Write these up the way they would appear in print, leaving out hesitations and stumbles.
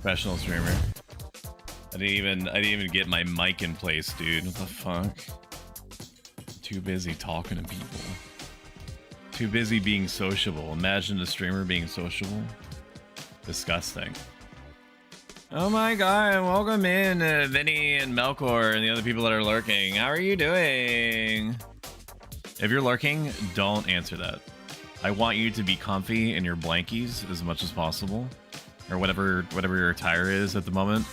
Professional streamer. I didn't even get my mic in place, dude. What the fuck? Too busy talking to people. Too busy being sociable. Imagine a streamer being sociable. Disgusting. Oh my god, welcome in Vinny and Melkor and the other people that are lurking. How are you doing? If you're lurking, don't answer that. I want you to be comfy in your blankies as much as possible. Or whatever your attire is at the moment.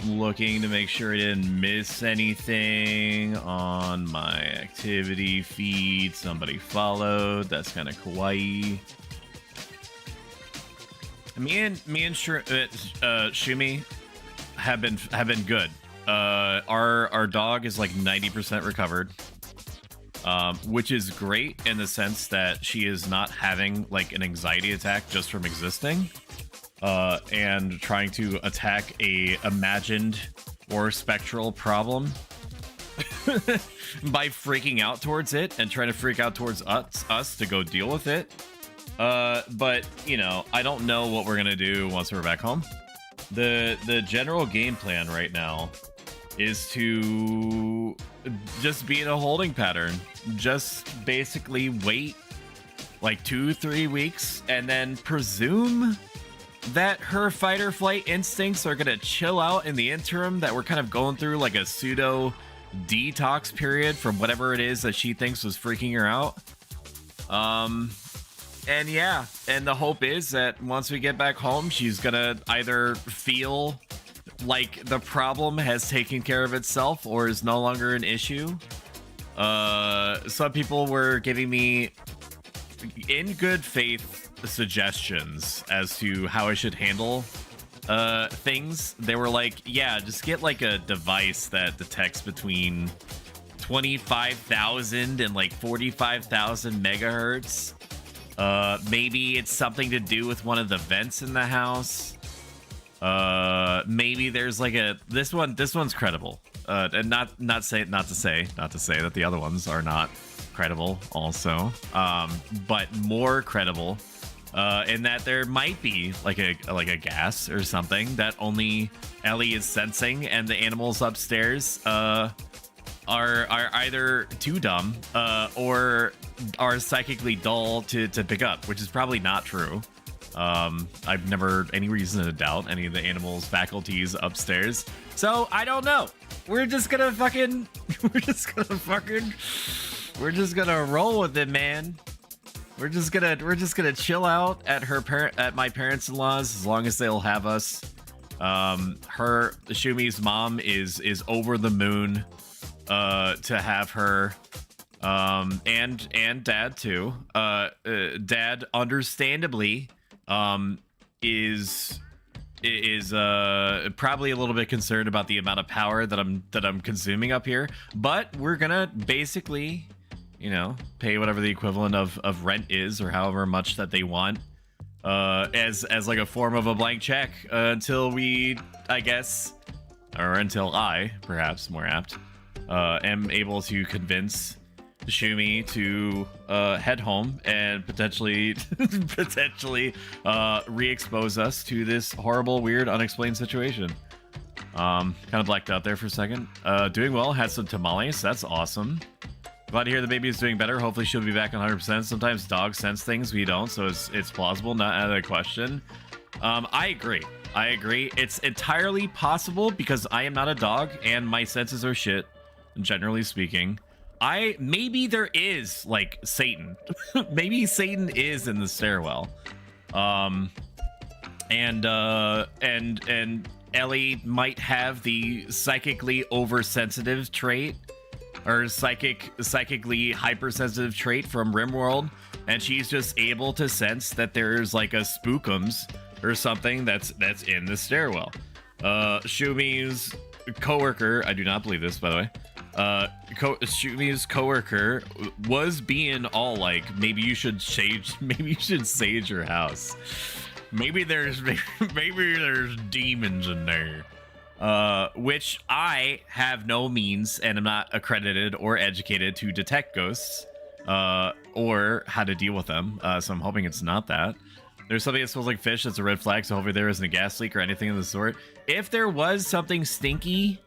Looking to make sure I didn't miss anything on my activity feed. Somebody followed. That's kind of kawaii. Me and Shumi have been good. Our dog is like 90% recovered, which is great in the sense that she is not having like an anxiety attack just from existing, and trying to attack a imagined or spectral problem by freaking out towards it and trying to freak out towards us to go deal with it. But you know, I don't know what we're gonna do once we're back home. The general game plan right now is to just be in a holding pattern. Just basically wait like 2-3 weeks and then presume that her fight or flight instincts are gonna chill out in the interim, that we're kind of going through like a pseudo detox period from whatever it is that she thinks was freaking her out. And yeah, and the hope is that once we get back home, she's gonna either feel like the problem has taken care of itself or is no longer an issue. Some people were giving me, in good faith, suggestions as to how I should handle things. They were like, yeah, just get like a device that detects between 25,000 and like 45,000 megahertz. Maybe it's something to do with one of the vents in the house. Maybe there's like this one's credible. And not to say that the other ones are not credible also. But more credible, in that there might be like a gas or something that only Ellie is sensing, and the animals upstairs are either too dumb or are psychically dull to pick up, which is probably not true. I've never any reason to doubt any of the animals' faculties upstairs, so I don't know. We're just gonna roll with it, man. We're just gonna chill out at my parents-in-law's as long as they'll have us. Shumi's mom is over the moon to have her, and dad too. Dad understandably is probably a little bit concerned about the amount of power that I'm consuming up here, but we're gonna basically, you know, pay whatever the equivalent of rent is, or however much that they want, as like a form of a blank check, until we, I guess, or until I, perhaps more apt, am able to convince Shumi to head home and potentially re-expose us to this horrible, weird, unexplained situation. Kind of blacked out there for a second. Doing well, had some tamales, that's awesome. Glad to hear the baby is doing better. Hopefully she'll be back 100%. Sometimes dogs sense things we don't, so it's plausible, not out of the question. I agree. It's entirely possible, because I am not a dog and my senses are shit, generally speaking. Maybe there is like Satan. Maybe Satan is in the stairwell. And Ellie might have the psychically oversensitive trait, or psychically hypersensitive trait from RimWorld, and she's just able to sense that there's like a spookums or something that's in the stairwell. Shumi's coworker, I do not believe this, by the way. Shumi's coworker was being all like, maybe you should sage your house. Maybe there's demons in there. Which I have no means, and I'm not accredited or educated to detect ghosts, or how to deal with them. So I'm hoping it's not that. There's something that smells like fish that's a red flag, so hopefully there isn't a gas leak or anything of the sort. If there was something stinky,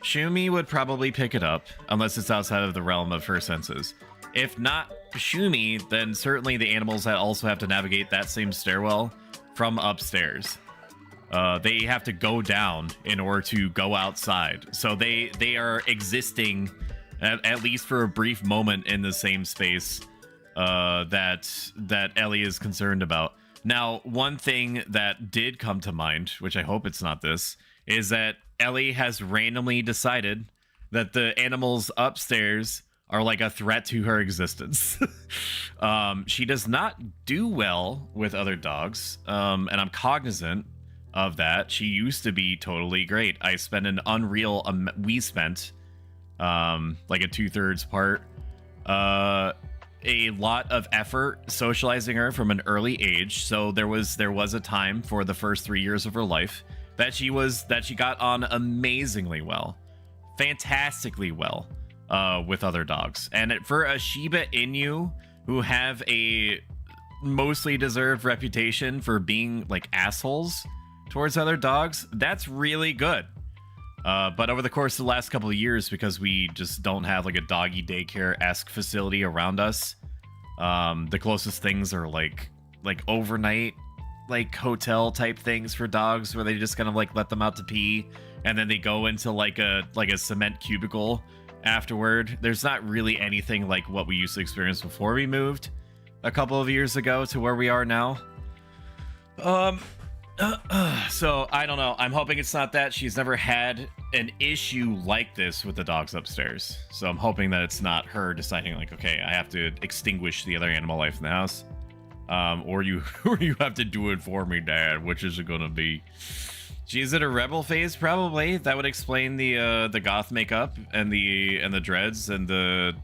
Shumi would probably pick it up, unless it's outside of the realm of her senses. If not Shumi, then certainly the animals that also have to navigate that same stairwell from upstairs. They have to go down in order to go outside. So they are existing, at least for a brief moment, in the same space that Ellie is concerned about. Now, one thing that did come to mind, which I hope it's not this, is that Ellie has randomly decided that the animals upstairs are like a threat to her existence. She does not do well with other dogs, and I'm cognizant of that. She used to be totally great. I spent an unreal, we spent like a 2/3 part, a lot of effort socializing her from an early age. So there was a time for the first 3 years of her life that she got on amazingly well, fantastically well with other dogs. And for a Shiba Inu who have a mostly deserved reputation for being like assholes towards other dogs, that's really good. But over the course of the last couple of years, because we just don't have like a doggy daycare-esque facility around us, the closest things are like overnight, like hotel type things for dogs, where they just kind of like let them out to pee, and then they go into like a cement cubicle afterward. There's not really anything like what we used to experience before we moved a couple of years ago to where we are now. So I don't know. I'm hoping it's not that. She's never had an issue like this with the dogs upstairs. So I'm hoping that it's not her deciding like, okay, I have to extinguish the other animal life in the house. Or you have to do it for me, Dad. Which is it gonna be? She's in a rebel phase, probably. That would explain the goth makeup and the dreads and the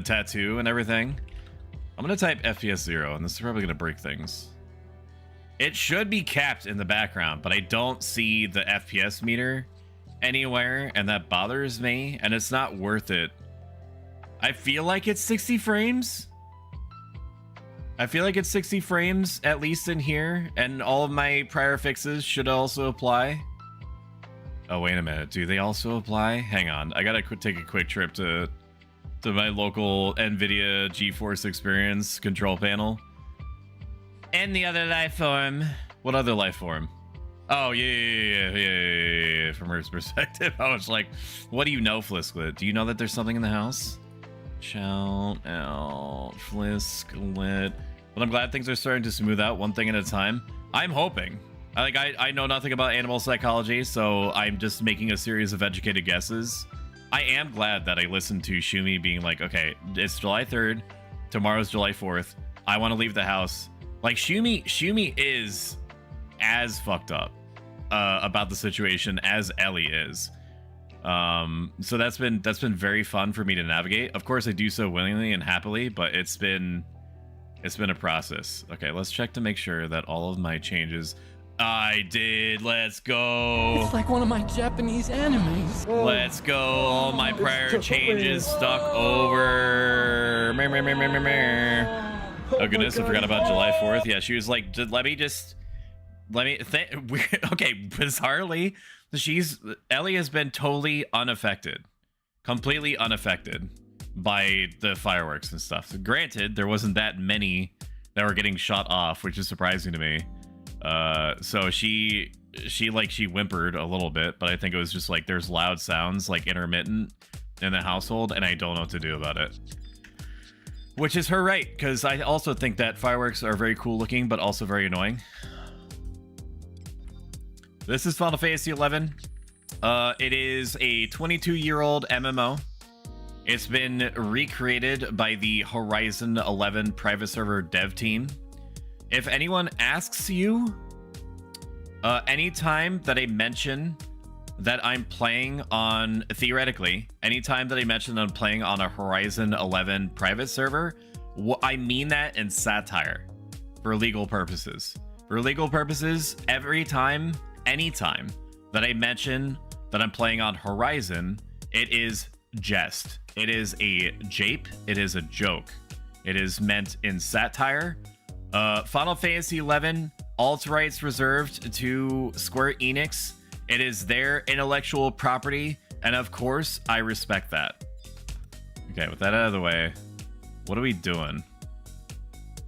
tattoo and everything. I'm gonna type FPS 0, and this is probably gonna break things. It should be capped in the background, but I don't see the FPS meter anywhere, and that bothers me, and it's not worth it. I feel like it's 60 frames. I feel like it's 60 frames, at least in here, and all of my prior fixes should also apply. Oh, wait a minute. Do they also apply? Hang on. I gotta take a quick trip to my local NVIDIA GeForce Experience control panel. And the other life form. What other life form? Oh, yeah. From her perspective, I was like, what do you know, Flisklet? Do you know that there's something in the house? Shout out, Flisklet. But I'm glad things are starting to smooth out one thing at a time. I'm hoping. I know nothing about animal psychology, so I'm just making a series of educated guesses. I am glad that I listened to Shumi being like, okay, it's July 3rd. Tomorrow's July 4th. I want to leave the house. Like, Shumi is as fucked up about the situation as Ellie is. So that's been very fun for me to navigate. Of course, I do so willingly and happily, but it's been a process. Okay, let's check to make sure that all of my changes. I did. Let's go. It's like one of my Japanese animes. Let's go. All my prior changes stuck over. Oh goodness, I forgot about July 4th. Yeah, she was like, let me okay, bizarrely, Ellie has been totally unaffected, completely unaffected by the fireworks and stuff. Granted, there wasn't that many that were getting shot off, which is surprising to me. So she whimpered a little bit, but I think it was just like there's loud sounds like intermittent in the household, and I don't know what to do about it. Which is her right, because I also think that fireworks are very cool looking, but also very annoying. This is Final Fantasy XI. It is a 22-year-old MMO. It's been recreated by the Horizon 11 private server dev team. If anyone asks you, anytime that I mention that I'm playing on, theoretically, anytime that I mention that I'm playing on a Horizon 11 private server, I mean that in satire, for legal purposes. For legal purposes, anytime that I mention that I'm playing on Horizon, it is jest. It is a jape. It is a joke. It is meant in satire. Final Fantasy 11 alt rights reserved to Square Enix. It is their intellectual property, and of course, I respect that. Okay, with that out of the way, what are we doing?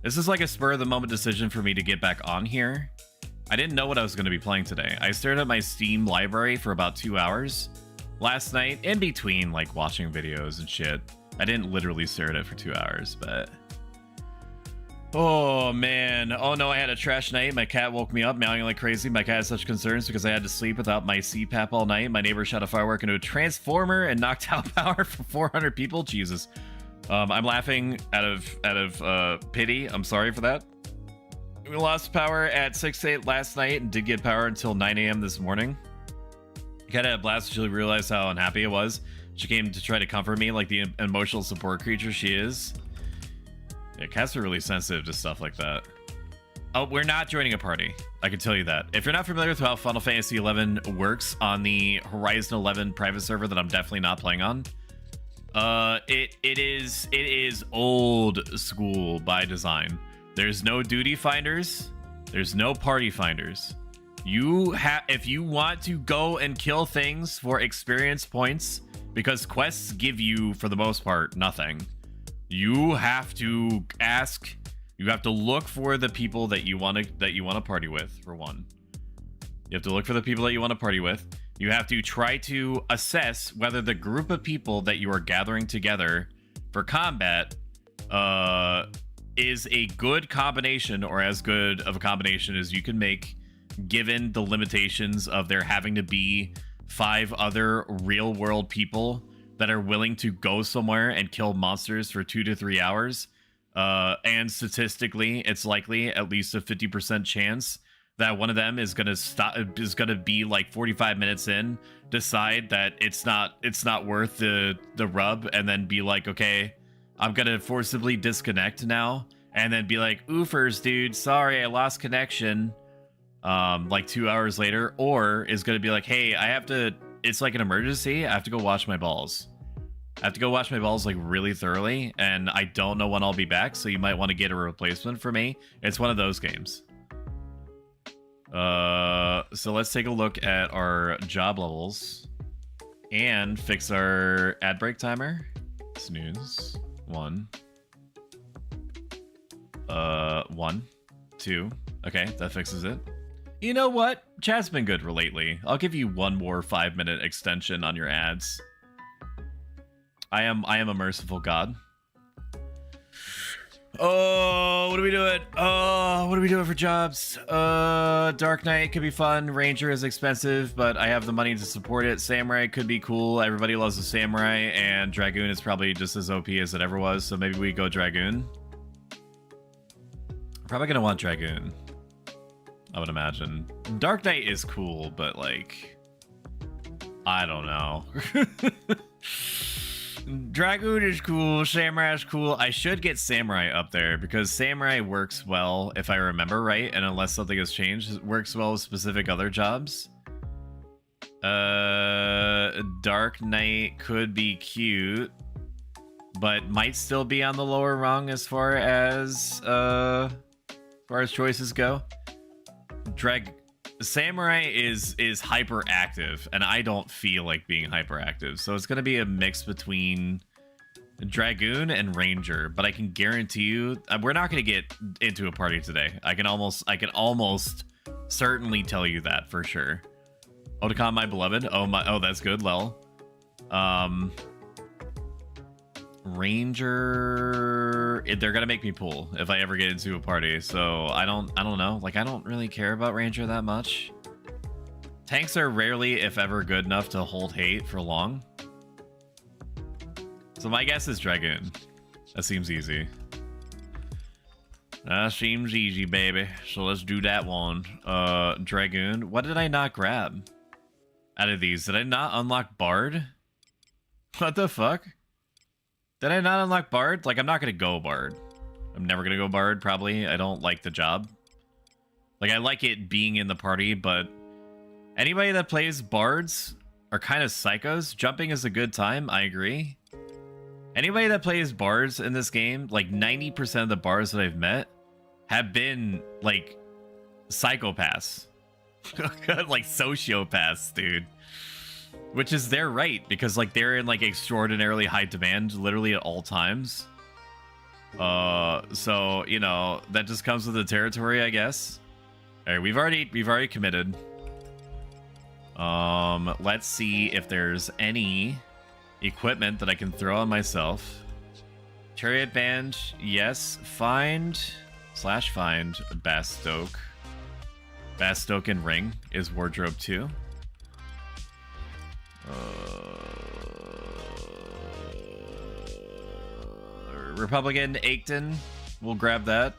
This is like a spur-of-the-moment decision for me to get back on here. I didn't know what I was going to be playing today. I stared at my Steam library for about 2 hours last night, in between, like, watching videos and shit. I didn't literally stare at it for 2 hours, but... Oh, man. Oh, no, I had a trash night. My cat woke me up, meowing like crazy. My cat had such concerns because I had to sleep without my CPAP all night. My neighbor shot a firework into a transformer and knocked out power for 400 people. Jesus. I'm laughing out of pity. I'm sorry for that. We lost power at 6-8 last night and did get power until 9 a.m. this morning. Cat had a blast until she realized how unhappy it was. She came to try to comfort me like the emotional support creature she is. Yeah, cats are really sensitive to stuff like that. Oh, we're not joining a party. I can tell you that. If you're not familiar with how Final Fantasy 11 works on the Horizon 11 private server that I'm definitely not playing on, it is old school by design. There's no duty finders. There's no party finders. If you want to go and kill things for experience points, because quests give you, for the most part, nothing. You have to ask. You have to look for the people that you want to party with. For one, you have to look for the people that you want to party with. You have to try to assess whether the group of people that you are gathering together for combat is a good combination, or as good of a combination as you can make, given the limitations of there having to be 5 other real-world people that are willing to go somewhere and kill monsters for 2 to 3 hours. And statistically, it's likely at least a 50% chance that one of them is gonna be like 45 minutes in, decide that it's not worth the rub, and then be like, okay, I'm gonna forcibly disconnect now, and then be like, oofers, dude, sorry, I lost connection, like 2 hours later. Or is gonna be like, hey, it's like an emergency, I have to go wash my balls. I have to go wash my balls like really thoroughly, and I don't know when I'll be back, so you might want to get a replacement for me. It's one of those games. So let's take a look at our job levels and fix our ad break timer. Snooze. 1. 1. 2. Okay, that fixes it. You know what? Chat's been good lately. I'll give you one more 5-minute extension on your ads. I am a merciful God. Oh, what are we doing? Oh, what are we doing for jobs? Dark Knight could be fun. Ranger is expensive, but I have the money to support it. Samurai could be cool. Everybody loves the Samurai, and Dragoon is probably just as OP as it ever was, so maybe we go Dragoon. Probably gonna want Dragoon, I would imagine. Dark Knight is cool, but like, I don't know. Dragoon is cool, Samurai is cool. I should get Samurai up there because Samurai works well, if I remember right, and unless something has changed, it works well with specific other jobs. Dark Knight could be cute, but might still be on the lower rung as far as choices go. Samurai is hyperactive, and I don't feel like being hyperactive, so it's gonna be a mix between Dragoon and Ranger. But I can guarantee you, we're not gonna get into a party today. I can almost certainly tell you that for sure. Otakon, my beloved. Oh, that's good. Lel. Ranger, they're gonna make me pull if I ever get into a party, so I don't know. Like, I don't really care about Ranger that much. Tanks are rarely, if ever, good enough to hold hate for long, so my guess is Dragoon. That seems easy. That seems easy, baby. So let's do that one. Dragoon. What did I not grab out of these? Did I not unlock Bard? What the fuck? Did I not unlock Bard? Like, I'm not gonna go Bard. I'm never gonna go Bard, probably. I don't like the job. Like, I like it being in the party, but anybody that plays Bards are kind of psychos. Jumping is a good time, I agree. Anybody that plays Bards in this game, like 90% of the Bards that I've met have been like psychopaths, like sociopaths, dude. Which is their right, because like they're in like extraordinarily high demand literally at all times. So you know that just comes with the territory, I guess. All right, we've already committed. Let's see if there's any equipment that I can throw on myself. Chariot band, yes. Find Bastoke. Bastoke and ring is wardrobe 2. Republican Aitken, we'll grab that.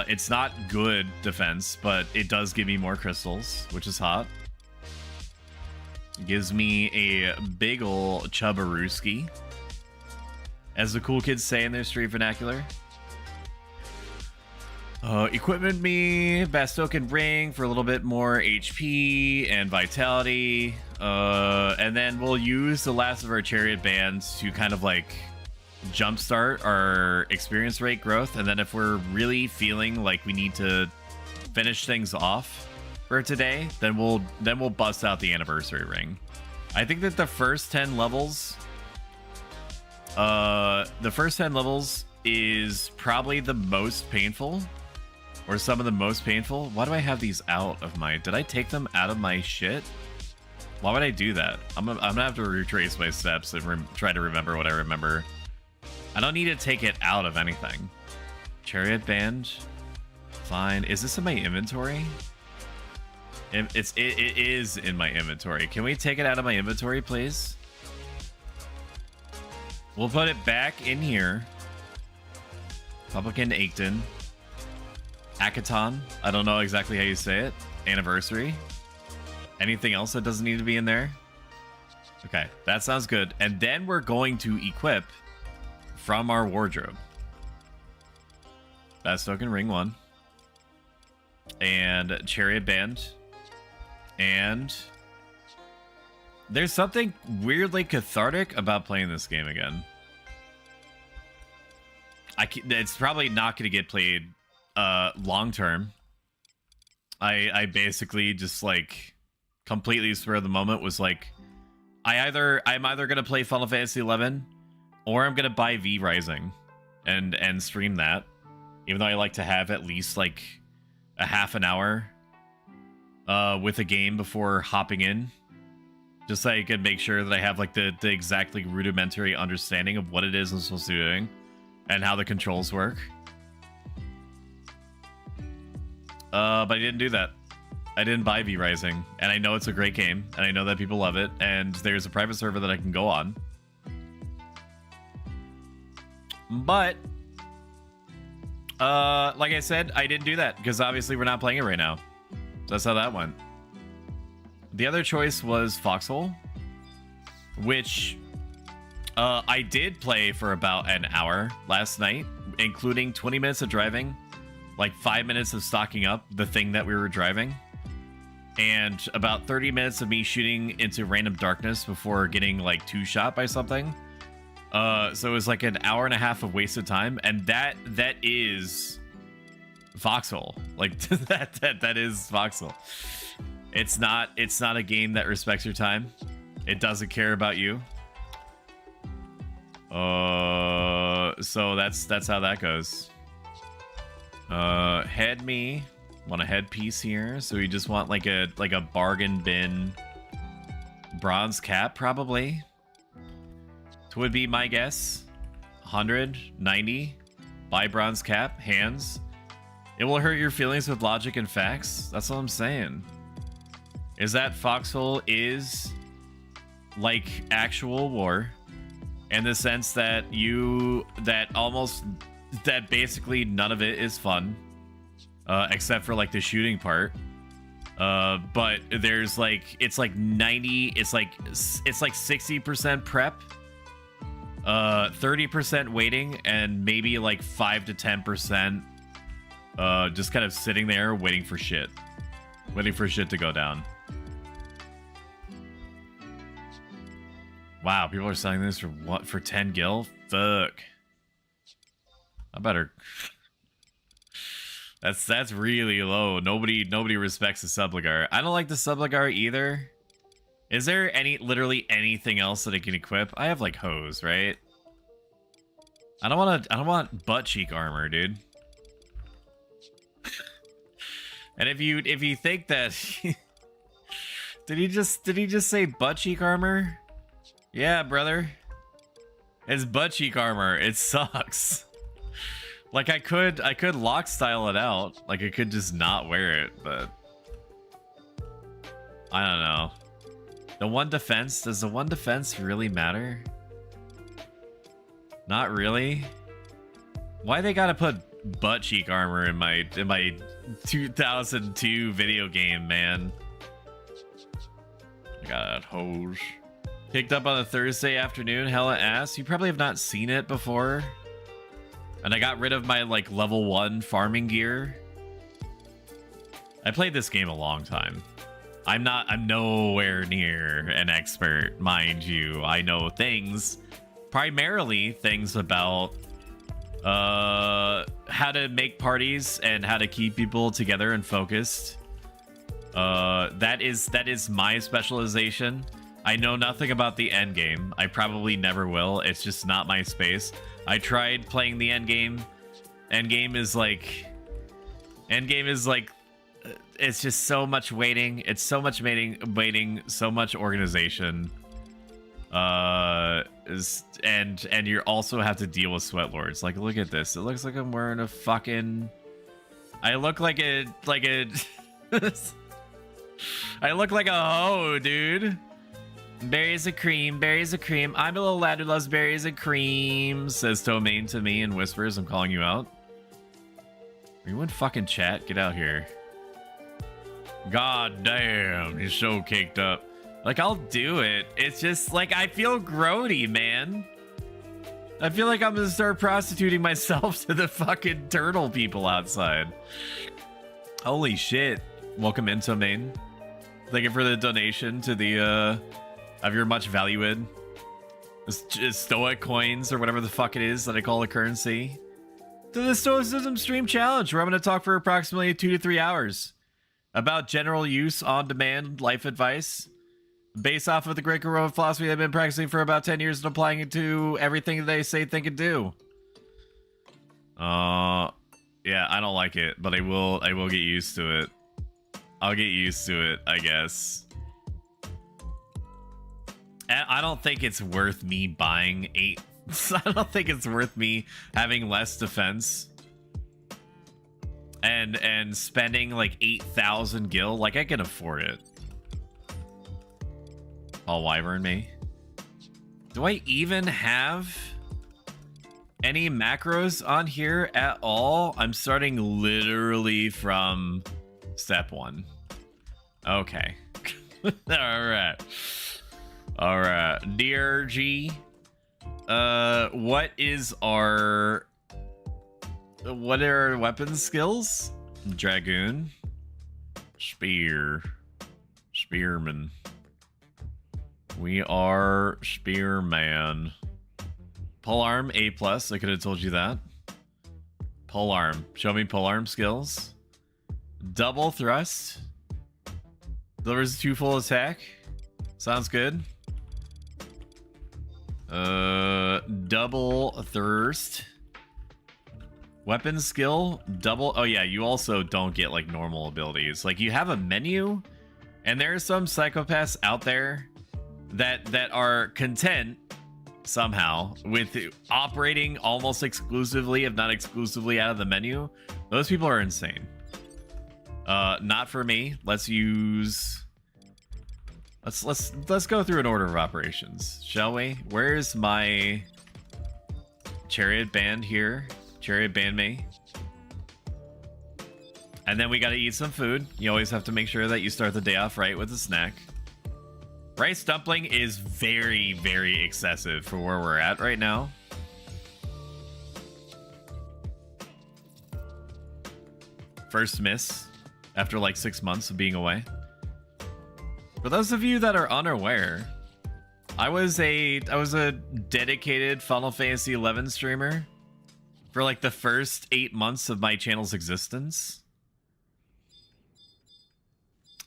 It's not good defense, but it does give me more crystals, which is hot. It gives me a big ol' chubbarooski, as the cool kids say in their street vernacular. Equipment me Bastoken ring for a little bit more HP and vitality. And then we'll use the last of our chariot bands to kind of like jumpstart our experience rate growth. And then if we're really feeling like we need to finish things off for today, then we'll bust out the anniversary ring. I think that the first 10 levels is probably the most painful, or some of the most painful. Why do I have these out of my... Did I take them out of my shit? Why would I do that? I'm gonna have to retrace my steps and try to remember what I remember. I don't need to take it out of anything. Chariot band. Fine. Is this in my inventory? It is in my inventory. Can we take it out of my inventory, please? We'll put it back in here. Republican Aitken. Akaton. I don't know exactly how you say it. Anniversary. Anything else that doesn't need to be in there? Okay, that sounds good. And then we're going to equip from our wardrobe. That's token ring 1. And chariot band. And there's something weirdly cathartic about playing this game again. It's probably not going to get played long term. I basically just like completely spur of the moment was like, I'm either gonna play Final Fantasy 11 or I'm gonna buy V Rising and stream that, even though I like to have at least like a half an hour with a game before hopping in, just so I can make sure that I have like the exactly rudimentary understanding of what it is I'm supposed to be doing and how the controls work. But I didn't do that. I didn't buy V Rising, and I know it's a great game, and I know that people love it, and there's a private server that I can go on. But, like I said, I didn't do that, because obviously we're not playing it right now. So that's how that went. The other choice was Foxhole, which I did play for about an hour last night, including 20 minutes of driving, like 5 minutes of stocking up the thing that we were driving, and about 30 minutes of me shooting into random darkness before getting like 2-shot by something. So it was like an hour and a half of wasted time, and that is Foxhole. Like that is Foxhole. It's not a game that respects your time. It doesn't care about you. So that's how that goes. Head me. Want a headpiece here, so we just want like a bargain bin bronze cap, probably. It would be my guess. 190. Buy bronze cap. Hands. It will hurt your feelings with logic and facts. That's what I'm saying. Is that Foxhole is like actual war, in the sense that that basically none of it is fun. Except for like the shooting part, but there's like it's like 60% prep, 30% waiting, and maybe like 5 to 10% just kind of sitting there waiting for shit to go down. Wow, people are selling this for what? For 10 gil? Fuck. I better. That's really low. Nobody respects the Subligar. I don't like the Subligar either. Is there literally anything else that I can equip? I have like hose, right? I don't want butt cheek armor, dude. And if you think that did he just say butt cheek armor? Yeah, brother. It's butt cheek armor. It sucks. Like I could lock style it out. Like I could just not wear it, but I don't know. The one defense, does the one defense really matter? Not really. Why they gotta put butt cheek armor in my 2002 video game, man? I got a hose. Picked up on a Thursday afternoon, hella ass. You probably have not seen it before. And I got rid of my like level 1 farming gear. I played this game a long time. I'm nowhere near an expert, mind you. I know things, primarily things about how to make parties and how to keep people together and focused. That is my specialization. I know nothing about the end game. I probably never will. It's just not my space. I tried playing the end game. End game is like it's just so much waiting. It's so much waiting, so much organization. And you also have to deal with sweat lords. Like, look at this. It looks like I'm wearing a fucking. I look like a I look like a hoe, dude. Berries and cream, berries and cream. I'm a little lad who loves berries and cream, says Tomaine to me and whispers, I'm calling you out. Are you in fucking chat? Get out here. God damn, he's so caked up. Like, I'll do it. It's just, like, I feel grody, man. I feel like I'm gonna start prostituting myself to the fucking turtle people outside. Holy shit. Welcome in, Tomaine. Thank you for the donation to the, of your much valued stoic coins or whatever the fuck it is that I call a currency. To the Stoicism Stream Challenge, where I'm going to talk for approximately 2 to 3 hours about general use, on-demand life advice based off of the Greco-Roman philosophy I've been practicing for about 10 years and applying it to everything that they say, think, and do. Yeah, I don't like it, but I will get used to it. I'll get used to it, I guess. I don't think it's worth me buying 8. I don't think it's worth me having less defense and spending like 8,000 gil. Like, I can afford it. All wyvern me. Do I even have any macros on here at all? I'm starting literally from step 1. Okay. All right, dear G, what are our weapon skills? Dragoon, spearman. We are spearman. Polearm A+, I could have told you that. Polearm, show me polearm skills. Double thrust, delivers 2 full attack. Sounds good. Double thirst. Weapon skill, double. Oh yeah, you also don't get like normal abilities. Like, you have a menu, and there are some psychopaths out there that are content somehow with operating almost exclusively, if not exclusively, out of the menu. Those people are insane. Not for me. Let's go through an order of operations, shall we? Where's my chariot band here? Chariot band me. And then we gotta eat some food. You always have to make sure that you start the day off right with a snack. Rice dumpling is very, very excessive for where we're at right now. First miss after like 6 months of being away. For those of you that are unaware, I was a dedicated Final Fantasy XI streamer for like the first 8 months of my channel's existence.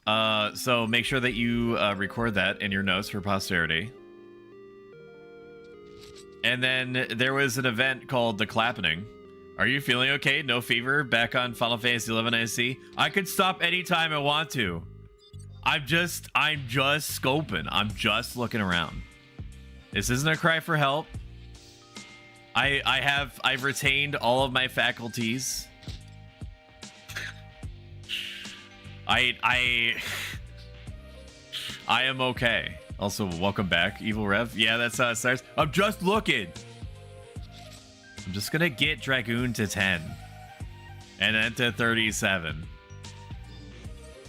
So make sure that you record that in your notes for posterity. And then there was an event called The Clappening. Are you feeling okay? No fever? Back on Final Fantasy 11 IC? I could stop anytime I want to. I'm just scoping. I'm just looking around. This isn't a cry for help. I've retained all of my faculties. I am okay. Also, welcome back, Evil Rev. Yeah, that's how it starts. I'm just looking. I'm just gonna get Dragoon to 10. And then to 37.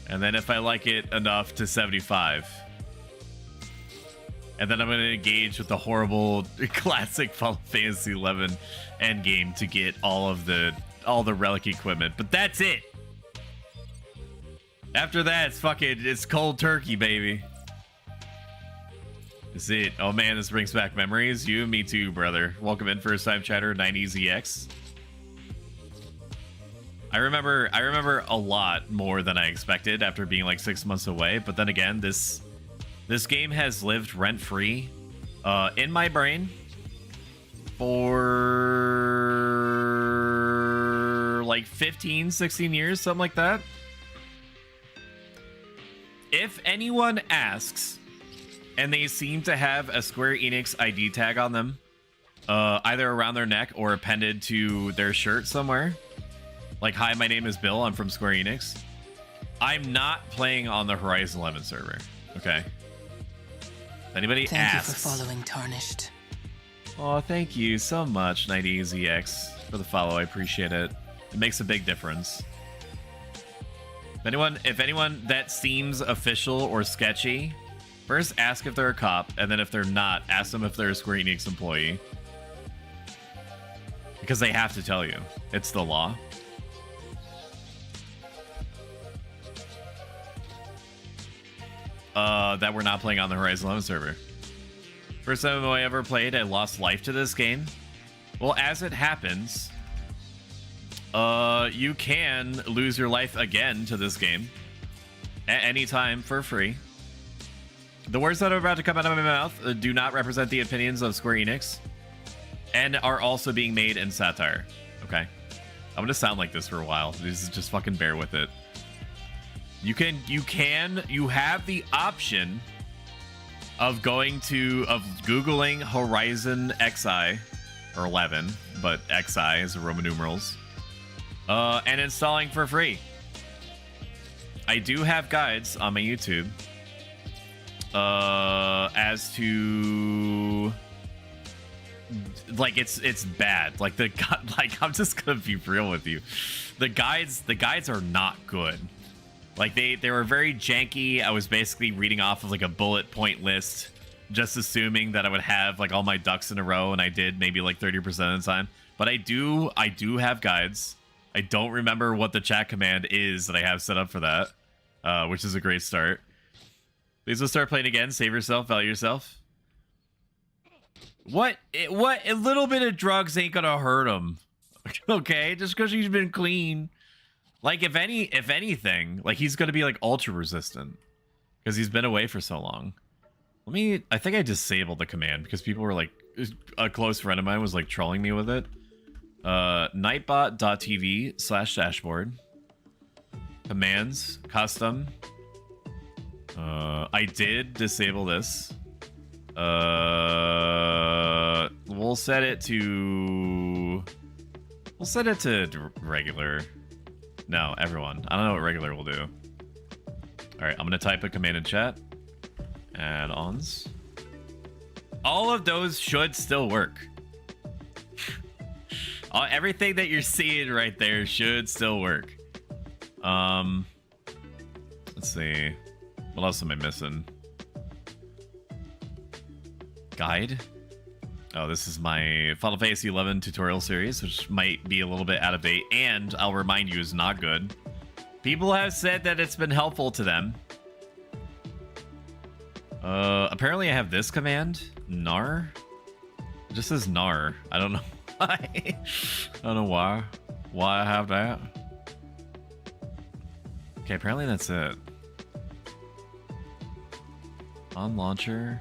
And then if I like it enough to 75. And then I'm gonna engage with the horrible classic Final Fantasy 11 endgame to get all the relic equipment. But that's it. After that, it's cold turkey, baby. Is it? Oh man, this brings back memories. You and me too, brother. Welcome in, first time chatter, 90ZX. I remember a lot more than I expected after being like 6 months away. But then again, this game has lived rent-free in my brain for like 15, 16 years, something like that. If anyone asks, and they seem to have a Square Enix ID tag on them, either around their neck or appended to their shirt somewhere, like, hi, my name is Bill, I'm from Square Enix, I'm not playing on the Horizon 11 server, okay? If anybody asks... Thank you for following Tarnished. Oh, thank you so much, 90ZX, for the follow. I appreciate it. It makes a big difference. If anyone that seems official or sketchy, first ask if they're a cop, and then if they're not, ask them if they're a Square Enix employee. Because they have to tell you. It's the law. That we're not playing on the Horizon 11 server. First MMO I ever played, I lost life to this game. Well, as it happens, you can lose your life again to this game at any time for free. The words that are about to come out of my mouth do not represent the opinions of Square Enix and are also being made in satire. Okay, I'm gonna sound like this for a while. Just fucking bear with it. You have the option of Googling Horizon XI or 11, but XI is the Roman numerals, and installing for free. I do have guides on my YouTube as to, like, it's bad. Like, I'm just gonna be real with you. The guides are not good. Like, they were very janky. I was basically reading off of like a bullet point list, just assuming that I would have like all my ducks in a row, and I did maybe like 30% of the time. But I do have guides. I don't remember what the chat command is that I have set up for that, which is a great start. Please let's start playing again. Save yourself, value yourself. What? A little bit of drugs ain't gonna hurt him. Okay, just because he's been clean. Like, if anything, like, he's gonna be like ultra resistant because he's been away for so long. I think I disabled the command because people were like, a close friend of mine was like trolling me with it. Nightbot.tv/dashboard. Commands, custom. I did disable this. We'll set it to regular. No, everyone. I don't know what regular will do. All right, I'm gonna type a command in chat. Add-ons. All of those should still work. Everything that you're seeing right there should still work. Let's see. What else am I missing? Guide. Oh, this is my Final Fantasy 11 tutorial series, which might be a little bit out of date, and I'll remind you is not good. People have said that it's been helpful to them. Apparently I have this command, nar. It just says nar. I don't know. I don't know why. Why I have that. Okay, apparently that's it. On launcher.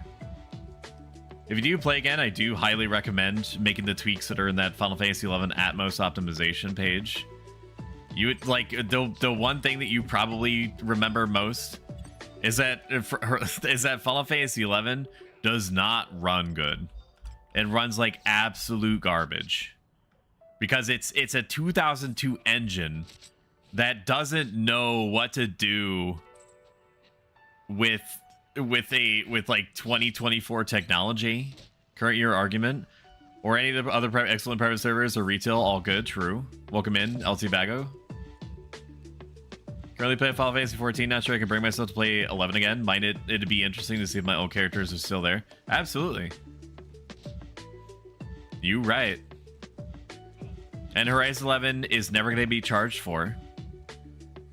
If you do play again, I do highly recommend making the tweaks that are in that Final Fantasy XI Atmos optimization page. You would like the one thing that you probably remember most is that Final Fantasy XI does not run good. It runs like absolute garbage because it's a 2002 engine that doesn't know what to do with like 2024 technology, current year argument, or any of the other excellent private servers or retail. All good, true. Welcome in, LT Bago. Currently playing Final Fantasy 14. Not sure I can bring myself to play 11 again. Might it'd be interesting to see if my old characters are still there. Absolutely. You right. And Horizon 11 is never going to be charged for.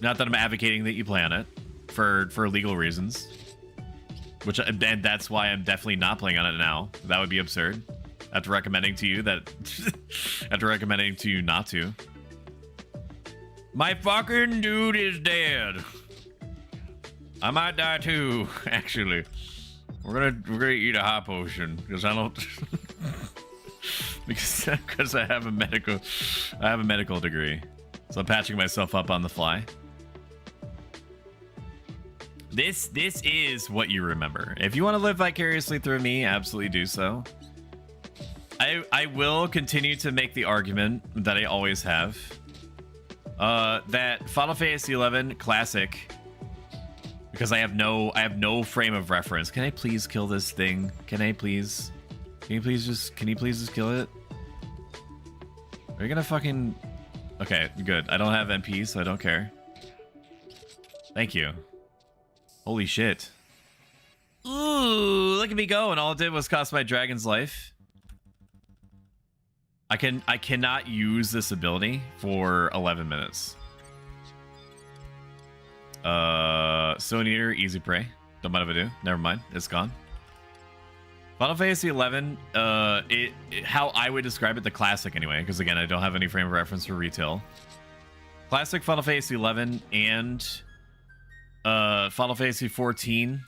Not that I'm advocating that you play on it for legal reasons. And that's why I'm definitely not playing on it now. That would be absurd. After recommending to you not to. My fucking dude is dead. I might die too, actually. We're gonna eat a hot potion because I don't because I have a medical degree. So I'm patching myself up on the fly. This is what you remember. If you want to live vicariously through me, absolutely do so. I will continue to make the argument that I always have. That Final Fantasy XI Classic, because I have no frame of reference. Can I please kill this thing? Can you please just kill it? Are you gonna fucking... Okay, good. I don't have MP, so I don't care. Thank you. Holy shit. Ooh, look at me go, and all it did was cost my dragon's life. I cannot use this ability for 11 minutes. Stone Eater, easy prey. Don't mind if I do. Never mind. It's gone. Final Fantasy XI, how I would describe it, the classic anyway, because again, I don't have any frame of reference for retail. Classic Final Fantasy XI and Final Fantasy 14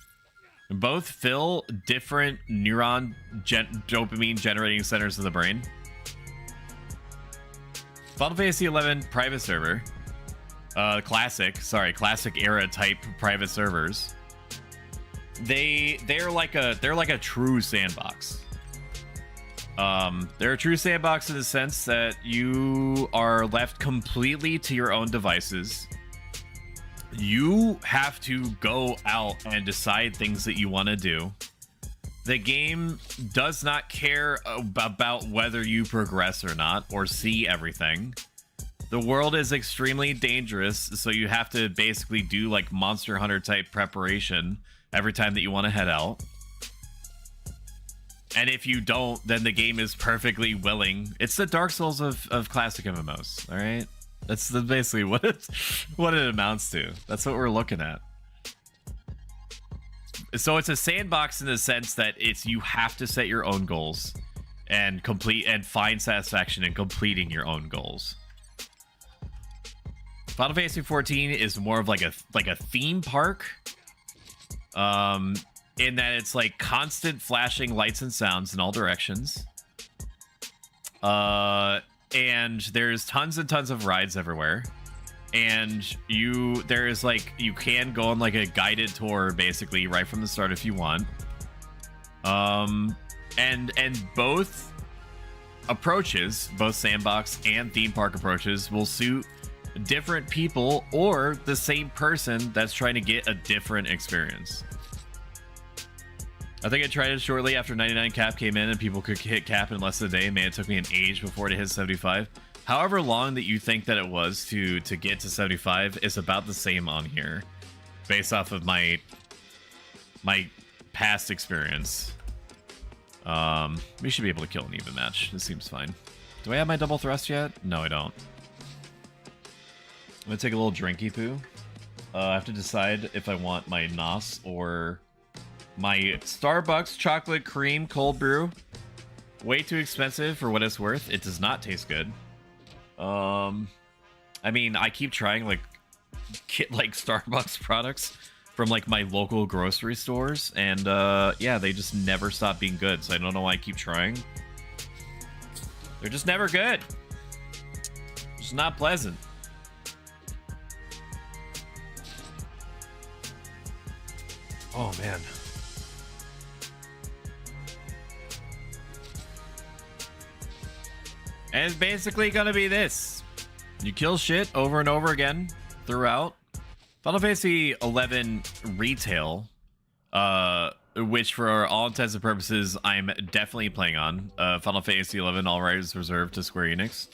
both fill different neuron dopamine generating centers of the brain. Final Fantasy XI private server, classic era type private servers. They're like a true sandbox. They're a true sandbox in the sense that you are left completely to your own devices. You have to go out and decide things that you want to do. The game does not care about whether you progress or not, or see everything. The world is extremely dangerous, so you have to basically do like Monster Hunter type preparation every time that you want to head out. And if you don't, then the game is perfectly willing. It's the Dark Souls of classic MMOs, all right? That's basically what it amounts to. That's what we're looking at. So it's a sandbox in the sense that you have to set your own goals and complete and find satisfaction in completing your own goals. Final Fantasy 14 is more of like a theme park, in that it's like constant flashing lights and sounds in all directions. And there's tons and tons of rides everywhere. And you can go on like a guided tour basically right from the start if you want. And both approaches, both sandbox and theme park approaches, will suit different people or the same person that's trying to get a different experience. I think I tried it shortly after 99 cap came in and people could hit cap in less than a day. Man, it took me an age before it hit 75. However long that you think that it was to get to 75 is about the same on here, based off of my past experience. We should be able to kill an even match. This seems fine. Do I have my double thrust yet? No, I don't. I'm gonna take a little drinky poo. I have to decide if I want my NOS or my Starbucks chocolate cream cold brew. Way too expensive for what it's worth. It does not taste good. I mean, I keep trying like Starbucks products from like my local grocery stores, and yeah, they just never stop being good. So I don't know why I keep trying. They're just never good. It's not pleasant. Oh man. And it's basically gonna be this. You kill shit over and over again throughout. Final Fantasy 11 Retail, which for all intents and purposes, I'm definitely playing on. Final Fantasy 11 all rights reserved to Square Enix.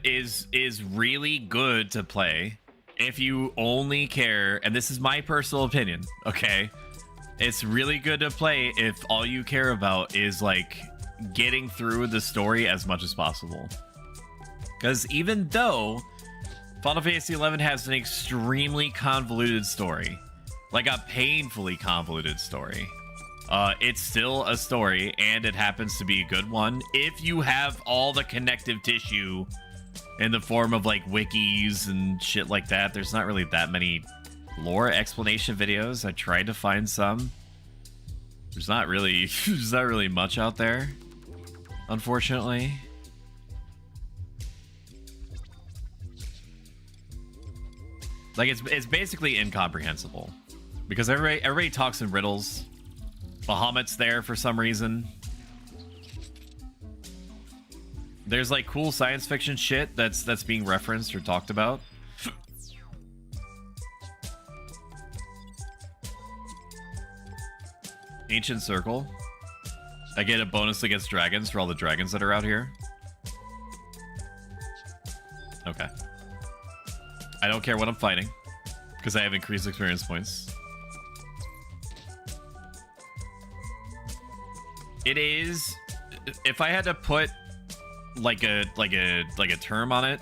Is really good to play if you only care, and this is my personal opinion, okay? It's really good to play if all you care about is like getting through the story as much as possible. Because even though Final Fantasy XI has an extremely convoluted story, like a painfully convoluted story, it's still a story, and it happens to be a good one if you have all the connective tissue in the form of like wikis and shit like that. There's not really that many lore explanation videos. I tried to find some. There's not really much out there, unfortunately. Like it's basically incomprehensible because everybody talks in riddles. Bahamut's there for some reason. There's like cool science fiction shit that's being referenced or talked about. Ancient Circle. I get a bonus against dragons for all the dragons that are out here. Okay. I don't care what I'm fighting because I have increased experience points. It is, if I had to put like a term on it,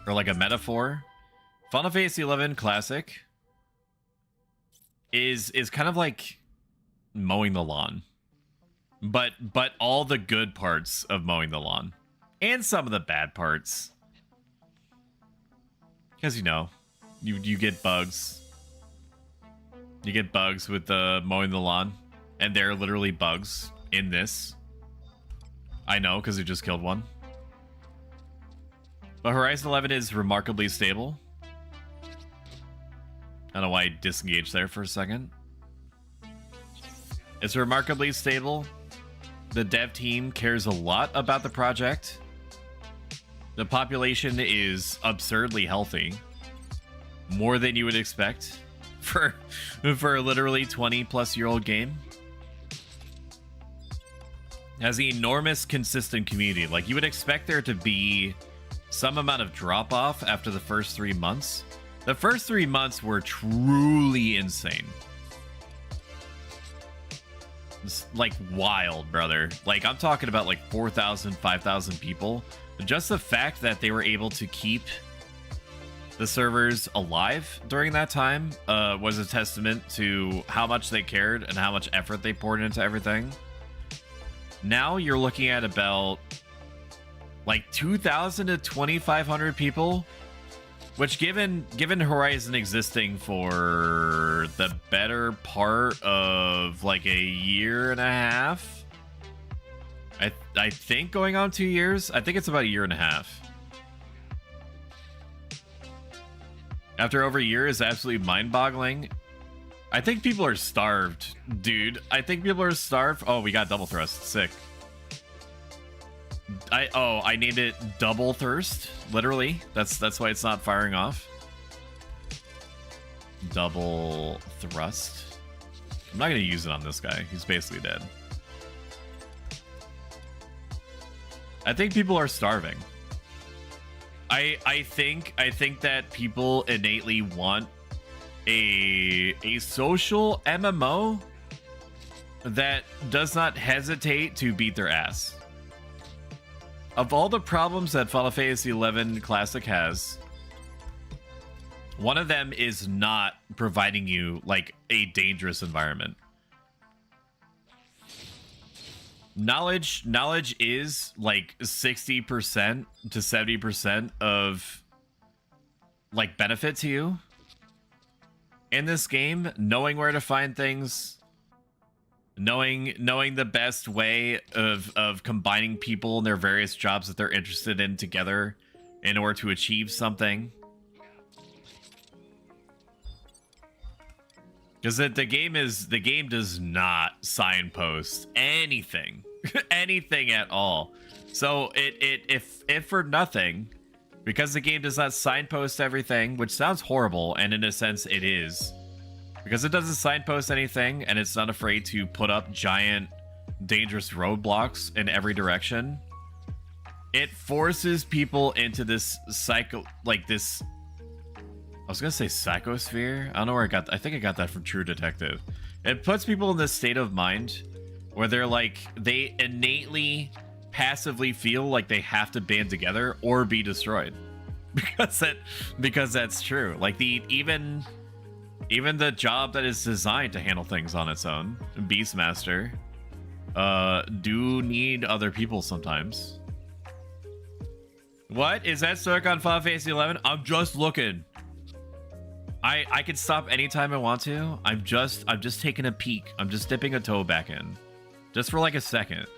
or like a metaphor, Final Fantasy XI Classic is kind of like mowing the lawn, but all the good parts of mowing the lawn and some of the bad parts, because you know you get bugs. You get bugs with the mowing the lawn, and there are literally bugs in this. I know, because we just killed one. But Horizon 11 is remarkably stable. I don't know why I disengaged there for a second. It's remarkably stable. The dev team cares a lot about the project. The population is absurdly healthy. More than you would expect for a literally 20-plus-year-old game. Has an enormous consistent community. Like, you would expect there to be some amount of drop-off after the first 3 months. The first 3 months were truly insane. It's like wild, brother. Like, I'm talking about like 4,000, 5,000 people. Just the fact that they were able to keep the servers alive during that time was a testament to how much they cared and how much effort they poured into everything. Now you're looking at about like 2,000 to 2,500 people, which given Horizon existing for the better part of like a year and a half, I think going on 2 years, I think it's about a year and a half. After over a year is absolutely mind-boggling. I think people are starved, dude. I think people are starved. Oh, we got double thrust. Sick. I named it Double Thirst. Literally. That's why it's not firing off. Double Thrust. I'm not gonna use it on this guy. He's basically dead. I think people are starving. I think that people innately want a social MMO that does not hesitate to beat their ass. Of all the problems that Final Fantasy XI Classic has, one of them is not providing you like a dangerous environment. Knowledge is like 60% to 70% of like benefit to you in this game. Knowing where to find things, knowing the best way of combining people and their various jobs that they're interested in together in order to achieve something. Because the game does not signpost anything, anything at all. So if for nothing, because the game does not signpost everything, which sounds horrible, and in a sense it is, because it doesn't signpost anything, and it's not afraid to put up giant, dangerous roadblocks in every direction. It forces people into this cycle, like this. I was gonna say psychosphere. I don't know where I got. I think I got that from True Detective. It puts people in this state of mind where they're like, they innately, passively feel like they have to band together or be destroyed, because that's true. Like even the job that is designed to handle things on its own, Beastmaster, do need other people sometimes. What is that Cirque on Final Fantasy 11? I'm just looking. I can stop anytime I want to. I'm just taking a peek. I'm just dipping a toe back in, just for like a second.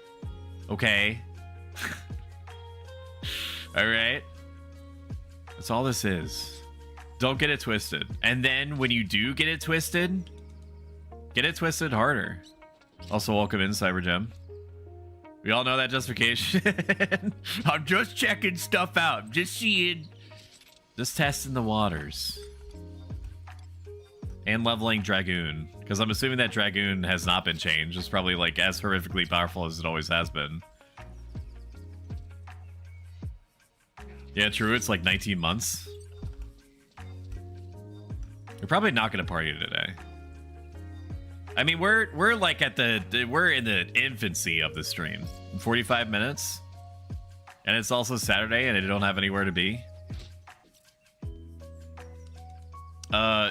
Okay. All right. That's all this is. Don't get it twisted. And then when you do get it twisted harder. Also, welcome in, Cybergem. We all know that justification. I'm just checking stuff out. I'm just seeing. Just testing the waters. And leveling Dragoon. Because I'm assuming that Dragoon has not been changed. It's probably like as horrifically powerful as it always has been. Yeah, true. It's like 19 months. You're probably not going to party today. I mean, we're like we're in the infancy of the stream. 45 minutes. And it's also Saturday and I don't have anywhere to be.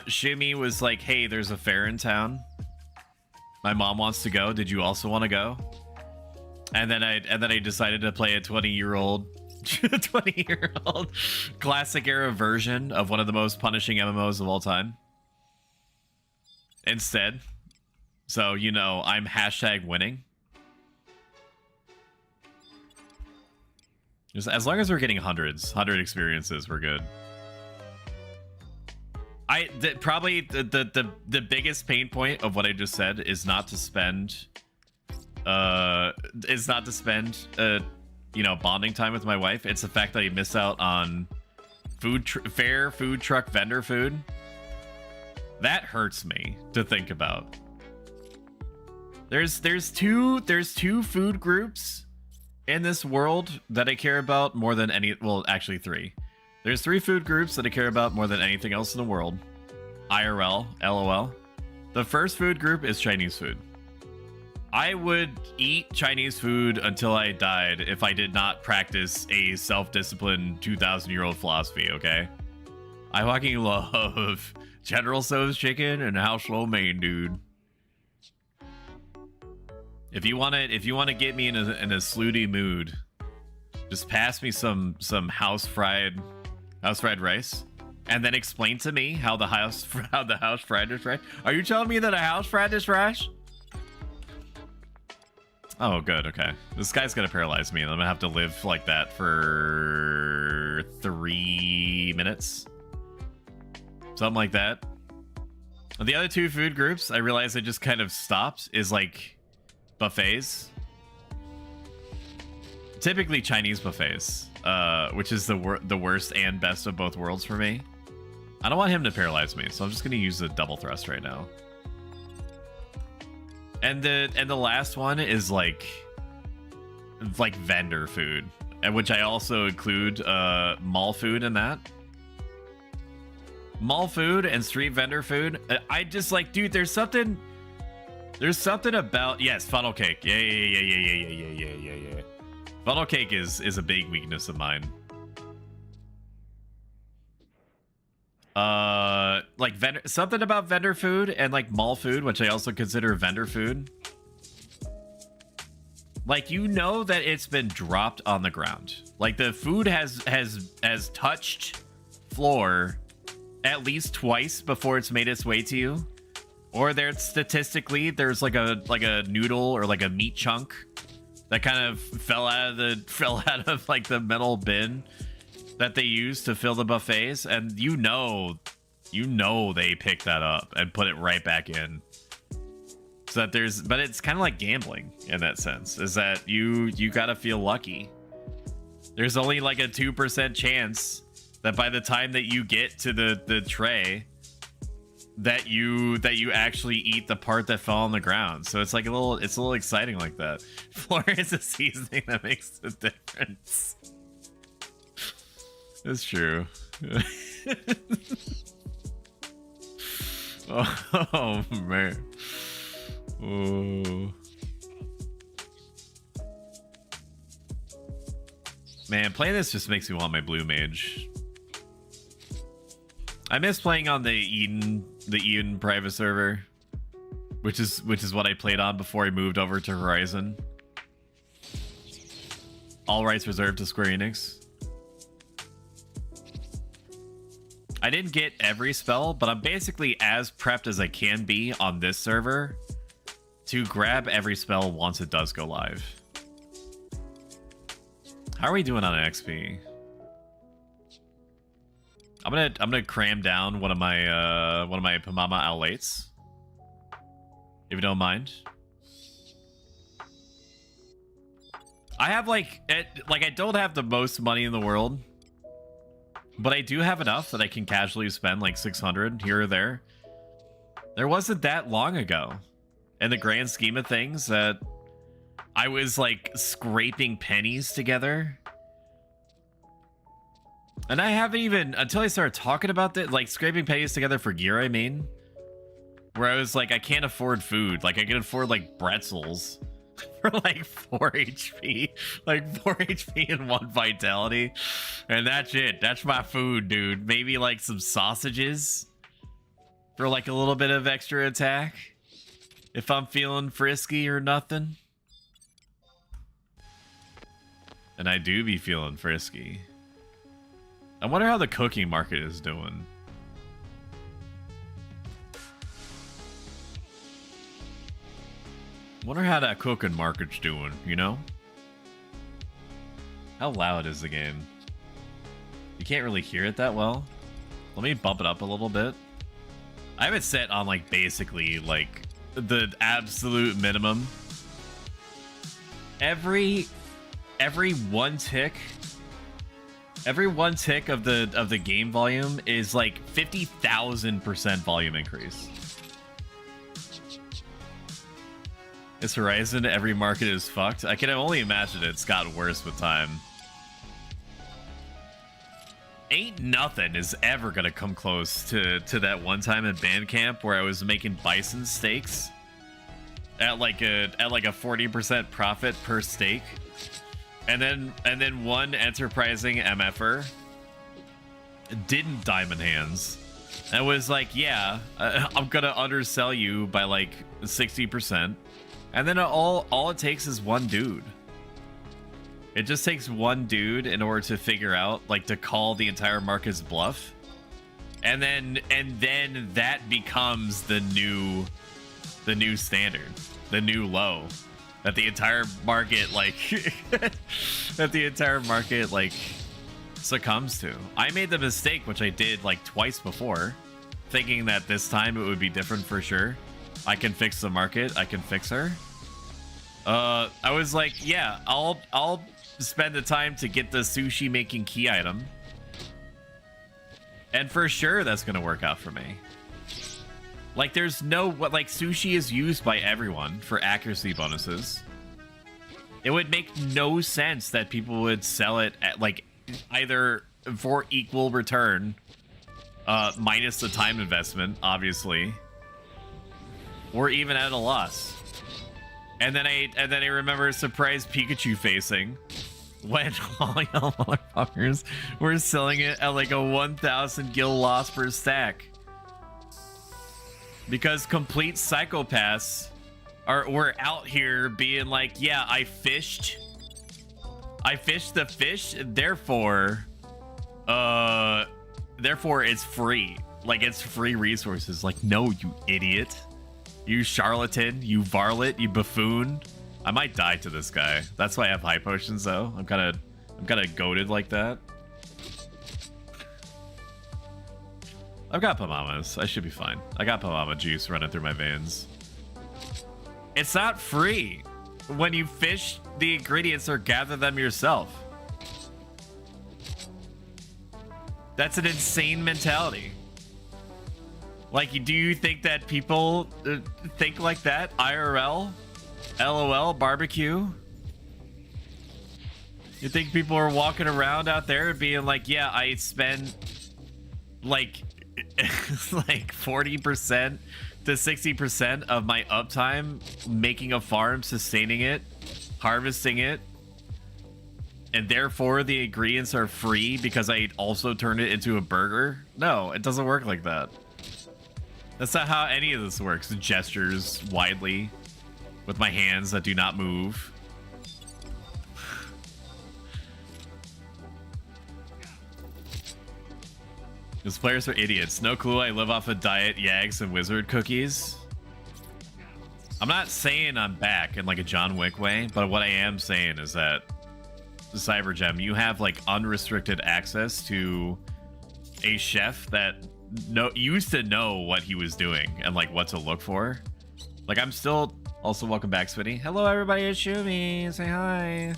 Shimmy was like, hey, there's a fair in town. My mom wants to go. Did you also want to go? And then I decided to play a 20-year-old classic era version of one of the most punishing MMOs of all time. Instead. So, you know, I'm #winning. Just as long as we're getting 100 experiences, we're good. Probably the biggest pain point of what I just said is not to spend you know, bonding time with my wife. It's the fact that I miss out on fair food truck vendor food. That hurts me to think about. There's two food groups in this world that I care about more than any. Well, actually three. There's 3 food groups that I care about more than anything else in the world. IRL, LOL. The first food group is Chinese food. I would eat Chinese food until I died if I did not practice a self-disciplined 2,000-year-old philosophy, okay? I fucking love General Tso's chicken and house lo mein, dude. If you want to get me in a slutty mood, just pass me some house fried rice, and then explain to me how the house fried is right. Are you telling me that a house fried is rice? Oh, good. Okay, this guy's gonna paralyze me, and I'm gonna have to live like that for 3 minutes, something like that. The other 2 food groups, I realized I just kind of stopped, is like buffets. Typically Chinese buffets, which is the worst and best of both worlds for me. I don't want him to paralyze me, so I'm just gonna use the double thrust right now. And the last one is like vendor food, and which I also include mall food in that. Mall food and street vendor food. I just like, dude, there's something about, yes, funnel cake. Yeah. Funnel cake is a big weakness of mine. Like something about vendor food and like mall food, which I also consider vendor food. Like, you know that it's been dropped on the ground. Like, the food has touched floor at least twice before it's made its way to you. Or there's statistically there's like a noodle or like a meat chunk that kind of fell out of like the metal bin that they use to fill the buffets, and you know they picked that up and put it right back in. So that but it's kind of like gambling in that sense, is that you gotta feel lucky. There's only like a 2% chance that by the time that you get to the tray that you actually eat the part that fell on the ground. So it's like a little exciting like that. Flour is a seasoning that makes the difference. It's true. Oh man. Oh. Man, playing this just makes me want my blue mage. I miss playing on the Eden private server, which is what I played on before I moved over to Horizon. All rights reserved to Square Enix. I didn't get every spell, but I'm basically as prepped as I can be on this server to grab every spell once it does go live. How are we doing on XP? I'm gonna cram down one of my Pamama Outlates, if you don't mind. I have like I don't have the most money in the world, but I do have enough that I can casually spend like 600 here or there. There wasn't that long ago, in the grand scheme of things, that I was like scraping pennies together. And I haven't even, until I started talking about that, like scraping pennies together for gear, I mean, where I was like, I can't afford food. Like I can afford like pretzels for like 4 HP, like 4 HP and 1 vitality. And that's it. That's my food, dude. Maybe like some sausages for like a little bit of extra attack if I'm feeling frisky or nothing. And I do be feeling frisky. I wonder how the cooking market is doing. Wonder how that cooking market's doing, you know? How loud is the game? You can't really hear it that well. Let me bump it up a little bit. I have it set on like basically like the absolute minimum. Every one tick of the game volume is like 50,000% volume increase. It's Horizon, every market is fucked. I can only imagine it's gotten worse with time. Ain't nothing is ever gonna come close to that one time in Bandcamp where I was making bison steaks at like a 40% profit per steak. And then one enterprising MFer didn't diamond hands and was like, yeah, I'm gonna undersell you by like 60%. And then all it takes is one dude. It just takes one dude in order to figure out, like, to call the entire market's bluff. And then that becomes the new standard, the new low. That the entire market succumbs to. I made the mistake, which I did like twice before, thinking that this time it would be different for sure. I can fix the market. I can fix her. I was like, yeah, I'll spend the time to get the sushi making key item, and for sure that's gonna work out for me. Like, there's no, like, sushi is used by everyone for accuracy bonuses. It would make no sense that people would sell it at, like, either for equal return, minus the time investment, obviously, or even at a loss. And then I remember surprise Pikachu facing when all y'all motherfuckers were selling it at like a 1,000 gil loss per stack. Because complete psychopaths we're out here being like, yeah, I fished the fish, therefore it's free. Like, it's free resources. Like, no, you idiot. You charlatan, you varlet, you buffoon. I might die to this guy. That's why I have high potions, though. I'm kind of goated like that. I've got Pamamas. I should be fine. I got Pamama juice running through my veins. It's not free. When you fish the ingredients or gather them yourself. That's an insane mentality. Like, do you think that people think like that? IRL? LOL? Barbecue? You think people are walking around out there being like, yeah, I spend like 40% to 60% of my uptime making a farm, sustaining it, harvesting it, and therefore the ingredients are free because I also turned it into a burger? No, it doesn't work like that. That's not how any of this works. Gestures widely with my hands that do not move. Those players are idiots. No clue I live off of diet Yags and wizard cookies. I'm not saying I'm back in like a John Wick way, but what I am saying is that Cybergem, you have like unrestricted access to a chef that used to know what he was doing and like what to look for. Like, I'm still also welcome back, Switty. Hello everybody, it's Shumi. Say hi.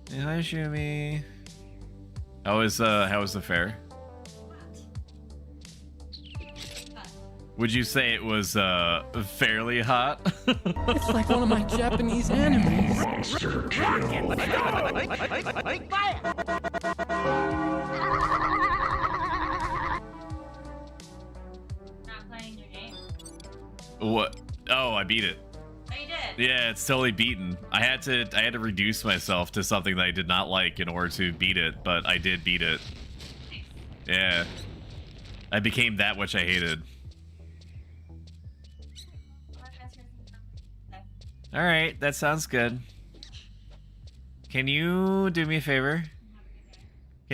Say hi, Shumi. How was the fair? Would you say it was fairly hot? It's like one of my Japanese animes. What? Oh, I beat it. Oh, you did? Yeah, it's totally beaten. I had to reduce myself to something that I did not like in order to beat it, but I did beat it. Yeah. I became that which I hated. All right, that sounds good. Can you do me a favor?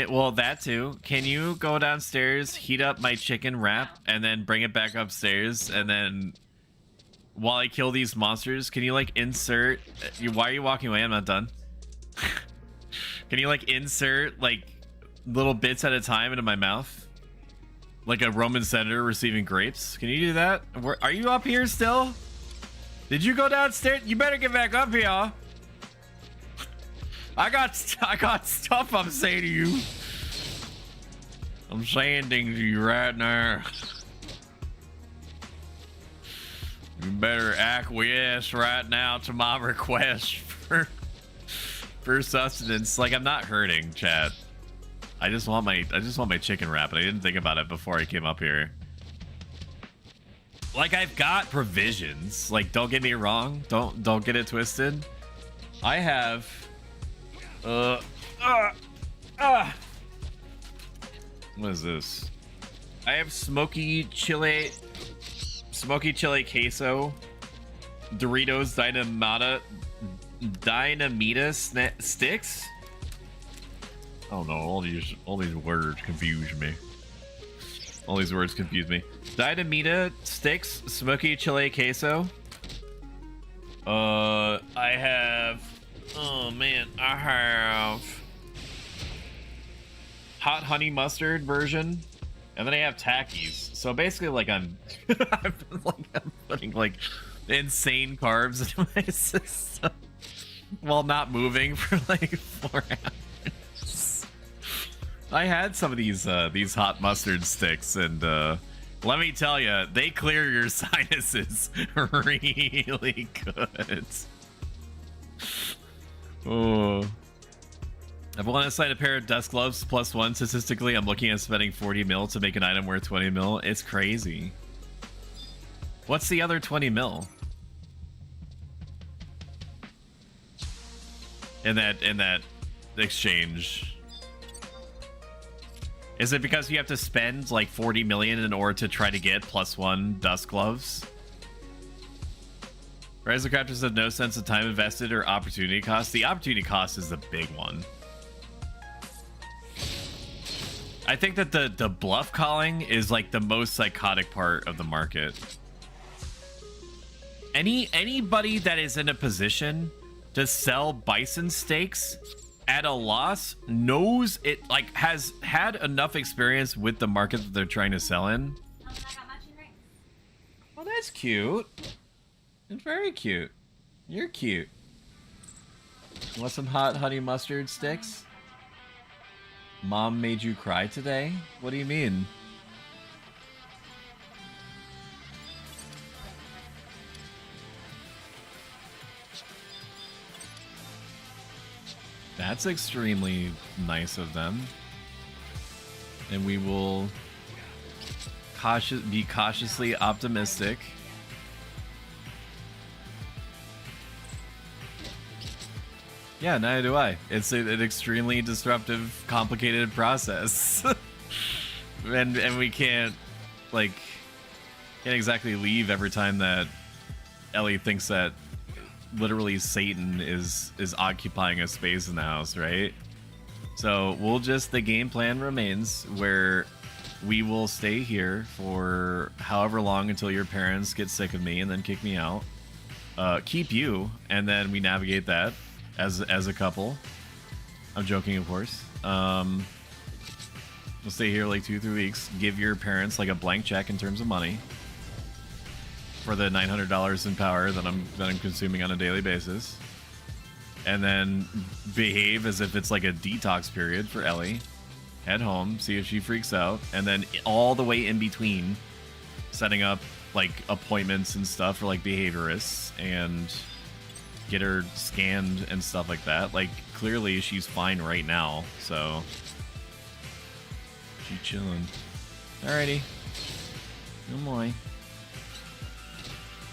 Well, that too. Can you go downstairs, heat up my chicken wrap, and then bring it back upstairs, and then while I kill these monsters, can you like insert... Why are you walking away? I'm not done. Can you like insert like little bits at a time into my mouth? Like a Roman senator receiving grapes? Can you do that? Are you up here still? Did you go downstairs? You better get back up here. I got stuff I'm saying to you. I'm saying things to you right now. You better acquiesce right now to my request for sustenance. Like, I'm not hurting, chat. I just want my chicken wrap, and I didn't think about it before I came up here. Like, I've got provisions. Like, don't get me wrong. Don't get it twisted. I have what is this? I have smoky chili queso, Doritos Dynamita sticks. Oh no, all these words confuse me. All these words confuse me. Dynamita sticks, smoky chili queso. I have... Oh man, I have... hot honey mustard version. And then I have Takis. So basically, like, I'm putting, like, insane carbs into my system while not moving for, like, 4 hours. I had some of these hot mustard sticks, and let me tell you, they clear your sinuses really good. Oh, I've wanted to sign a pair of dust gloves +1. Statistically, I'm looking at spending 40 mil to make an item worth 20 mil. It's crazy. What's the other 20 mil? In that exchange. Is it because you have to spend like 40 million in order to try to get +1 dust gloves? Rise of Crafters had no sense of time invested or opportunity cost. The opportunity cost is the big one. I think that the bluff calling is like the most psychotic part of the market. Anybody that is in a position to sell bison steaks at a loss knows it, like, has had enough experience with the market that they're trying to sell in. Oh, that's cute. It's very cute. You're cute. Want some hot honey mustard sticks? Mom made you cry today? What do you mean? That's extremely nice of them. And we will be cautiously optimistic. Yeah, neither do I. It's an extremely disruptive, complicated process. and we can't exactly leave every time that Ellie thinks that literally Satan is occupying a space in the house, right? So the game plan remains where we will stay here for however long until your parents get sick of me and then kick me out. Keep you, and then we navigate that as a couple. I'm joking, of course. We'll stay here like 2-3 weeks. Give your parents like a blank check in terms of money for the $900 in power that I'm consuming on a daily basis, and then behave as if it's like a detox period for Ellie. Head home, see if she freaks out, and then all the way in between, setting up like appointments and stuff for like behaviorists and get her scanned and stuff like that. Like, clearly she's fine right now, so she's chilling. Alrighty. Oh boy.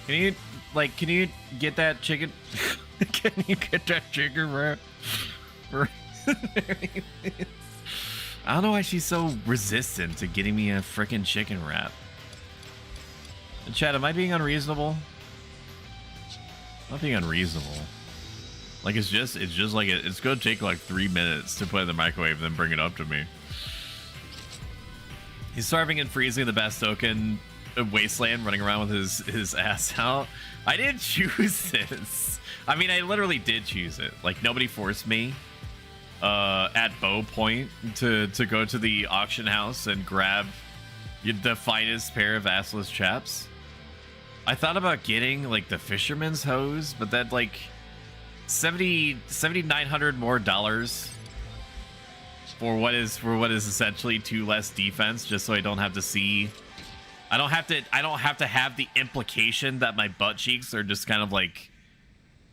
Can you get that chicken? Can you get that chicken wrap? I don't know why she's so resistant to getting me a freaking chicken wrap. Chad, am I being unreasonable? Not being unreasonable. Like, it's just like it's gonna take like 3 minutes to put in the microwave and then bring it up to me. He's starving and freezing the best token wasteland, running around with his ass out. I didn't choose this. I mean, I literally did choose it. Like, nobody forced me at bow point to go to the auction house and grab the finest pair of assless chaps. I thought about getting like the fisherman's hose, but that like $7,900 more for what is essentially 2 less defense, just so I don't have to see. I don't have to have the implication that my butt cheeks are just kind of like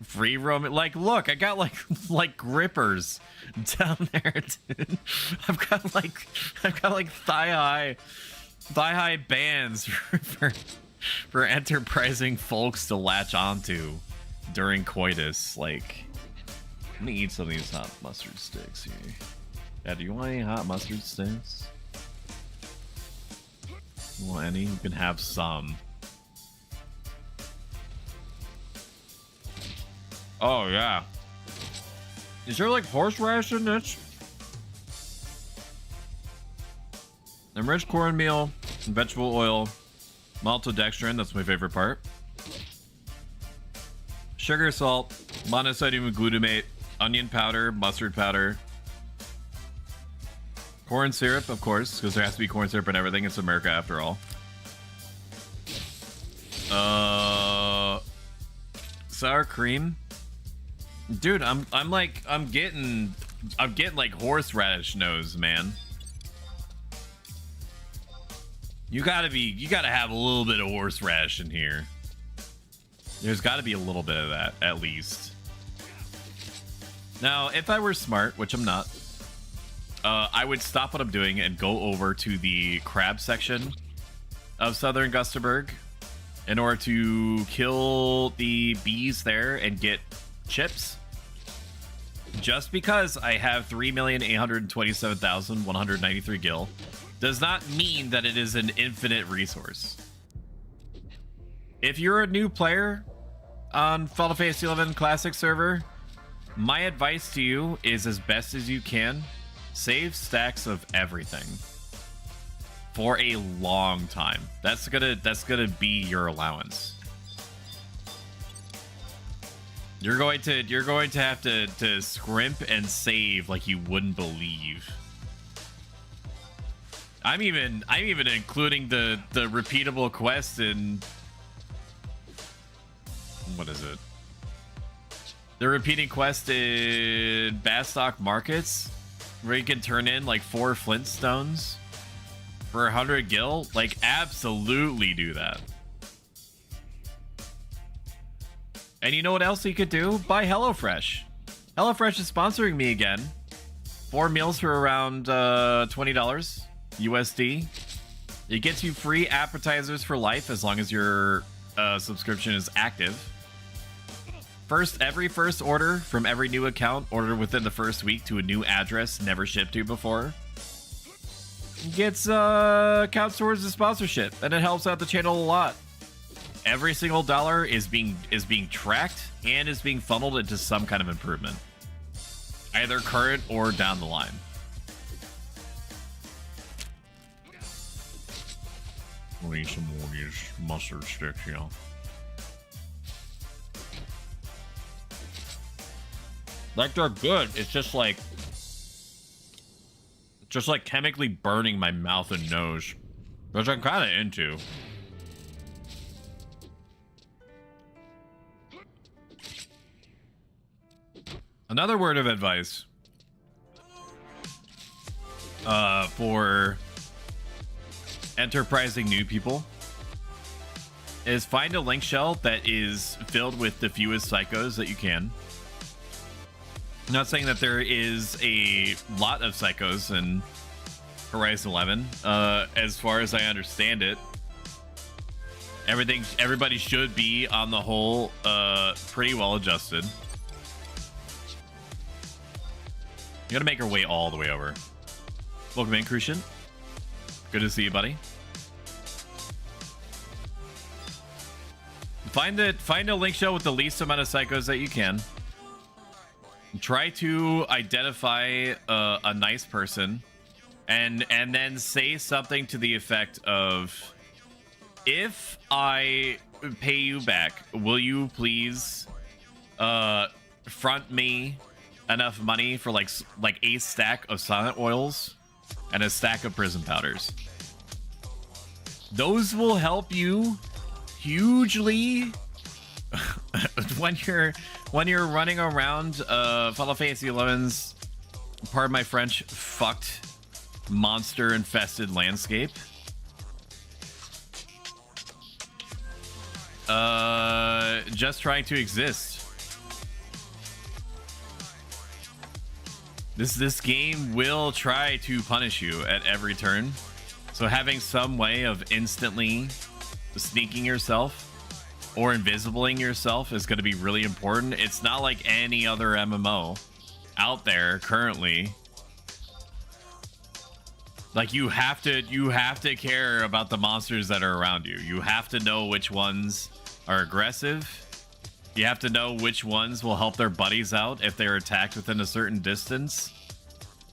free roaming. Like, look, I got like grippers down there, dude. I've got like thigh high bands for enterprising folks to latch onto during coitus. Like, let me eat some of these hot mustard sticks here. Yeah, do you want any hot mustard sticks? You want any? You can have some. Oh yeah. Is there like horseradish in this? Enriched cornmeal, vegetable oil, maltodextrin, that's my favorite part. Sugar, salt, monosodium glutamate, onion powder, mustard powder. Corn syrup, of course, because there has to be corn syrup and everything. It's America after all. Sour cream. Dude, I'm getting like horseradish nose, man. You gotta have a little bit of horseradish in here. There's gotta be a little bit of that, at least. Now, if I were smart, which I'm not, I would stop what I'm doing and go over to the crab section of Southern Gustaberg in order to kill the bees there and get chips. Just because I have 3,827,193 gil does not mean that it is an infinite resource. If you're a new player on Final Fantasy 11 Classic server, my advice to you is, as best as you can, save stacks of everything for a long time. That's gonna be your allowance. You're going to have to scrimp and save like you wouldn't believe. I'm even including the repeatable quest in, what is it? The repeating quest in Bastock Markets, where you can turn in like 4 Flintstones for 100 gil. Like, absolutely do that. And you know what else you could do? Buy HelloFresh. HelloFresh is sponsoring me again. 4 meals for around $20 USD. It gets you free appetizers for life as long as your subscription is active. Every first order from every new account ordered within the first week to a new address never shipped to before gets counts towards the sponsorship, and it helps out the channel a lot. Every single dollar is being tracked and is being funneled into some kind of improvement, either current or down the line. We need some more of these mustard sticks, you know. Like, they're good. It's just like chemically burning my mouth and nose, which I'm kind of into. Another word of advice for enterprising new people is find a link shell that is filled with the fewest psychos that you can. I'm not saying that there is a lot of psychos in Horizon 11. As far as I understand it, everybody should be on the whole pretty well adjusted. You gotta make our way all the way over. Welcome in, Crucian. Good to see you, buddy. Find a link shell with the least amount of psychos that you can. Try to identify a nice person, and then say something to the effect of, "If I pay you back, will you please front me enough money for like a stack of silent oils and a stack of prison powders?" Those will help you hugely when you're running around Final Fantasy XI's, pardon my French, fucked monster infested landscape. Just trying to exist. This game will try to punish you at every turn, so having some way of instantly sneaking yourself or invisibling yourself is going to be really important. It's not like any other MMO out there currently. Like, you have to care about the monsters that are around you. You have to know which ones are aggressive. You have to know which ones will help their buddies out if they're attacked within a certain distance,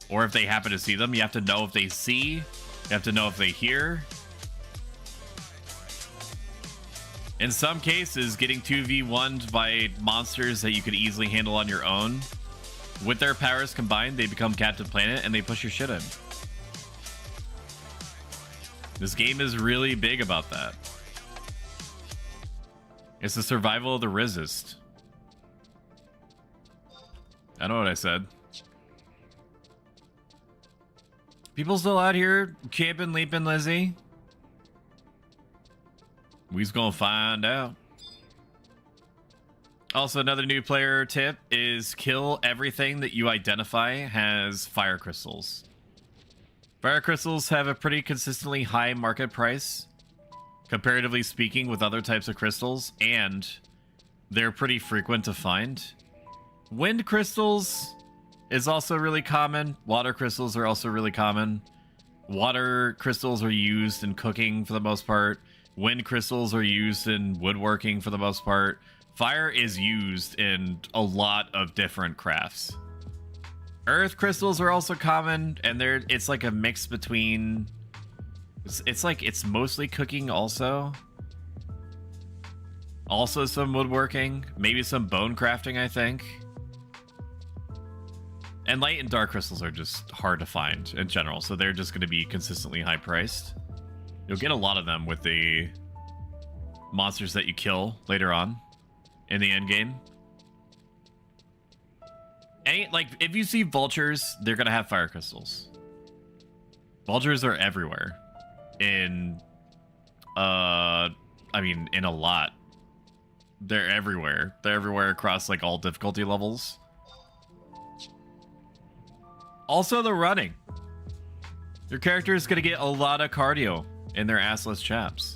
or if they happen to see them. You have to know if they see. You have to know if they hear. In some cases, getting 2v1'd by monsters that you could easily handle on your own, with their powers combined, they become Captain Planet and they push your shit in. This game is really big about that. It's the survival of the resist. I know what I said. People still out here camping, leaping, Lizzie? We's gonna find out. Also, another new player tip is kill everything that you identify has fire crystals. Fire crystals have a pretty consistently high market price, comparatively speaking, with other types of crystals, and they're pretty frequent to find. Wind crystals is also really common. Water crystals are also really common. Water crystals are used in cooking for the most part. Wind crystals are used in woodworking for the most part. Fire is used in a lot of different crafts. Earth crystals are also common, and it's like a mix between... It's like it's mostly cooking also. Also some woodworking, maybe some bone crafting, I think. And light and dark crystals are just hard to find in general, so they're just going to be consistently high priced. You'll get a lot of them with the monsters that you kill later on in the end game. Like, if you see vultures, they're going to have fire crystals. Vultures are everywhere. In a lot. They're everywhere. They're everywhere across, like, all difficulty levels. Also, the running. Your character is going to get a lot of cardio in their assless chaps.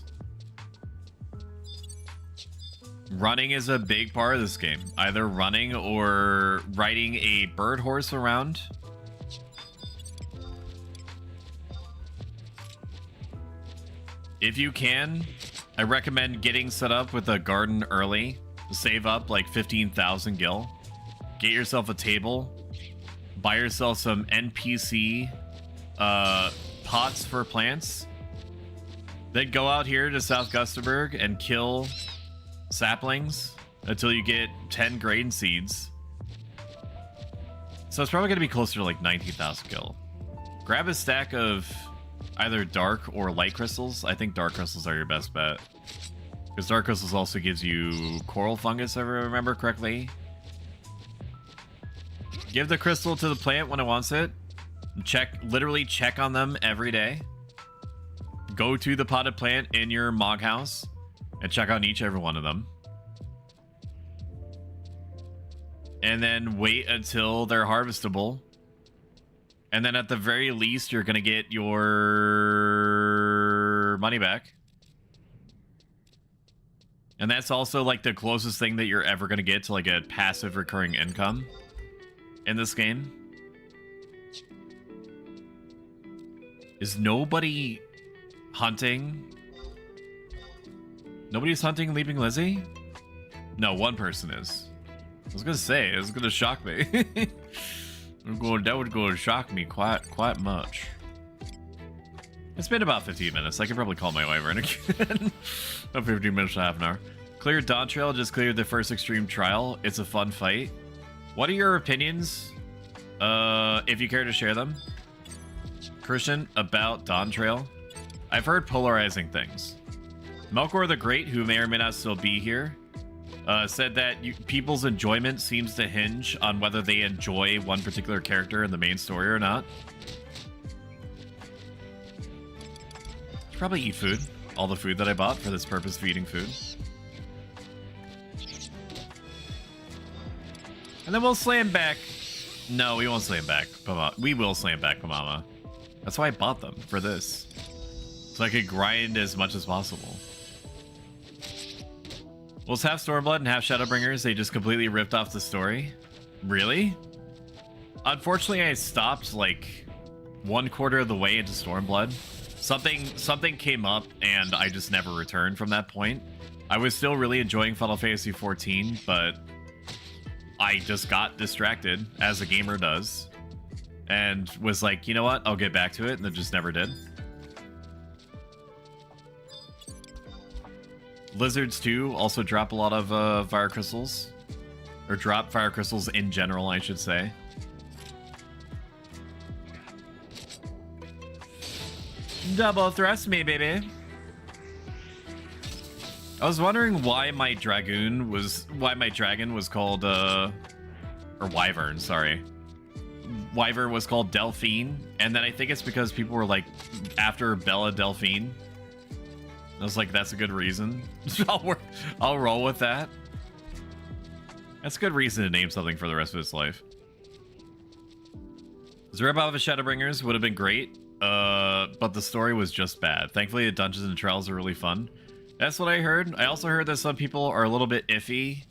Running is a big part of this game. Either running or riding a bird horse around. If you can, I recommend getting set up with a garden early to save up like 15,000 gil. Get yourself a table. Buy yourself some NPC pots for plants. Then go out here to South Gustenberg and kill saplings until you get 10 grain seeds. So it's probably going to be closer to like 19,000 gil. Grab a stack of either dark or light crystals. I think dark crystals are your best bet, because dark crystals also gives you coral fungus, if I remember correctly. Give the crystal to the plant when it wants it. Literally check on them every day. Go to the potted plant in your mog house and check on every one of them. And then wait until they're harvestable. And then at the very least, you're going to get your money back. And that's also like the closest thing that you're ever going to get to like a passive recurring income in this game. Is nobody hunting? Nobody's hunting Leaping Lizzie? No, one person is. I was gonna say, it's gonna shock me. That would go to shock me quite much. It's been about 15 minutes. I could probably call my wyvern again. About 15 minutes to half an hour. Cleared Dawn Trail, just cleared the first extreme trial. It's a fun fight. What are your opinions, if you care to share them, Christian, about Dawn Trail? I've heard polarizing things. Melkor the Great, who may or may not still be here, said that people's enjoyment seems to hinge on whether they enjoy one particular character in the main story or not. Should probably eat food. All the food that I bought for this purpose of eating food. And then we'll slam back. No, we won't slam back. We will slam back Pamama. That's why I bought them, for this. So I could grind as much as possible. Well, it's half Stormblood and half Shadowbringers. They just completely ripped off the story. Really? Unfortunately, I stopped like 1/4 of the way into Stormblood. Something came up and I just never returned from that point. I was still really enjoying Final Fantasy XIV, but I just got distracted, as a gamer does, and was like, you know what, I'll get back to it, and then just never did. Lizards too also drop a lot of fire crystals, or drop fire crystals in general, I should say. Double thrust me, baby. I was wondering why my dragon was called or wyvern, sorry. Wyvern was called Delphine, and then I think it's because people were like after Bella Delphine. I was like, that's a good reason. I'll roll with that. That's a good reason to name something for the rest of its life. Zerub of Shadowbringers would have been great, but the story was just bad. Thankfully, the dungeons and trials are really fun. That's what I heard. I also heard that some people are a little bit iffy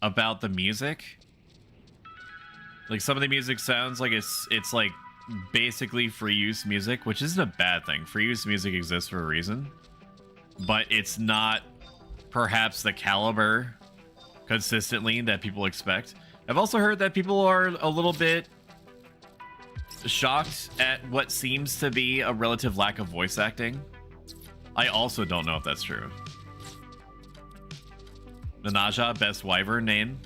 about the music. Like, some of the music sounds like it's like basically free use music, which isn't a bad thing. Free use music exists for a reason. But it's not perhaps the caliber consistently that people expect. I've also heard that people are a little bit shocked at what seems to be a relative lack of voice acting. I also don't know if that's true. Nanaja, best wyvern name.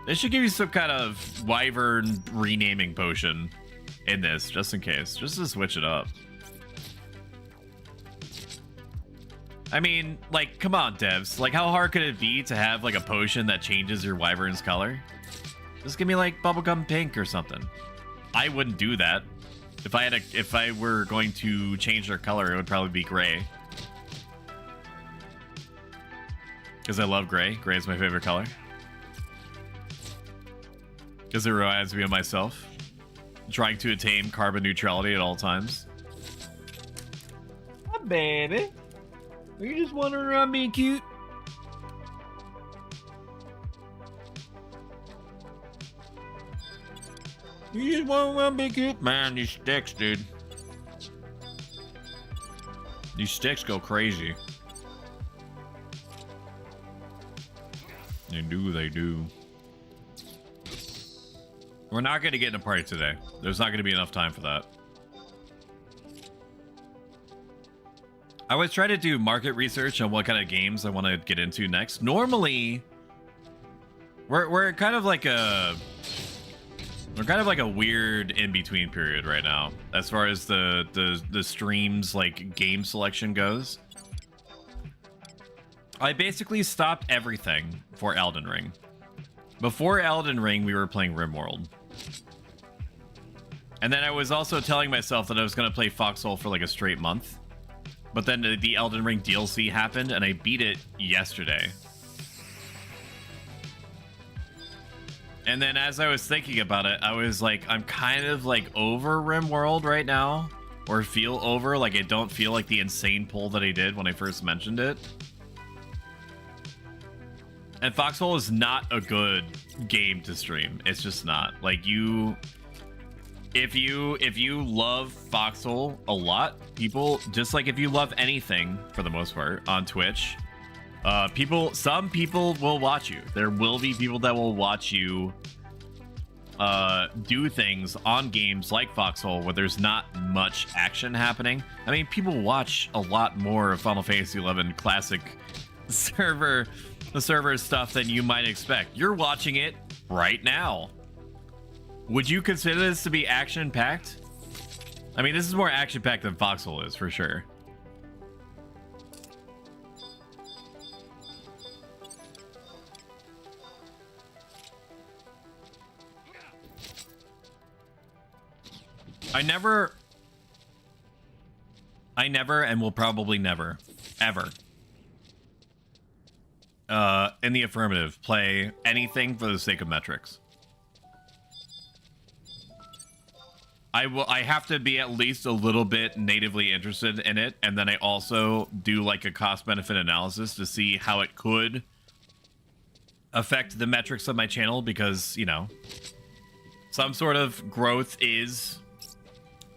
They should give you some kind of wyvern renaming potion in this, just in case, just to switch it up. I mean, like, come on, devs. Like, how hard could it be to have like a potion that changes your wyvern's color? Just give me like bubblegum pink or something. I wouldn't do that. If I were going to change their color, it would probably be gray. Because I love gray. Gray is my favorite color. Because it reminds me of myself. Trying to attain carbon neutrality at all times. Hi, baby. Are you just wandering around being cute? You just wandering around being cute? Man, these sticks, dude. These sticks go crazy. They do, they do. We're not going to get in a party today. There's not going to be enough time for that. I was trying to do market research on what kind of games I want to get into next. Normally, we're kind of like a weird in-between period right now as far as the streams like game selection goes. I basically stopped everything for Elden Ring. Before Elden Ring, we were playing RimWorld. And then I was also telling myself that I was going to play Foxhole for like a straight month. But then the Elden Ring DLC happened, and I beat it yesterday. And then as I was thinking about it, I was like, I'm kind of like over RimWorld right now. Or feel over, like I don't feel like the insane pull that I did when I first mentioned it. And Foxhole is not a good game to stream. It's just not. Like if you love Foxhole a lot, people, just like if you love anything for the most part on Twitch, some people will watch you. There will be people that will watch you do things on games like Foxhole where there's not much action happening. I mean, people watch a lot more of Final Fantasy XI Classic server stuff than you might expect. You're watching it right now. Would you consider this to be action-packed? I mean, this is more action-packed than Foxhole is, for sure. I never and will probably never, ever, in the affirmative, play anything for the sake of metrics. I have to be at least a little bit natively interested in it, and then I also do like a cost-benefit analysis to see how it could affect the metrics of my channel, because, you know, some sort of growth is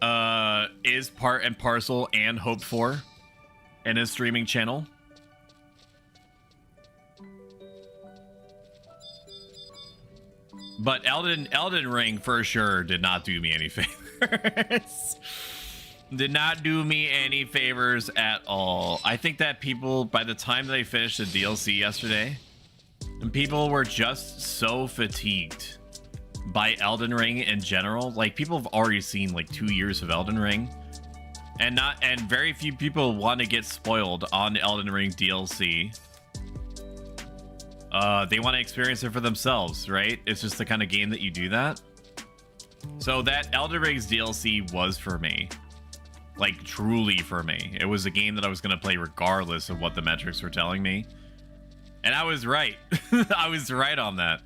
part and parcel and hoped for in a streaming channel. But Elden Ring for sure did not do me any favors. Did not do me any favors at all. I think that people, by the time they finished the DLC yesterday, and people were just so fatigued by Elden Ring in general. Like, people have already seen like 2 years of Elden Ring, and very few people want to get spoiled on Elden Ring DLC. They want to experience it for themselves, right? It's just the kind of game that you do that. So that Elden Ring's DLC was for me. Like, truly for me. It was a game that I was going to play regardless of what the metrics were telling me. And I was right. I was right on that.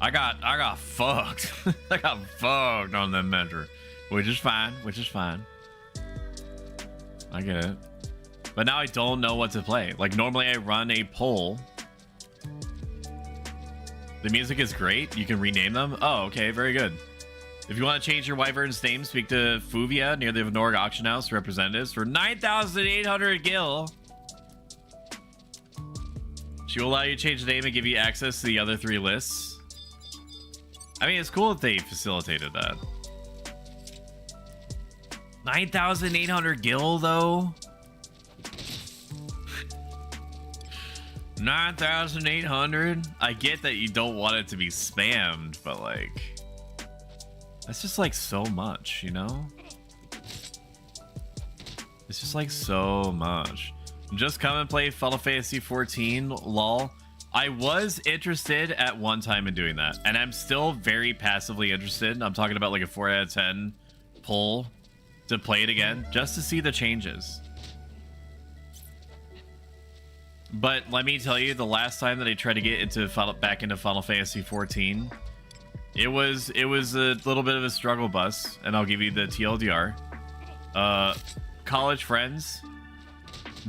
I got fucked. I got fucked on that metric. Which is fine. I get it. But now I don't know what to play. Like, normally I run a poll. The music is great. You can rename them. Oh, okay. Very good. If you want to change your wyvern's name, speak to Fuvia near the Venorg Auction House representatives for 9,800 gil. She will allow you to change the name and give you access to the other 3 lists. I mean, it's cool that they facilitated that. 9,800 gil, though. 9,800. I get that you don't want it to be spammed, but like, that's just like so much, you know? It's just like so much. Just come and play Final Fantasy 14, lol. I was interested at one time in doing that, and I'm still very passively interested. I'm talking about like a 4 out of 10 pull to play it again, just to see the changes. But let me tell you, the last time that I tried to get into back into Final Fantasy 14, it was a little bit of a struggle bus, and I'll give you the TLDR. College friends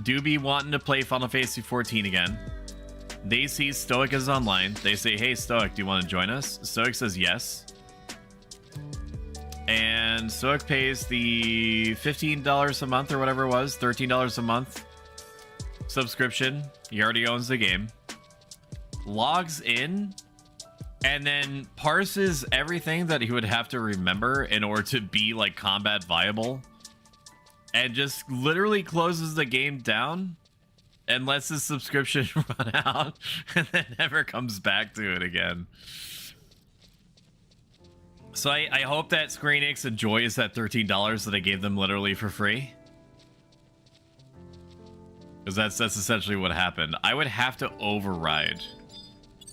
do be wanting to play Final Fantasy 14 again. They see Stoic is online. They say, "Hey, Stoic, do you want to join us?" Stoic says yes. And Stoic pays the $15 a month or whatever it was, $13 a month subscription. He already owns the game. Logs in and then parses everything that he would have to remember in order to be like combat viable. And just literally closes the game down and lets his subscription run out and then never comes back to it again. So I hope that Square Enix enjoys that $13 that I gave them literally for free. Because that's essentially what happened. I would have to override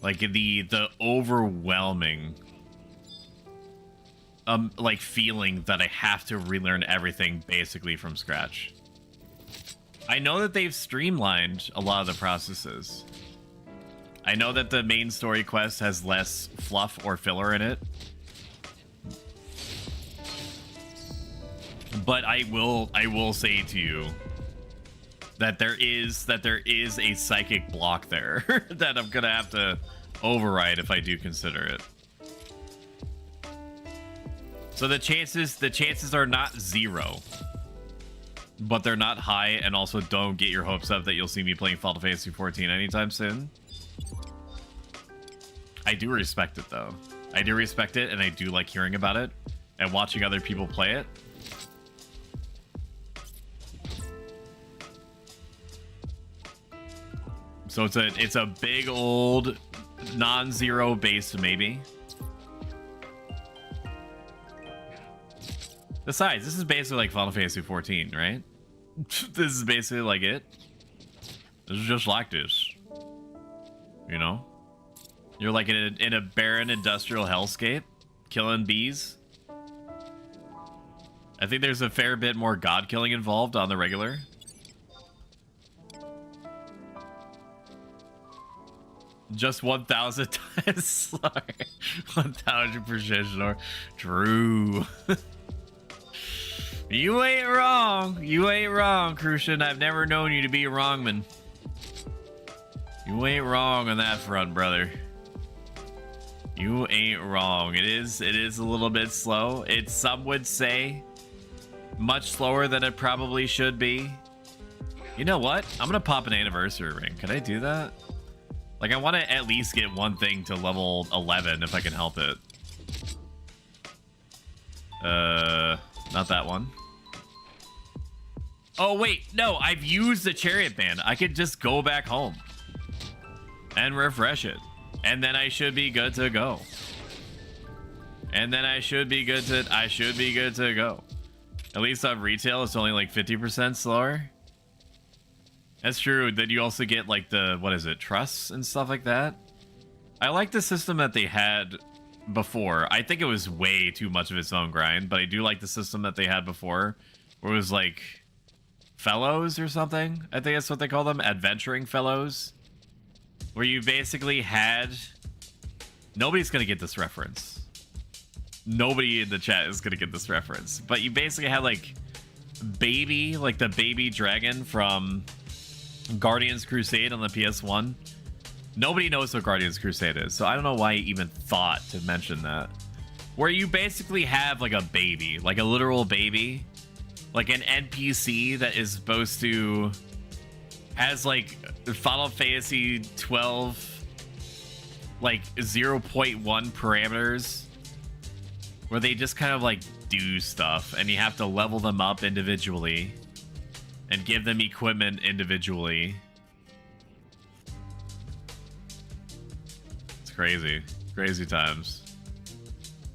like the overwhelming like feeling that I have to relearn everything basically from scratch. I know that they've streamlined a lot of the processes. I know that the main story quest has less fluff or filler in it. But I will say to you that there is a psychic block there that I'm gonna have to override if I do consider it. So the chances are not 0, but they're not high, and also don't get your hopes up that you'll see me playing Final Fantasy 14 anytime soon. I do respect it though. I do respect it, and I do like hearing about it and watching other people play it. So it's a big old non-zero base maybe. Besides, this is basically like Final Fantasy 14, right? This is basically like it. This is just like this. You know? You're like in a barren industrial hellscape, killing bees. I think there's a fair bit more god killing involved on the regular. Just 1,000 times slower. 1,000 precision or true. You ain't wrong. You ain't wrong, Crucian. I've never known you to be a wrongman. You ain't wrong on that front, brother. You ain't wrong. It is a little bit slow. It's, some would say, much slower than it probably should be. You know what? I'm gonna pop an anniversary ring. Can I do that? Like, I want to at least get one thing to level 11 if I can help it. Not that one. Oh, wait. No, I've used the chariot band. I could just go back home and refresh it. And then I should be good to go. And then I should be good to go. At least on retail, it's only like 50% slower. That's true. Then you also get like the, what is it, trusts and stuff like that. I like the system that they had before. I think it was way too much of its own grind, but I do like the system that they had before, where it was like fellows or something. I think that's what they call them, adventuring fellows, where you basically had, nobody's gonna get this reference. Nobody in the chat is gonna get this reference, but you basically had like baby, like the baby dragon from Guardians Crusade on the PS1. Nobody knows what Guardians Crusade is, so I don't know why you even thought to mention that. Where you basically have like a baby, like a literal baby, like an NPC that is supposed to has like Final Fantasy 12 like 0.1 parameters where they just kind of like do stuff and you have to level them up individually and give them equipment individually. It's crazy. Crazy times.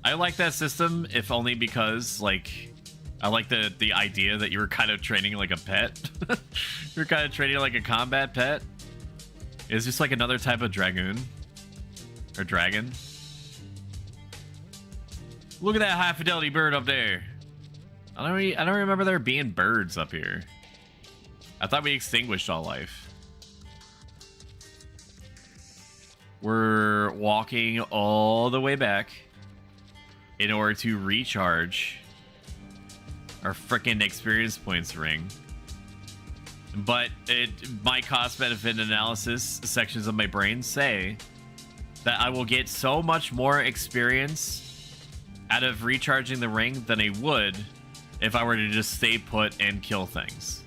I like that system, if only because like I like the idea that you were kind of training like a pet. You're kind of training like a combat pet. It's just like another type of dragoon. Or dragon. Look at that high fidelity bird up there. I don't remember there being birds up here. I thought we extinguished all life. We're walking all the way back in order to recharge our frickin' experience points ring. But my cost benefit analysis sections of my brain say that I will get so much more experience out of recharging the ring than I would if I were to just stay put and kill things.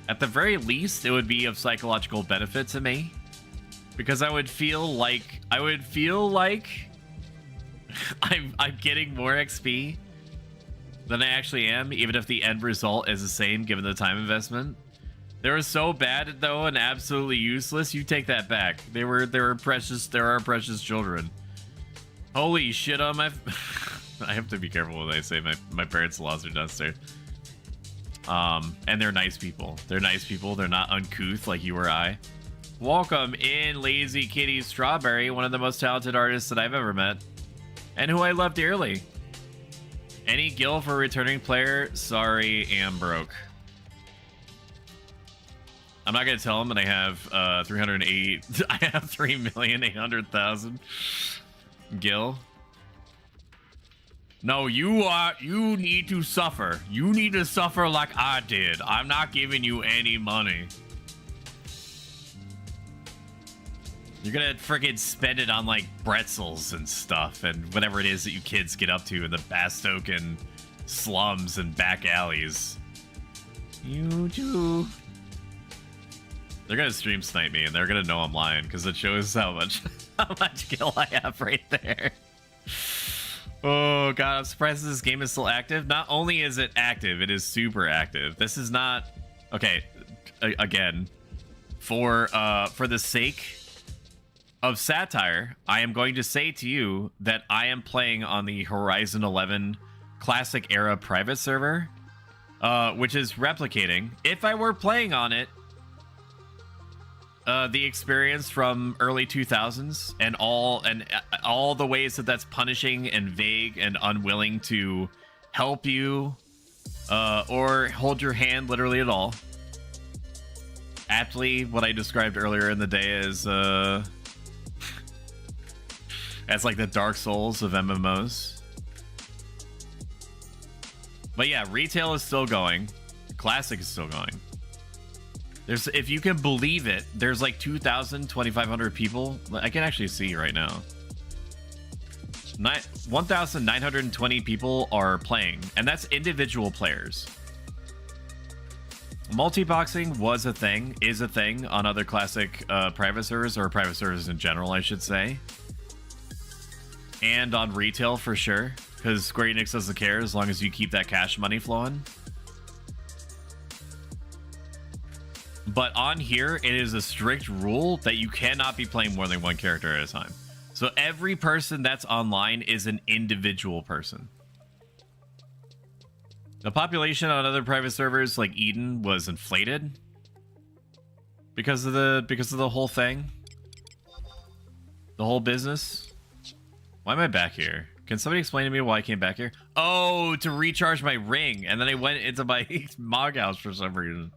At the very least, it would be of psychological benefit to me, because I would feel like I'm getting more XP than I actually am, even if the end result is the same given the time investment. They were so bad though and absolutely useless. You take that back. They were precious. There are precious children. Holy shit! On my I have to be careful what I say. My parents' laws are downstairs. And they're nice people. They're nice people. They're not uncouth like you or I. Welcome in, Lazy Kitty Strawberry, one of the most talented artists that I've ever met, and who I love dearly. Any gil for returning player? Sorry, am broke. I'm not gonna tell him that I have 308. I have 3,800,000 gil. No, you need to suffer. You need to suffer like I did. I'm not giving you any money. You're gonna freaking spend it on like pretzels and stuff and whatever it is that you kids get up to in the Bastoken slums and back alleys. You too. They're gonna stream snipe me and they're gonna know I'm lying because it shows how much kill I have right there. Oh god, I'm surprised this game is still active. Not only is it active, it is super active. This is not okay. Again, for the sake of satire, I am going to say to you that I am playing on the Horizon 11 Classic Era private server, which is replicating, if I were playing on it, the experience from early 2000s and all the ways that that's punishing and vague and unwilling to help you or hold your hand literally at all. Aptly, what I described earlier in the day is as like the Dark Souls of MMOs. But yeah, retail is still going. Classic is still going. There's, if you can believe it, there's like 2,000, 2,500 people. I can actually see right now. 1,920 people are playing, and that's individual players. Multi-boxing was a thing, is a thing on other classic private servers, or private servers in general, I should say. And on retail for sure, because Square Enix doesn't care as long as you keep that cash money flowing. But on here, it is a strict rule that you cannot be playing more than one character at a time. So every person that's online is an individual person. The population on other private servers like Eden was inflated because of the whole thing, the whole business. Why am I back here? Can somebody explain to me why I came back here? Oh, to recharge my ring, and then I went into my Mog house for some reason.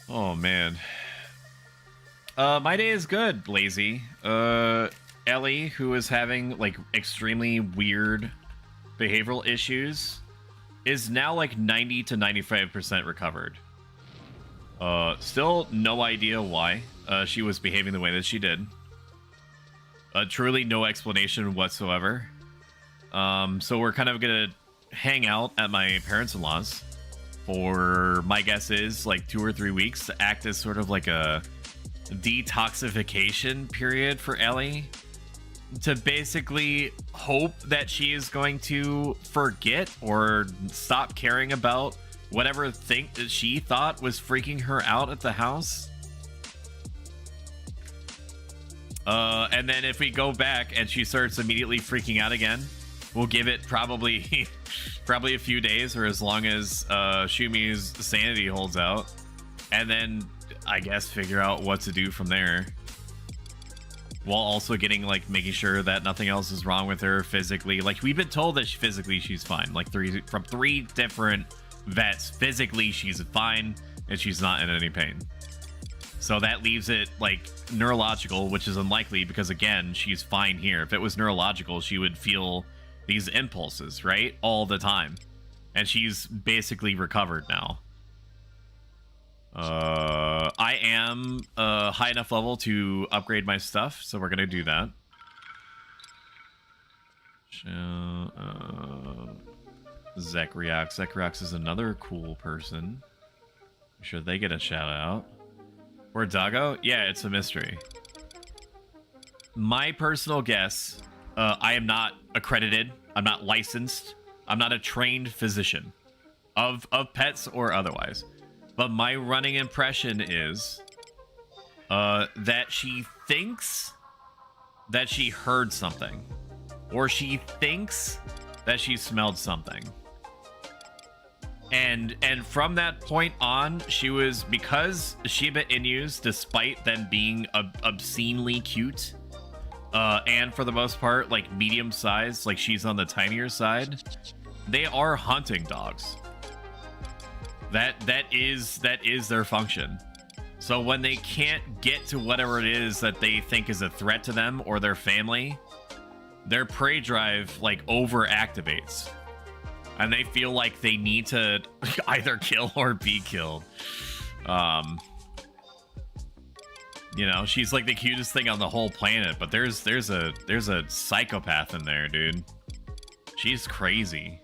Oh man. My day is good, Lazy. Ellie, who is having like extremely weird behavioral issues, is now like 90 to 95% recovered. Still no idea why she was behaving the way that she did. Truly no explanation whatsoever. So we're kind of gonna hang out at my parents-in-law's for, my guess is, like 2 or 3 weeks to act as sort of like a detoxification period for Ellie, to basically hope that she is going to forget or stop caring about whatever thing that she thought was freaking her out at the house. And then if we go back and she starts immediately freaking out again, we'll give it probably a few days, or as long as Shumi's sanity holds out, and then I guess figure out what to do from there, while also getting, like, making sure that nothing else is wrong with her physically. Like, we've been told that physically she's fine, like from 3 different vets. Physically she's fine and she's not in any pain. So that leaves it like neurological, which is unlikely because, again, she's fine here. If it was neurological, she would feel these impulses, right, all the time, and she's basically recovered now. I am high enough level to upgrade my stuff, so we're gonna do that. Zekriox is another cool person. Should they get a shout out? Or Doggo? Yeah, it's a mystery. My personal guess, I am not accredited, I'm not licensed, I'm not a trained physician of pets or otherwise. But my running impression is that she thinks that she heard something, or she thinks that she smelled something. And from that point on, she was, because Shiba Inus, despite them being obscenely cute, and for the most part, like, medium sized, like she's on the tinier side, they are hunting dogs. That is their function. So when they can't get to whatever it is that they think is a threat to them or their family, their prey drive, like, over activates, and they feel like they need to either kill or be killed. You know, she's like the cutest thing on the whole planet, but there's a psychopath in there, dude. She's crazy.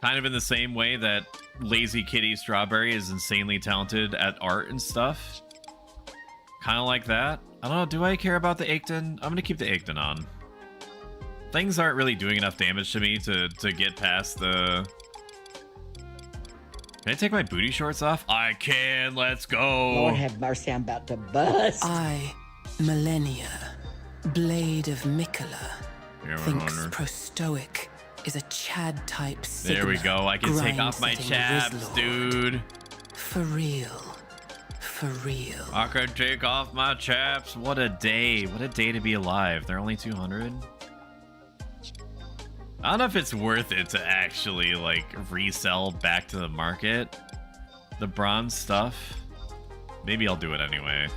Kind of in the same way that Lazy Kitty Strawberry is insanely talented at art and stuff. Kind of like that. I don't know, do I care about the Aikton? I'm gonna keep the Aikton on. Things aren't really doing enough damage to me to get past the... Can I take my booty shorts off? I can, let's go! Lord have mercy, I'm about to bust. I, Millennia, Blade of Mikola, thinks Prostoic is a Chad-type sigma. There we go, I can take off my chaps, dude. For real. For real. I can take off my chaps. What a day. What a day to be alive. They're only 200. I don't know if it's worth it to actually, like, resell back to the market the bronze stuff. Maybe I'll do it anyway.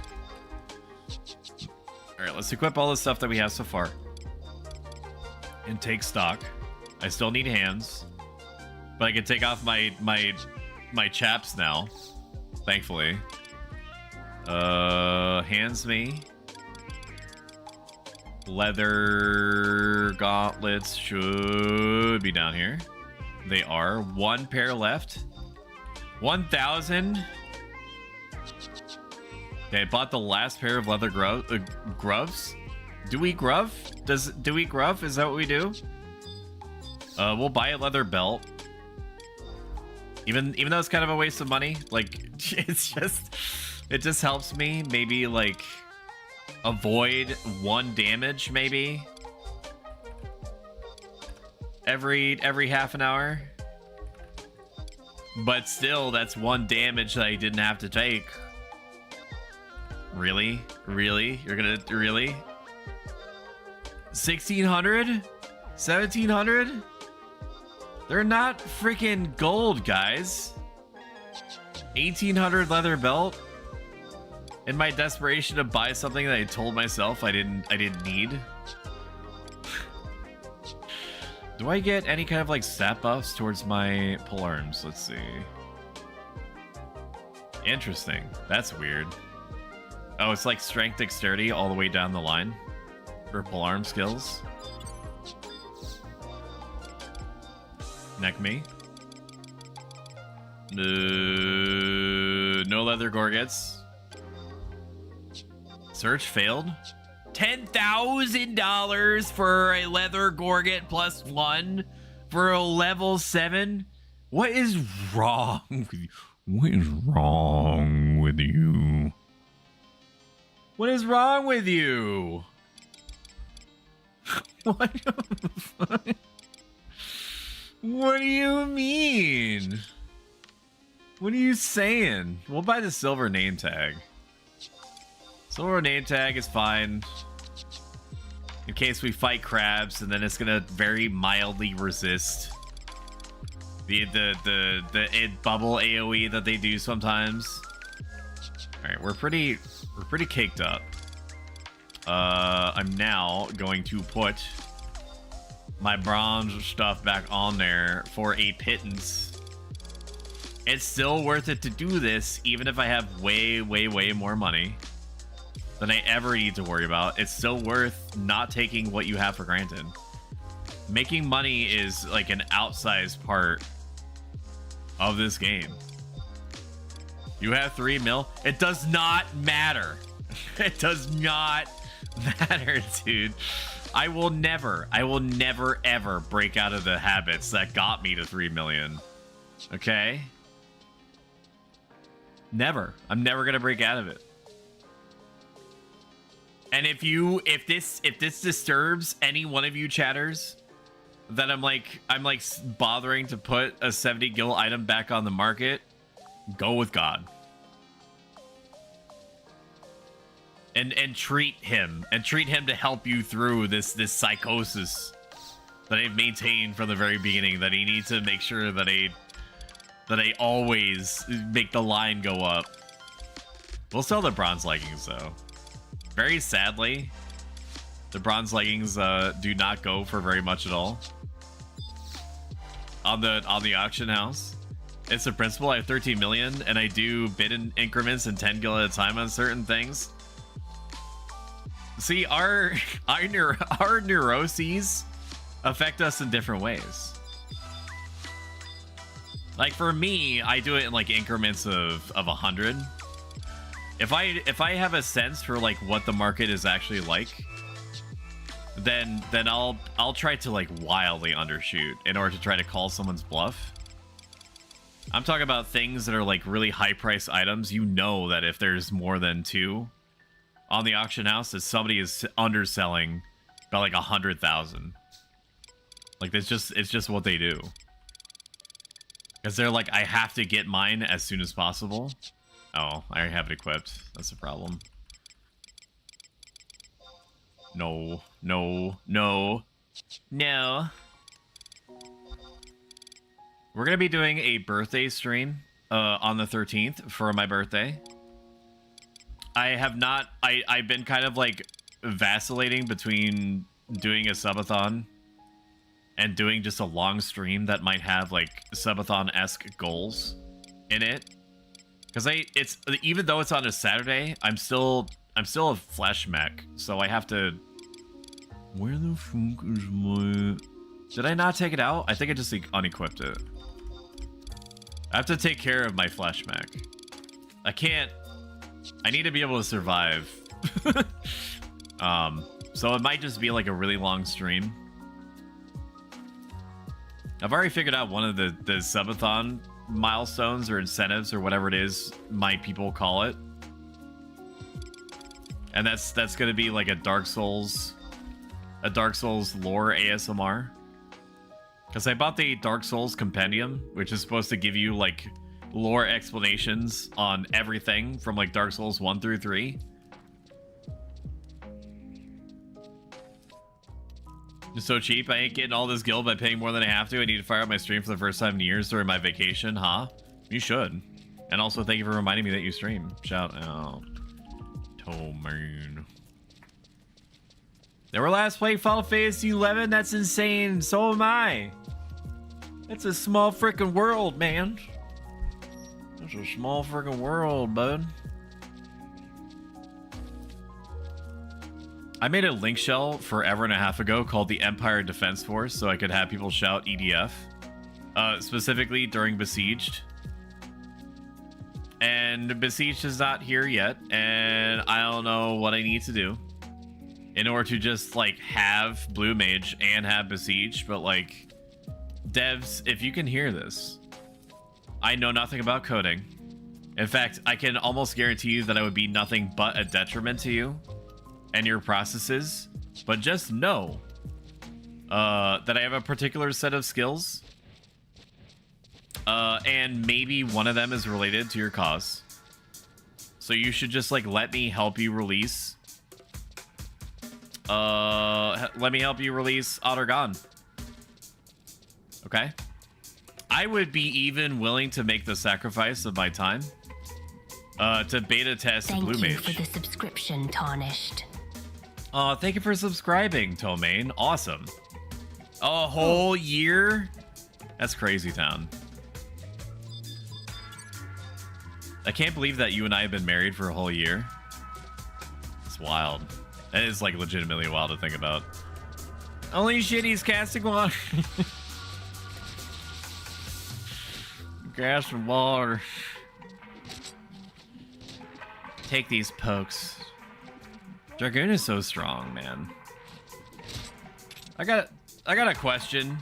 Alright, let's equip all the stuff that we have so far and take stock. I still need hands, but I can take off my chaps now, thankfully. Hands me. Leather gauntlets should be down here. They are. 1 pair left. 1,000. Okay, I bought the last pair of leather gloves. Do we glove? Do we glove? Is that what we do? We'll buy a leather belt. Even though it's kind of a waste of money, like, it just helps me maybe, like, avoid 1 damage maybe every half an hour, but still that's 1 damage that I didn't have to take. Really you're gonna 1600 1700? They're not freaking gold, guys. 1800 leather belt. In my desperation to buy something that I told myself I didn't need. Do I get any kind of, like, stat buffs towards my polearms? Let's see. Interesting. That's weird. Oh, it's like strength, dexterity all the way down the line for polearm skills. neck me. No leather gorgets. Search failed. $10,000 for a leather gorget +1 for a level 7. What is wrong with you? What is wrong with you? What is wrong with you? What the fuck? What do you mean? What are you saying? We'll buy the silver name tag. Silver name tag is fine. In case we fight crabs, and then it's gonna very mildly resist the bubble AoE that they do sometimes. Alright, we're pretty caked up. I'm now going to put my bronze stuff back on there for a pittance. It's still worth it to do this, even if I have way more money than I ever need to worry about. It's still worth not taking what you have for granted. Making money is like an outsized part of this game. You have 3 mil. It does not matter. It does not matter, dude. I will never ever break out of the habits that got me to 3 million. Okay? Never. I'm never gonna break out of it. And if this disturbs any one of you chatters, that I'm like bothering to put a 70 gil item back on the market, go with God. And treat him to help you through this psychosis that I've maintained from the very beginning, that he needs to make sure that I always make the line go up. We'll sell the bronze leggings though. Very sadly, the bronze leggings do not go for very much at all on the auction house. It's the principle. I have 13 million and I do bid in increments and 10 gil at a time on certain things. See, our neuroses affect us in different ways. Like for me, I do it in like increments of 100. If I have a sense for like what the market is actually like, then I'll try to like wildly undershoot in order to try to call someone's bluff. I'm talking about things that are like really high price items. You know that if there's more than 2 on the auction house, that somebody is underselling by like 100,000. Like it's just what they do. Because they're like, I have to get mine as soon as possible. Oh, I already have it equipped. That's a problem. No. We're gonna be doing a birthday stream on the 13th for my birthday. I've been kind of like vacillating between doing a subathon and doing just a long stream that might have like subathon-esque goals in it. Because it's even though it's on a Saturday, I'm still a flesh mech, so I have to. Where the fuck is my? Did I not take it out? I think I just unequipped it. I have to take care of my flesh mech. I can't. I need to be able to survive. So it might just be like a really long stream. I've already figured out one of the subathon milestones or incentives or whatever it is my people call it, and that's gonna be like a Dark Souls lore ASMR, because I bought the Dark Souls compendium, which is supposed to give you like lore explanations on everything from like Dark Souls 1 through 3. It's so cheap. I ain't getting all this guild by paying more than I have to. I need to fire up my stream for the first time in years during my vacation, huh? You should. And also, thank you for reminding me that you stream. Shout out. Toman. Never last played Final Fantasy 11? That's insane. So am I. It's a small freaking world, man. It's a small freaking world, bud. I made a link shell forever and a half ago called the Empire Defense Force so I could have people shout EDF. specifically during Besieged. And Besieged is not here yet, and I don't know what I need to do in order to just like have Blue Mage and have Besieged. But like, devs, if you can hear this, I know nothing about coding. In fact, I can almost guarantee you that I would be nothing but a detriment to you and your processes. But just know that I have a particular set of skills, and maybe one of them is related to your cause. So you should just like let me help you release. Let me help you release Ottergon. Okay. I would be even willing to make the sacrifice of my time to beta test Blue Mage. Thank you for the subscription, Tarnished. Thank you for subscribing, Tomaine. Awesome. A whole year? That's crazy town. I can't believe that you and I have been married for a whole year. It's wild. That is like legitimately wild to think about. Only shit he's casting water. Gas and water. Take these pokes. Dragoon is so strong, man. I got a question.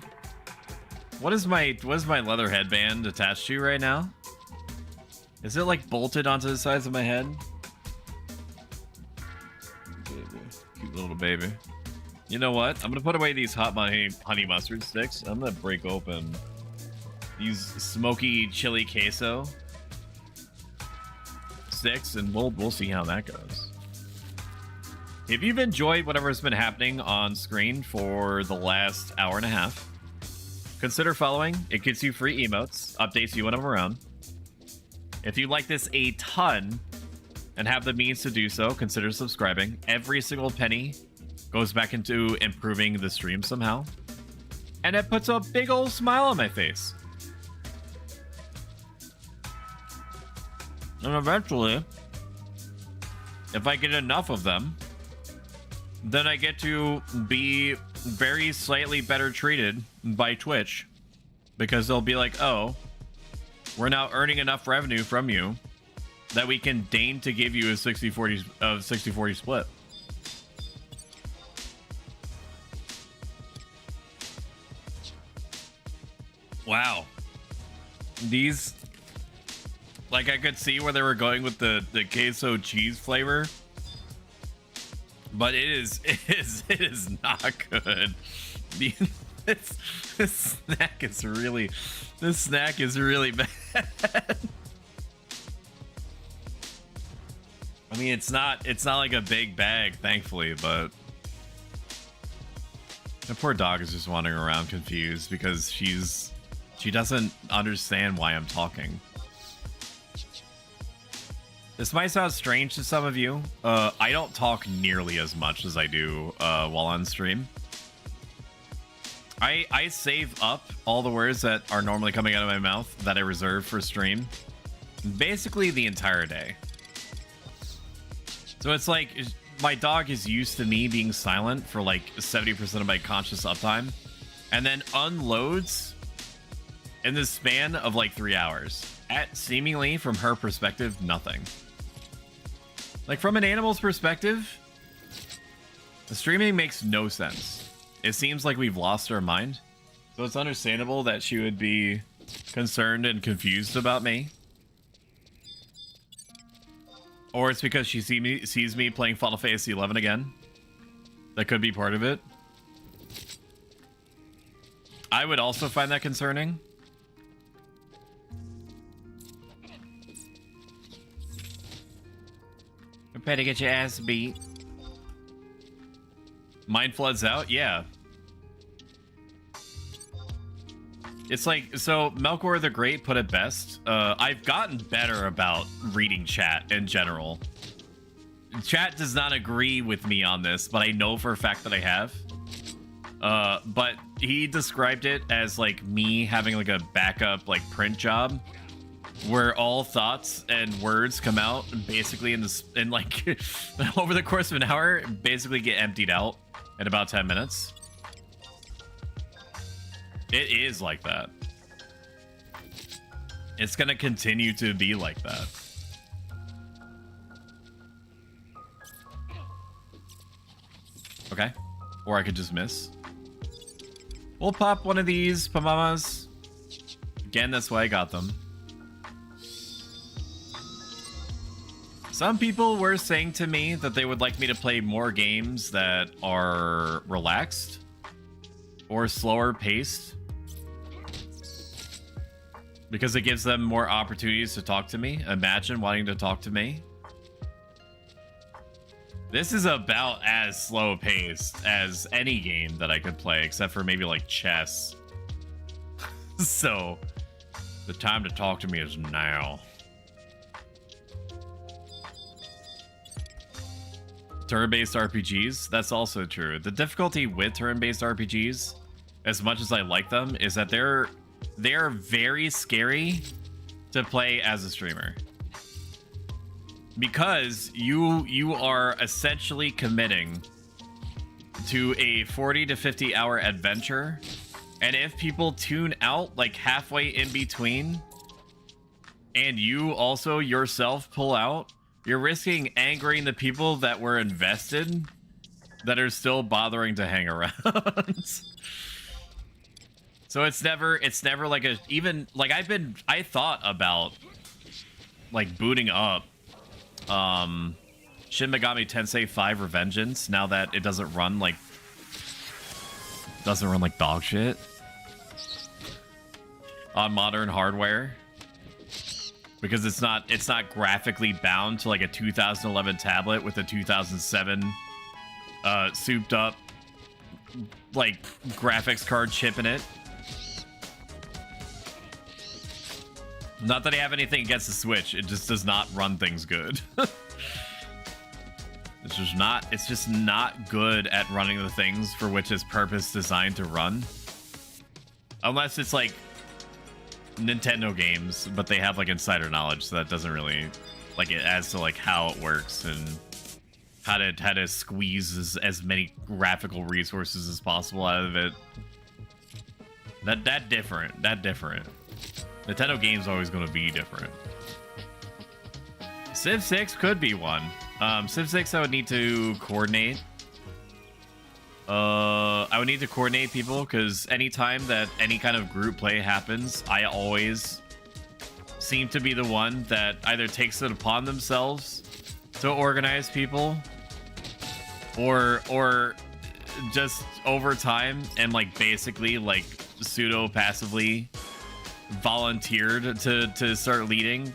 What is my leather headband attached to right now? Is it like bolted onto the sides of my head? Baby. Cute little baby. You know what? I'm gonna put away these hot honey mustard sticks. I'm gonna break open these smoky chili queso sticks, and we'll see how that goes. If you've enjoyed whatever's been happening on screen for the last hour and a half, consider following. It gets you free emotes, updates you when I'm around. If you like this a ton and have the means to do so, consider subscribing. Every single penny goes back into improving the stream somehow. And it puts a big old smile on my face. And eventually, if I get enough of them, then I get to be very slightly better treated by Twitch, because they'll be like, oh, we're now earning enough revenue from you that we can deign to give you a 60-40 split. Wow. These, like, I could see where they were going with the queso cheese flavor, but it is not good. This snack is really bad. I mean, it's not like a big bag, thankfully, but the poor dog is just wandering around confused because she doesn't understand why I'm talking. This might sound strange to some of you. I don't talk nearly as much as I do while on stream. I save up all the words that are normally coming out of my mouth that I reserve for stream basically the entire day. So it's like my dog is used to me being silent for like 70% of my conscious uptime, and then unloads in the span of like 3 hours at seemingly, from her perspective, nothing. Like, from an animal's perspective, the streaming makes no sense. It seems like we've lost our mind. So it's understandable that she would be concerned and confused about me. Or it's because she sees me playing Final Fantasy XI again. That could be part of it. I would also find that concerning. Prepare to get your ass beat. Mind floods out? Yeah. It's like, so Melkor the Great put it best. I've gotten better about reading chat in general. Chat does not agree with me on this, but I know for a fact that I have. But he described it as like me having like a backup like print job where all thoughts and words come out basically in like over the course of an hour, basically get emptied out in about 10 minutes. It is like that. It's gonna continue to be like that. Okay. Or I could just miss. We'll pop one of these Pamamas. Again, that's why I got them. Some people were saying to me that they would like me to play more games that are relaxed or slower paced, because it gives them more opportunities to talk to me. Imagine wanting to talk to me. This is about as slow paced as any game that I could play, except for maybe like chess. So the time to talk to me is now. Turn-based RPGs, that's also true. The difficulty with turn-based RPGs, as much as I like them, is that they're very scary to play as a streamer. Because you are essentially committing to a 40 to 50 hour adventure, and if people tune out like halfway in between, and you also yourself pull out, you're risking angering the people that were invested that are still bothering to hang around. So it's never like a, even like I thought about like booting up Shin Megami Tensei 5 Revengeance now that it doesn't run like dog shit on modern hardware, because it's not graphically bound to like a 2011 tablet with a 2007 souped up like graphics card chip in it. Not that I have anything against the Switch, it just does not run things good. It's just not good at running the things for which it's purpose designed to run. Unless it's like Nintendo games, but they have like insider knowledge, so that doesn't really like, it adds to like how it works and how to squeeze as many graphical resources as possible out of it. That different. Nintendo games are always going to be different. Civ 6 could be one. Civ 6 I would need to coordinate. I would need to coordinate people, because anytime that any kind of group play happens, I always seem to be the one that either takes it upon themselves to organize people, or just over time and like basically like pseudo passively volunteered to start leading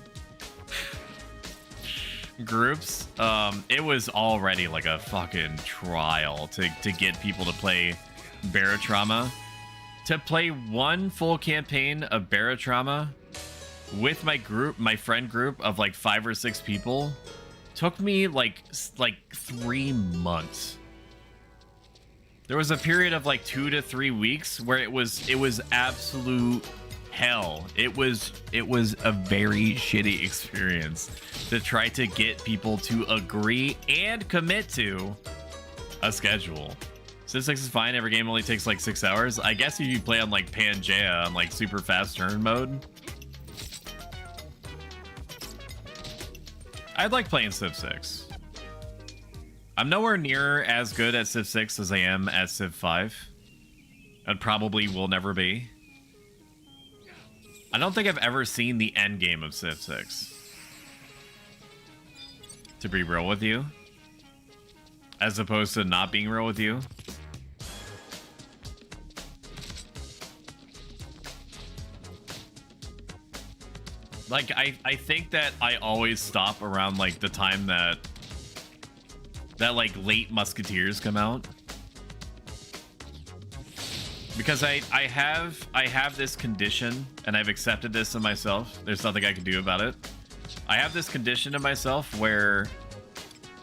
groups. It was already like a fucking trial to get people to play Barotrauma. To play one full campaign of Barotrauma with my friend group of like 5 or 6 people took me like 3 months. There was a period of like 2 to 3 weeks where it was absolute hell. It was a very shitty experience to try to get people to agree and commit to a schedule. Civ 6 is fine. Every game only takes like 6 hours. I guess if you play on like Pangea on like super fast turn mode, I'd like playing Civ 6. I'm nowhere near as good at Civ 6 as I am at Civ 5. And probably will never be. I don't think I've ever seen the end game of Civ 6. To be real with you. As opposed to not being real with you. Like, I think that I always stop around like the time that like late Musketeers come out. Because I have this condition, and I've accepted this in myself. There's nothing I can do about it. I have this condition in myself where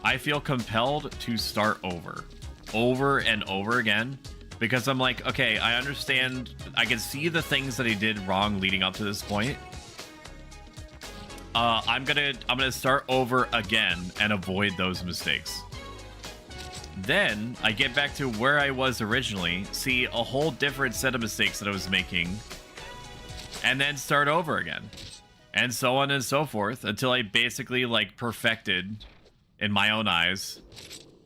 I feel compelled to start over and over again, because I'm like, okay, I understand. I can see the things that I did wrong leading up to this point. I'm gonna start over again and avoid those mistakes. Then I get back to where I was originally, see a whole different set of mistakes that I was making, and then start over again. and so on and so forth, until I basically like perfected, in my own eyes,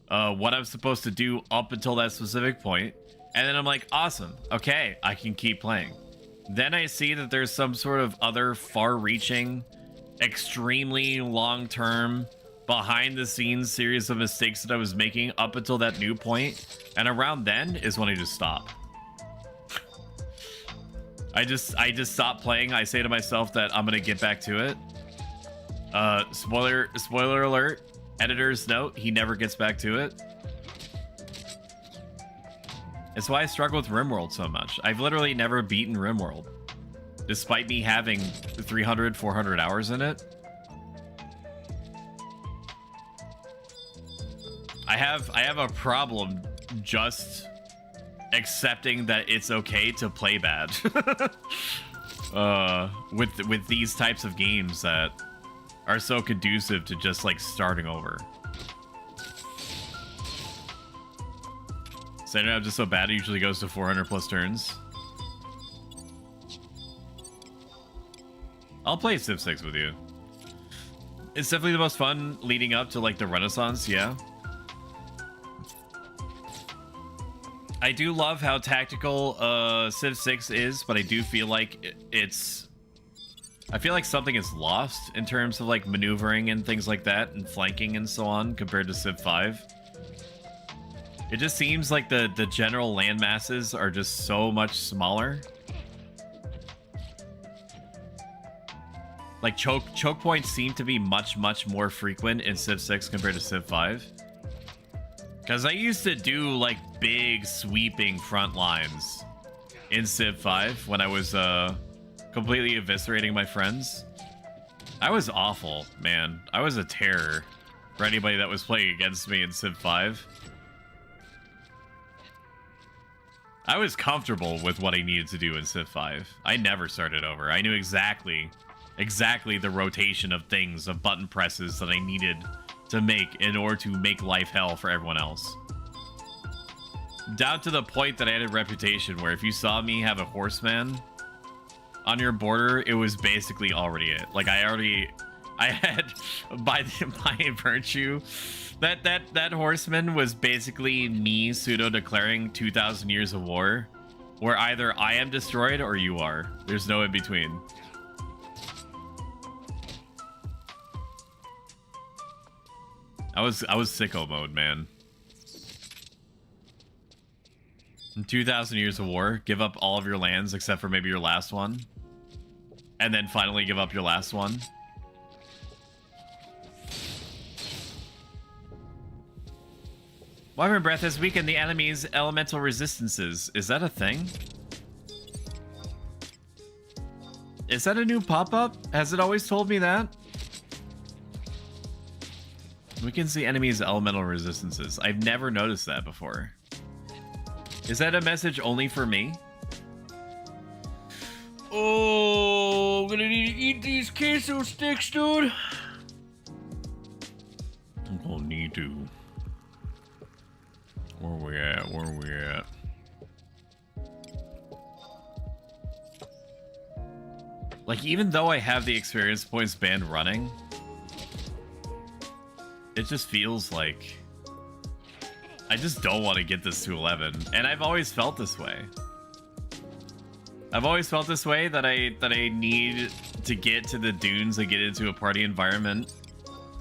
what I'm supposed to do up until that specific point. And then I'm like, awesome, okay, I can keep playing. Then I see that there's some sort of other far-reaching, extremely long-term, behind-the-scenes series of mistakes that I was making up until that new point, and around then is when I just stop. I just stop playing. I say to myself that I'm gonna get back to it. Spoiler alert. Editor's note: he never gets back to it. It's why I struggle with RimWorld so much. I've literally never beaten RimWorld, despite me having 300, 400 hours in it. I have a problem just accepting that it's okay to play bad with these types of games that are so conducive to just like starting over. Saying I'm just so bad it usually goes to 400 plus turns. I'll play Civ 6 with you. It's definitely the most fun leading up to like the Renaissance, yeah. I do love how tactical Civ 6 is, but I do feel like I feel like something is lost in terms of like maneuvering and things like that and flanking and so on compared to Civ 5. It just seems like the general land masses are just so much smaller. Like choke points seem to be much more frequent in Civ 6 compared to Civ 5. Because I used to do like big sweeping front lines in Civ 5 when I was completely eviscerating my friends. I was awful, man. I was a terror for anybody that was playing against me in Civ 5. I was comfortable with what I needed to do in Civ 5. I never started over. I knew exactly the rotation of things, of button presses that I needed to make in order to make life hell for everyone else. Down to the point that I had a reputation where if you saw me have a horseman on your border, it was basically already it. Like I had by virtue that horseman was basically me pseudo declaring 2,000 years of war, where either I am destroyed or you are. There's no in between. I was sicko mode, man. In 2,000 years of war, give up all of your lands except for maybe your last one, and then finally give up your last one. Wyvern Breath has weakened the enemy's elemental resistances. Is that a thing? Is that a new pop-up? Has it always told me that? Weakens the enemy's elemental resistances. I've never noticed that before. Is that a message only for me? Oh, I'm gonna need to eat these queso sticks, dude. I'm gonna need to. Where we at? Where we at? Like, even though I have the experience points band running, it just feels like I just don't want to get this to 11. And I've always felt this way. I've always felt this way, that I need to get to the dunes and get into a party environment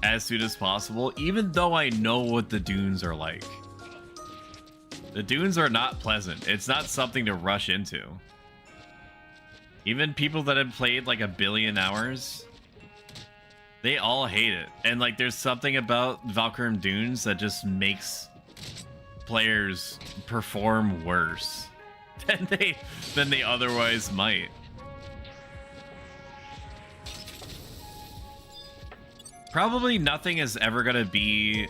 as soon as possible, even though I know what the dunes are like. The dunes are not pleasant. It's not something to rush into. Even people that have played like 1 billion hours, they all hate it. And like there's something about Valkyrie Dunes that just makes players perform worse than they otherwise might. Probably nothing is ever gonna be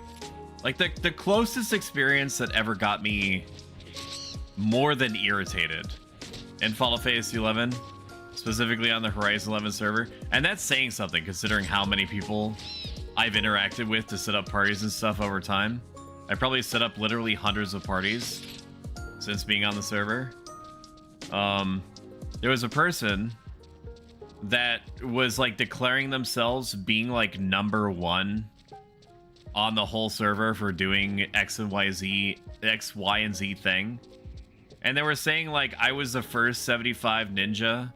like the closest experience that ever got me more than irritated in Final Fantasy 11, specifically on the Horizon 11 server. And that's saying something considering how many people I've interacted with to set up parties and stuff over time. I probably set up literally hundreds of parties since being on the server. There was a person that was like declaring themselves being like #1 on the whole server for doing X, Y, and Z thing. And they were saying like I was the first 75 ninja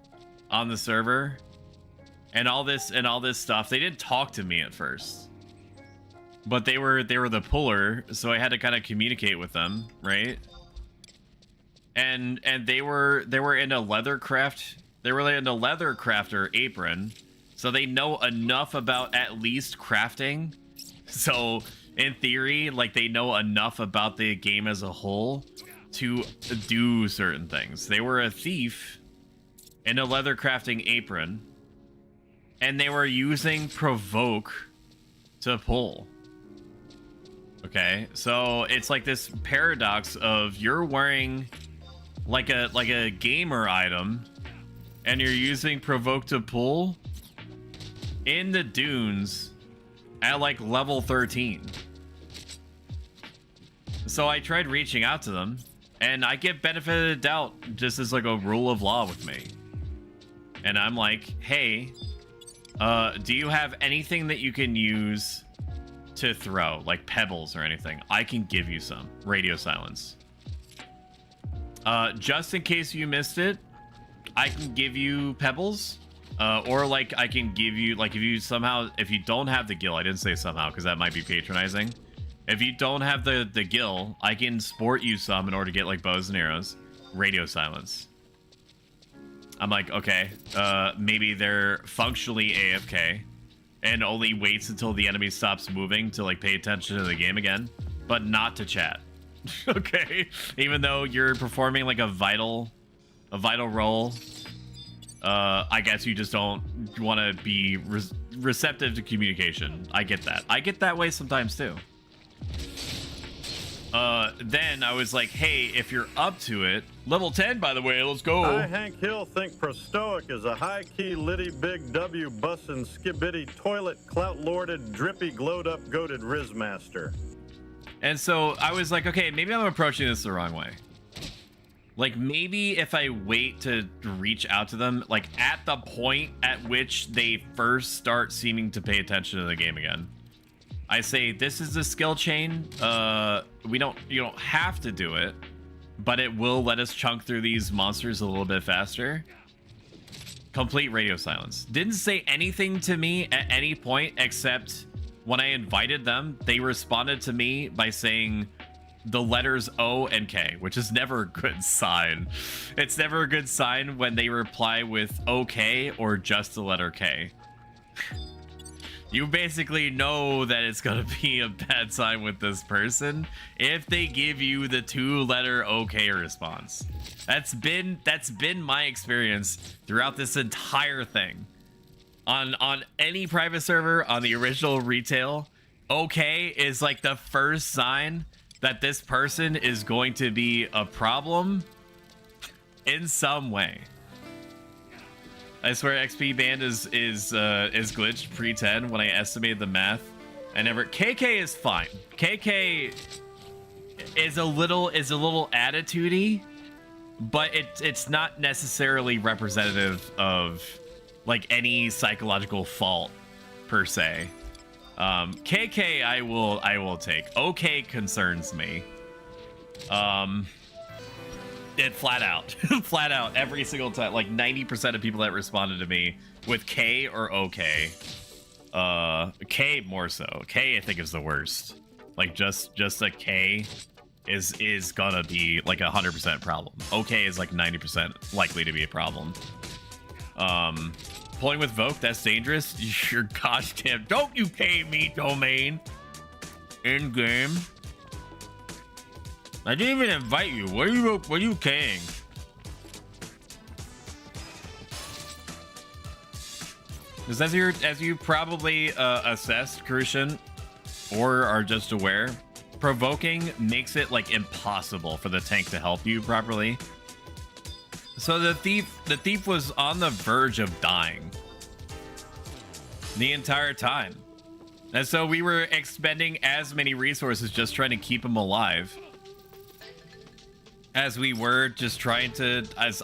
on the server and all this stuff. They didn't talk to me at first, but they were the puller, so I had to kind of communicate with them, right? And they were in a leather crafter apron, so they know enough about at least crafting. So in theory, like they know enough about the game as a whole to do certain things. They were a thief in a leather crafting apron, and they were using provoke to pull. Okay, so it's like this paradox of you're wearing like a gamer item and you're using provoke to pull in the dunes at like level 13. So I tried reaching out to them, and I get benefit of the doubt just as like a rule of law with me. And I'm like, hey, do you have anything that you can use to throw, like pebbles or anything? I can give you some. Radio silence. Just in case you missed it, I can give you pebbles. Or like I can give you, like if you don't have the gill, I didn't say somehow because that might be patronizing. If you don't have the gill, I can sport you some in order to get like bows and arrows. Radio silence. I'm like, okay, maybe they're functionally AFK and only waits until the enemy stops moving to like pay attention to the game again, but not to chat. Okay, even though you're performing like a vital role, I guess you just don't want to be receptive to communication. I get that. I get that way sometimes too. Then I was like, hey, if you're up to it, level 10, by the way, let's go. I, Hank Hill, think Prostoic is a high-key, litty, big W, bussin', skibidi, toilet, clout-lorded, drippy, glowed-up, goated Rizmaster. And so I was like, okay, maybe I'm approaching this the wrong way. Like, maybe if I wait to reach out to them, like, at the point at which they first start seeming to pay attention to the game again, I say, this is the skill chain. You don't have to do it, but it will let us chunk through these monsters a little bit faster. Complete radio silence. Didn't say anything to me at any point, except when I invited them, they responded to me by saying the letters O and K, which is never a good sign. It's never a good sign when they reply with OK or just the letter K. You basically know that it's gonna be a bad sign with this person if they give you the 2-letter OK response. That's been my experience throughout this entire thing. On any private server, on the original retail, OK is like the first sign that this person is going to be a problem in some way. I swear XP band is glitched pre-10 when I estimated the math. KK is fine. KK is a little attitudey, but it's not necessarily representative of like any psychological fault per se. KK I will take. OK concerns me. It flat out every single time, like 90% of people that responded to me with K or OK, K more so. K I think is the worst. Like just a K is gonna be like 100% problem. OK is like 90% likely to be a problem. Pulling with Voke, that's dangerous. You're goddamn, don't you K me domain in game. I didn't even invite you. What are you K'ing? Because as you probably assessed, Crucian, or are just aware, provoking makes it like impossible for the tank to help you properly. So the thief was on the verge of dying the entire time, and so we were expending as many resources just trying to keep him alive. as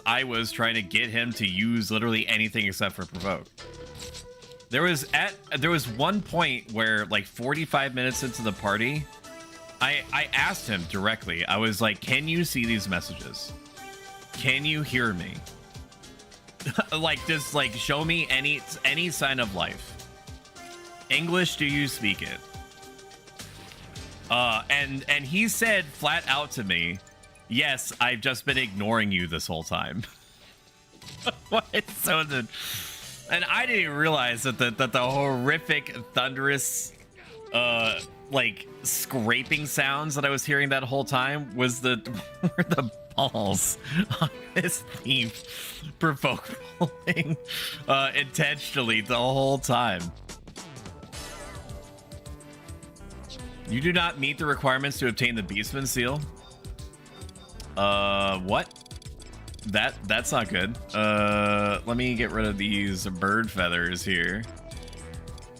I was trying to get him to use literally anything except for provoke. There was one point where, like, 45 minutes into the party, I asked him directly. I was like, "Can you see these messages? Can you hear me? Like, just like show me any sign of life. English, do you speak it?" And he said flat out to me, "Yes, I've just been ignoring you this whole time." What? So and I didn't even realize that the horrific thunderous like scraping sounds that I was hearing that whole time was were the balls on his thief provoke pulling intentionally the whole time. You do not meet the requirements to obtain the Beastman seal. What? That's not good. Let me get rid of these bird feathers here.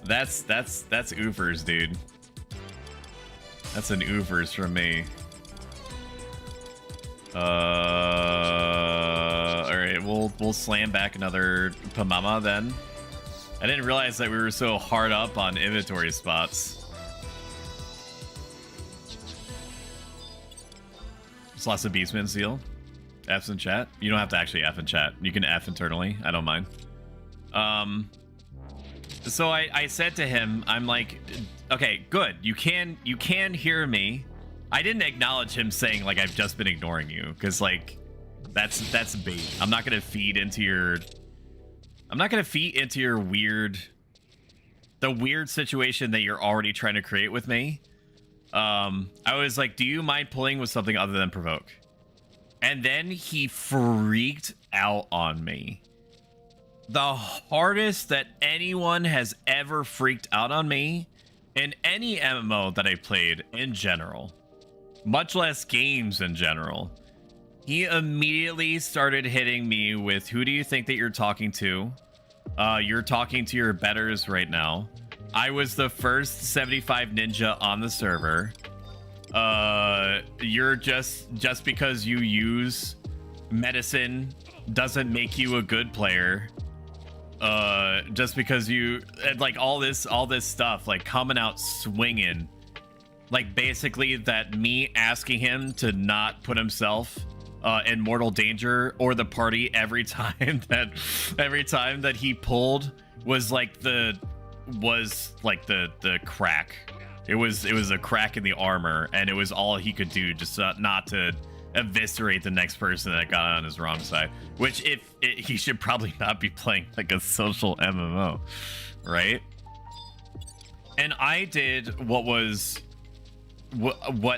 That's oofers, dude. That's an oofers from me. All right, we'll slam back another Pamama then. I didn't realize that we were so hard up on inventory spots. Just lost a Beastman seal. F's in chat. You don't have to actually F in chat. You can F internally. I don't mind. So I said to him, I'm like, okay, good. You can hear me. I didn't acknowledge him saying like I've just been ignoring you, because like that's bait. I'm not gonna feed into your weird situation that you're already trying to create with me. I was like, do you mind pulling with something other than provoke? And then he freaked out on me. The hardest that anyone has ever freaked out on me in any MMO that I played in general, much less games in general. He immediately started hitting me with, who do you think that you're talking to? You're talking to your betters right now. I was the first 75 ninja on the server. You're just because you use medicine doesn't make you a good player. Just because you, and like all this stuff, like coming out swinging, like basically that me asking him to not put himself in mortal danger or the party every time that he pulled was like the crack. It was a crack in the armor, and it was all he could do just not to eviscerate the next person that got on his wrong side. Which he should probably not be playing like a social MMO, right? And I did what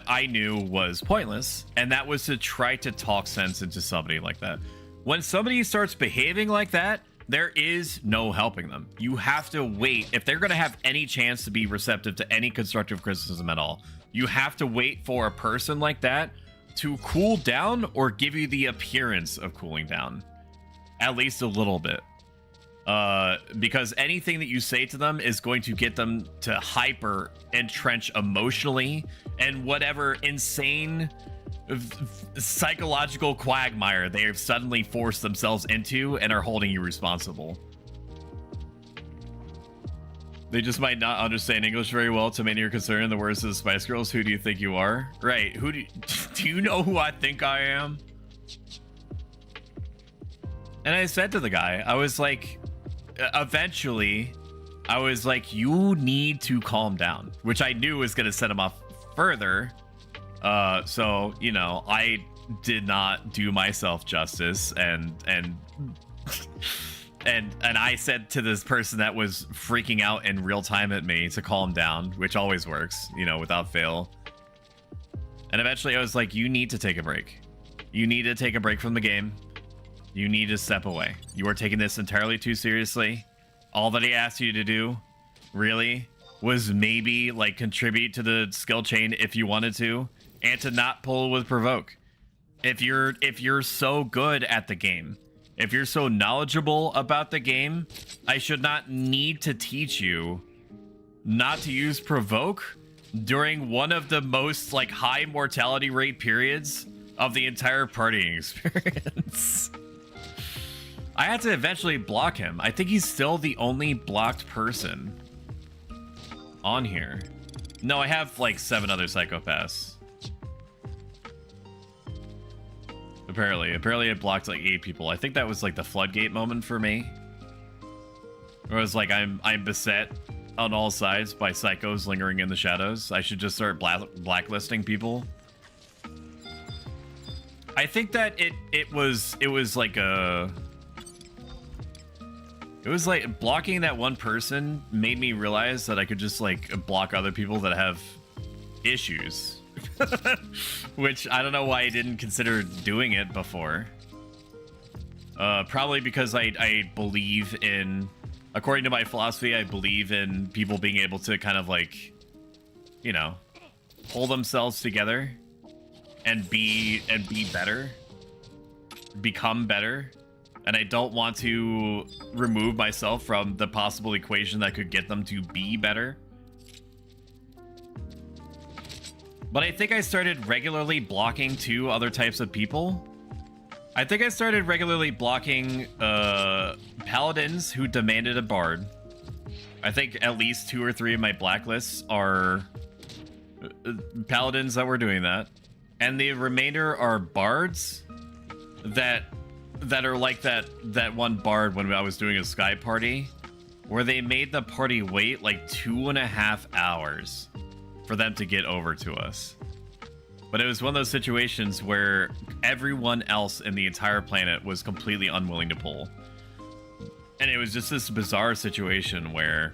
I knew was pointless, and that was to try to talk sense into somebody like that. When somebody starts behaving like that, there is no helping them. You have to wait. If they're going to have any chance to be receptive to any constructive criticism at all, you have to wait for a person like that to cool down or give you the appearance of cooling down. At least a little bit. Because anything that you say to them is going to get them to hyper entrench emotionally and whatever insane psychological quagmire they have suddenly forced themselves into and are holding you responsible. They just might not understand English very well. To many are concerned in the words of the Spice Girls. Who do you think you are? Right. Who do you know who I think I am? And I said to the guy, I was like, eventually, I was like, you need to calm down, which I knew was going to set him off further. So, you know, I did not do myself justice and I said to this person that was freaking out in real time at me to calm down, which always works, you know, without fail. And eventually I was like, you need to take a break. You need to take a break from the game. You need to step away. You are taking this entirely too seriously. All that he asked you to do, really, was maybe like contribute to the skill chain if you wanted to, and to not pull with provoke. If you're so good at the game, if you're so knowledgeable about the game, I should not need to teach you not to use provoke during one of the most like high mortality rate periods of the entire partying experience. I had to eventually block him. I think he's still the only blocked person on here. No, I have like 7 other psychopaths. Apparently I blocked like 8 people. I think that was like the floodgate moment for me. Where it was like I'm beset on all sides by psychos lingering in the shadows. I should just start blacklisting people. I think that it was like a... It was like blocking that one person made me realize that I could just like block other people that have issues. Which I don't know why I didn't consider doing it before. Probably because I believe in, according to my philosophy, I believe in people being able to kind of like, you know, pull themselves together and be better, become better. And I don't want to remove myself from the possible equation that could get them to be better. But I think I started regularly blocking 2 other types of people. I think I started regularly blocking paladins who demanded a bard. I think at least 2 or 3 of my blacklists are paladins that were doing that. And the remainder are bards that are like that one bard when I was doing a Sky party, where they made the party wait like 2.5 hours for them to get over to us. But it was one of those situations where everyone else in the entire planet was completely unwilling to pull. And it was just this bizarre situation where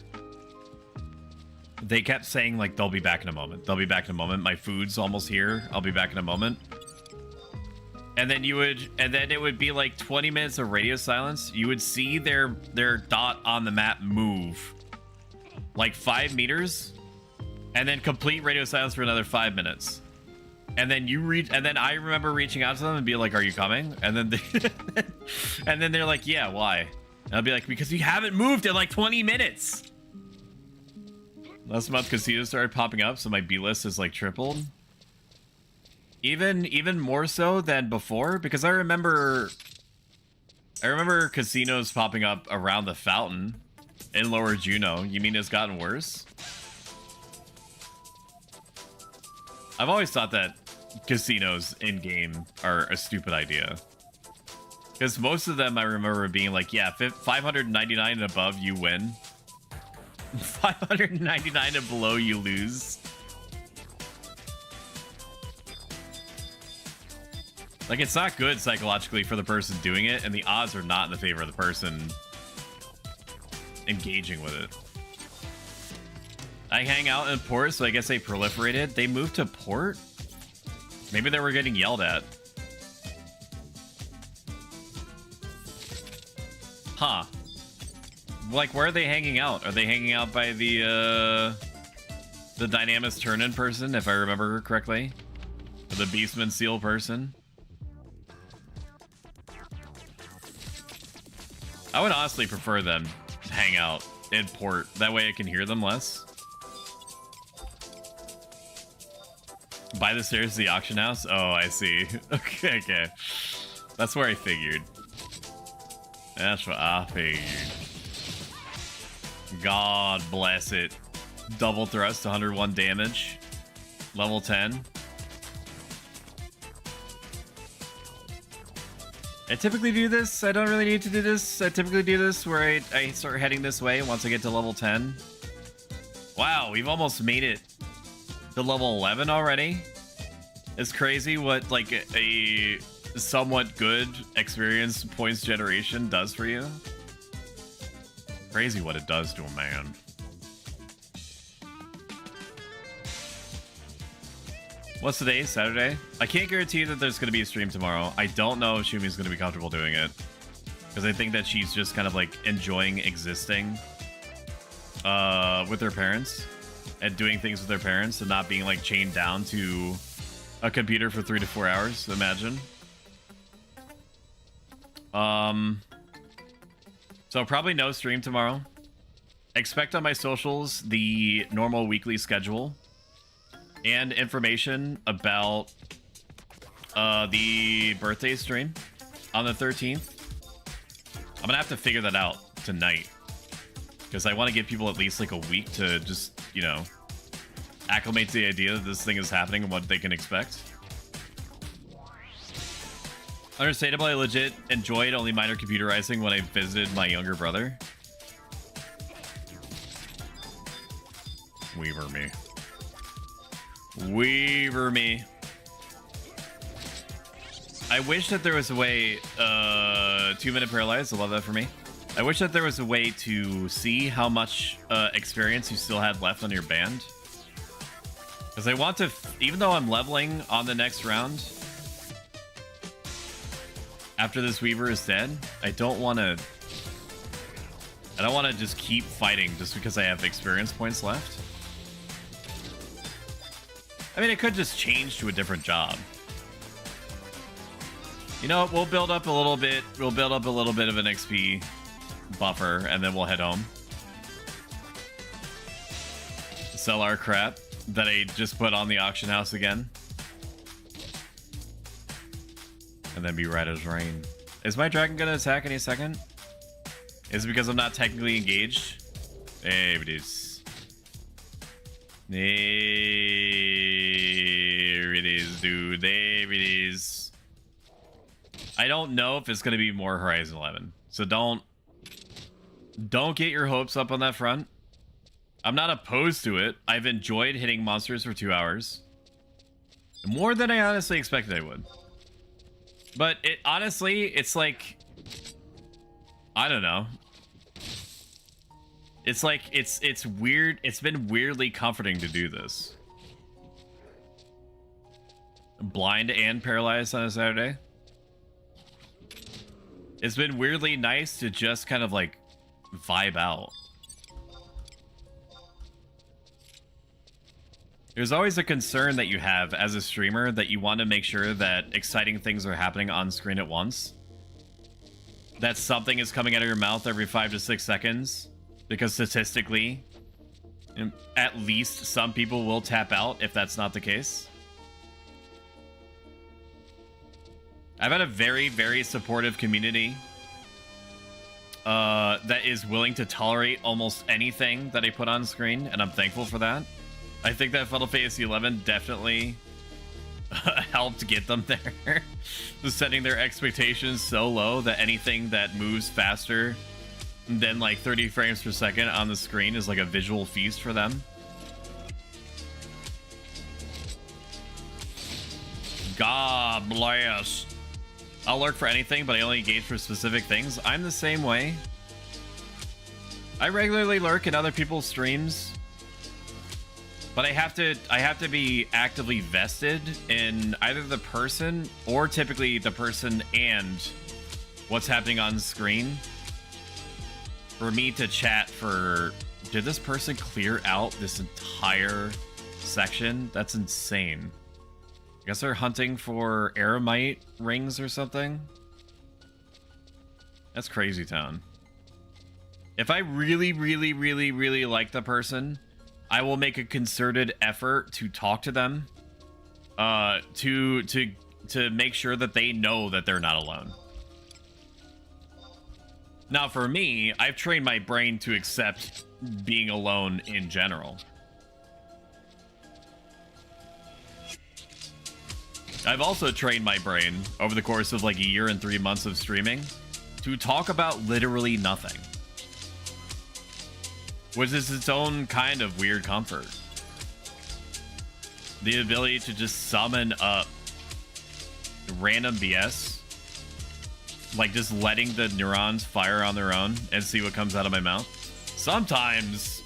they kept saying like, they'll be back in a moment. They'll be back in a moment. My food's almost here. I'll be back in a moment. And then it would be like 20 minutes of radio silence. You would see their dot on the map move like 5 meters, and then complete radio silence for another 5 minutes. And then I remember reaching out to them and be like, "Are you coming?" And then and then they're like, "Yeah, why?" And I'll be like, "Because you haven't moved in like 20 minutes." Last month, casinos started popping up, so my B list is like tripled. Even more so than before, because I remember casinos popping up around the fountain in Lower Juneau. You mean it's gotten worse? I've always thought that casinos in-game are a stupid idea. Because most of them I remember being like, yeah, 599 and above, you win. 599 and below, you lose. Like, it's not good psychologically for the person doing it, and the odds are not in the favor of the person engaging with it. I hang out in Port, so I guess they proliferated. They moved to Port? Maybe they were getting yelled at. Huh. Like, where are they hanging out? Are they hanging out by the Dynamis Turn-In person, if I remember correctly? Or the Beastman Seal person? I would honestly prefer them hang out in Port. That way I can hear them less. By the stairs to the auction house? Oh, I see. Okay. That's where I figured. That's what I figured. God bless it. Double thrust, 101 damage. Level 10. I typically do this. I don't really need to do this. I typically do this where I start heading this way once I get to level 10. Wow, we've almost made it to level 11 already. It's crazy what like a somewhat good experience points generation does for you. Crazy what it does to a man. What's today? Saturday? I can't guarantee that there's going to be a stream tomorrow. I don't know if Shumi's going to be comfortable doing it. Because I think that she's just kind of like enjoying existing with her parents. And doing things with their parents and not being like chained down to a computer for 3 to 4 hours, imagine. So probably no stream tomorrow. Expect on my socials the normal weekly schedule and information about the birthday stream on the 13th. I'm gonna have to figure that out tonight because I want to give people at least like a week to just, you know, acclimate to the idea that this thing is happening and what they can expect. Understandable, I legit enjoyed only minor computerizing when I visited my younger brother. Weaver me. Weaver me. I wish that there was a way, 2-minute paralyzed, I love that for me. I wish that there was a way to see how much experience you still had left on your band. Because I want to, even though I'm leveling on the next round, after this Weaver is dead, I don't want to just keep fighting just because I have experience points left. I mean, it could just change to a different job. You know what? We'll build up a little bit. We'll build up a little bit of an XP buffer, and then we'll head home. Sell our crap that I just put on the auction house again. And then be right as rain. Is my dragon gonna attack any second? Is it because I'm not technically engaged? Hey, it is. There it is, dude. There it is. I don't know if it's gonna be more Horizon 11, so don't get your hopes up on that front. I'm not opposed to it. I've enjoyed hitting monsters for 2 hours, more than I honestly expected I would. But it honestly, it's like, I don't know. It's like it's weird. It's been weirdly comforting to do this. Blind and paralyzed on a Saturday. It's been weirdly nice to just kind of like vibe out. There's always a concern that you have as a streamer that you want to make sure that exciting things are happening on screen at once. That something is coming out of your mouth every 5 to 6 seconds. Because statistically, at least some people will tap out if that's not the case. I've had a very, very supportive community that is willing to tolerate almost anything that I put on screen, and I'm thankful for that. I think that Final Fantasy XI definitely helped get them there. Just setting their expectations so low that anything that moves faster than like 30 frames per second on the screen is like a visual feast for them. God bless. I'll lurk for anything, but I only engage for specific things. I'm the same way. I regularly lurk in other people's streams, but I have to be actively vested in either the person or typically the person and what's happening on screen for me to chat for. Did this person clear out this entire section? That's insane. I guess they're hunting for aramite rings or something. That's crazy town. If I really, really, really, really like the person, I will make a concerted effort to talk to them, to make sure that they know that they're not alone. Now, for me, I've trained my brain to accept being alone in general. I've also trained my brain over the course of like a year and 3 months of streaming to talk about literally nothing, which is its own kind of weird comfort. The ability to just summon up random BS, like just letting the neurons fire on their own and see what comes out of my mouth. Sometimes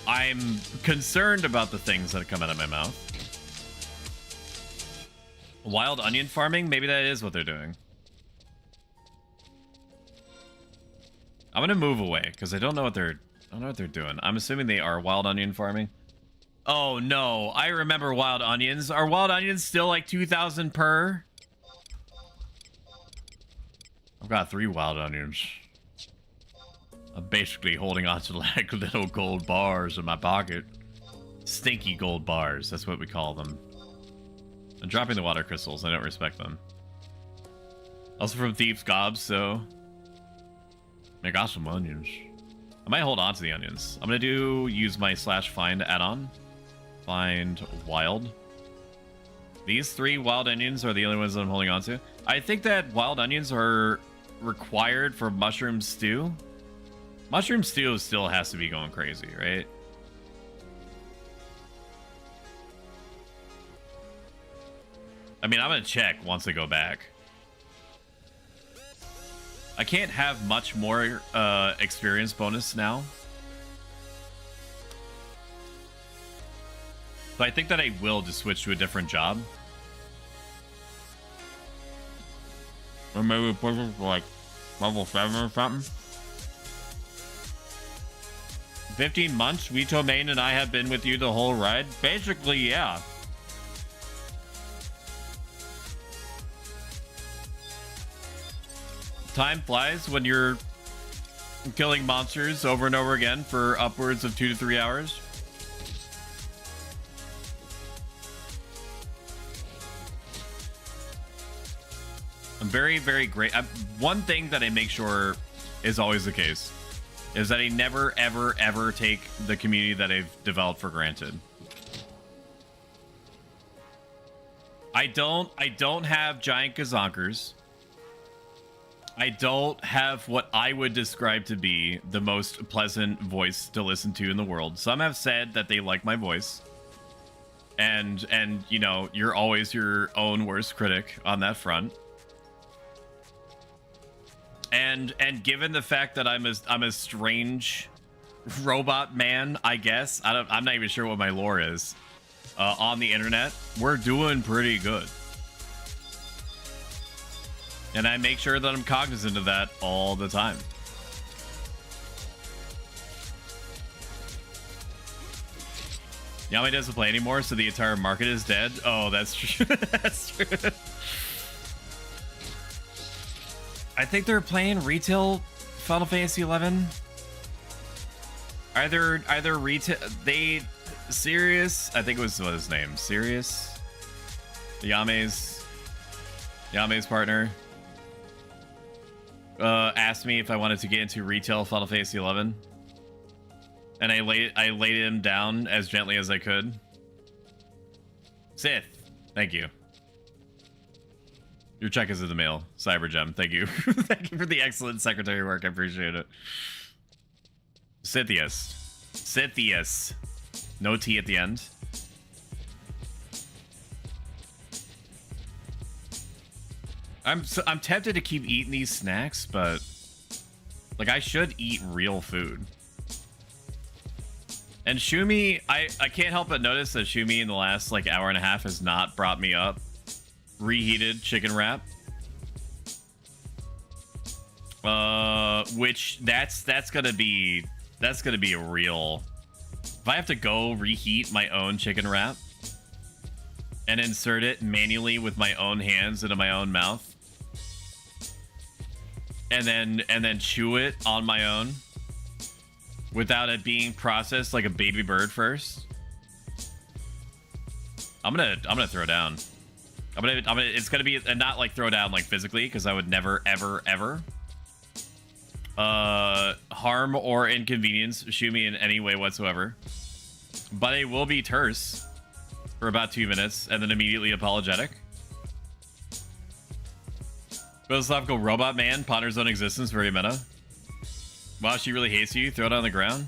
I'm concerned about the things that come out of my mouth. Wild onion farming? Maybe that is what they're doing. I'm gonna move away because I don't know what they're doing. I'm assuming they are wild onion farming. Oh no, I remember wild onions. Are wild onions still like 2,000 per? I've got 3 wild onions. I'm basically holding on to like little gold bars in my pocket. Stinky gold bars, that's what we call them. I'm dropping the water crystals. I don't respect them. Also from Thief's Gobs, so I got some onions. I might hold on to the onions. I'm gonna use my /find add-on. Find wild. These 3 wild onions are the only ones that I'm holding on to. I think that wild onions are required for mushroom stew. Mushroom stew still has to be going crazy, right? I mean, I'm gonna check once I go back. I can't have much more experience bonus now. So I think that I will just switch to a different job. Or maybe push it for like level 7 or something. 15 months, Vito Main and I have been with you the whole ride. Basically, yeah. Time flies when you're killing monsters over and over again for upwards of 2 to 3 hours. I'm very, very great. One thing that I make sure is always the case is that I never, ever, ever take the community that I've developed for granted. I don't have giant gazonkers. I don't have what I would describe to be the most pleasant voice to listen to in the world. Some have said that they like my voice. And you know, you're always your own worst critic on that front. And given the fact that I'm a strange robot man, I guess. I'm not even sure what my lore is. On the internet, we're doing pretty good. And I make sure that I'm cognizant of that all the time. Yami doesn't play anymore, so the entire market is dead. Oh, that's true. That's true. I think they're playing retail Final Fantasy 11. Either retail Sirius, I think it was what his name. Sirius, Yame's partner, asked me if I wanted to get into retail Final Fantasy 11, and I laid him down as gently as I could. Sith, thank you. Your check is in the mail, Cybergem. Thank you. Thank you for the excellent secretary work. I appreciate it. Sithius. No T at the end. I'm tempted to keep eating these snacks, but like I should eat real food. And Shumi, I can't help but notice that Shumi in the last like hour and a half has not brought me up reheated chicken wrap. Which that's gonna be a real. If I have to go reheat my own chicken wrap and insert it manually with my own hands into my own mouth, and then chew it on my own without it being processed like a baby bird first, I'm gonna throw down. It's gonna be not like throw down like physically, because I would never ever harm or inconvenience Shumi in any way whatsoever, but it will be terse for about 2 minutes and then immediately apologetic. Philosophical robot man ponders on existence, very meta. Wow, she really hates you. Throw it on the ground.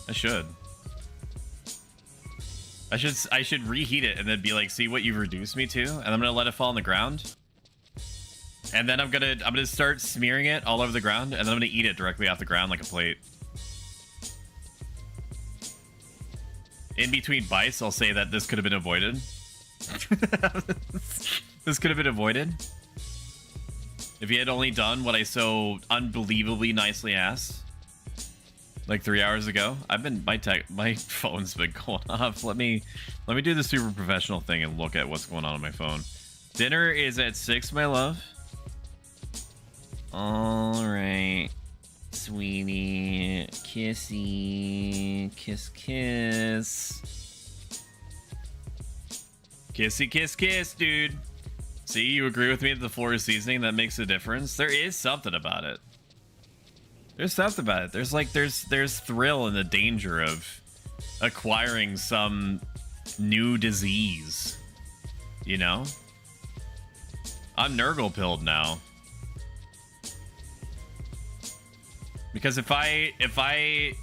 I should reheat it and then be like, see what you've reduced me to, and I'm gonna let it fall on the ground. And then I'm gonna start smearing it all over the ground, and then I'm gonna eat it directly off the ground like a plate. In between bites, I'll say that this could have been avoided. This could have been avoided if you had only done what I so unbelievably nicely asked like 3 hours ago. My phone's been going off. Let me do the super professional thing and look at what's going on my phone. Dinner is at 6, my love. All right, sweetie, kissy, kiss. Kissy kiss kiss, dude. See, you agree with me that the floor is seasoning that makes a difference? There is something about it. There's something about it. There's like there's thrill in the danger of acquiring some new disease. You know? I'm Nurgle pilled now. Because if I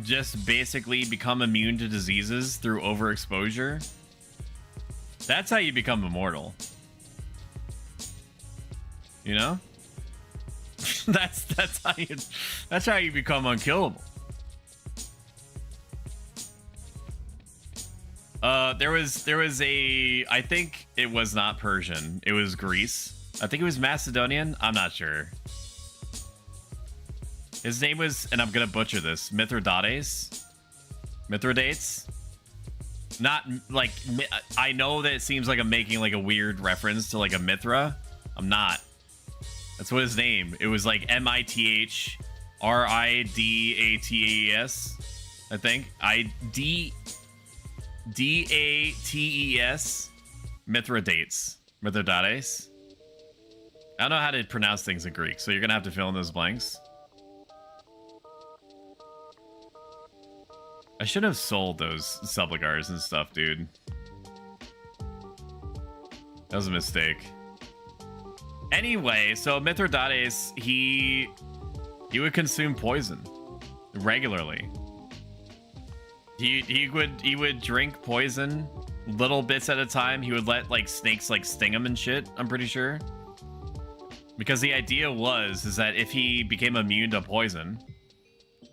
just basically become immune to diseases through overexposure, that's how you become immortal. You know? that's how you become unkillable. There was a, I think it was not Persian. It was Greece. I think it was Macedonian. I'm not sure. His name was, and I'm gonna butcher this, Mithridates. Not like, I know that it seems like I'm making like a weird reference to like a Mithra. I'm not. That's what his name. It was like Mithridates, I think. Dates. Mithridates. Mithridates. I don't know how to pronounce things in Greek, so you're gonna have to fill in those blanks. I should have sold those subligars and stuff, dude. That was a mistake. Anyway, so Mithridates, he would consume poison regularly. He would drink poison little bits at a time. He would let like snakes like sting him and shit, I'm pretty sure. Because the idea is that if he became immune to poison,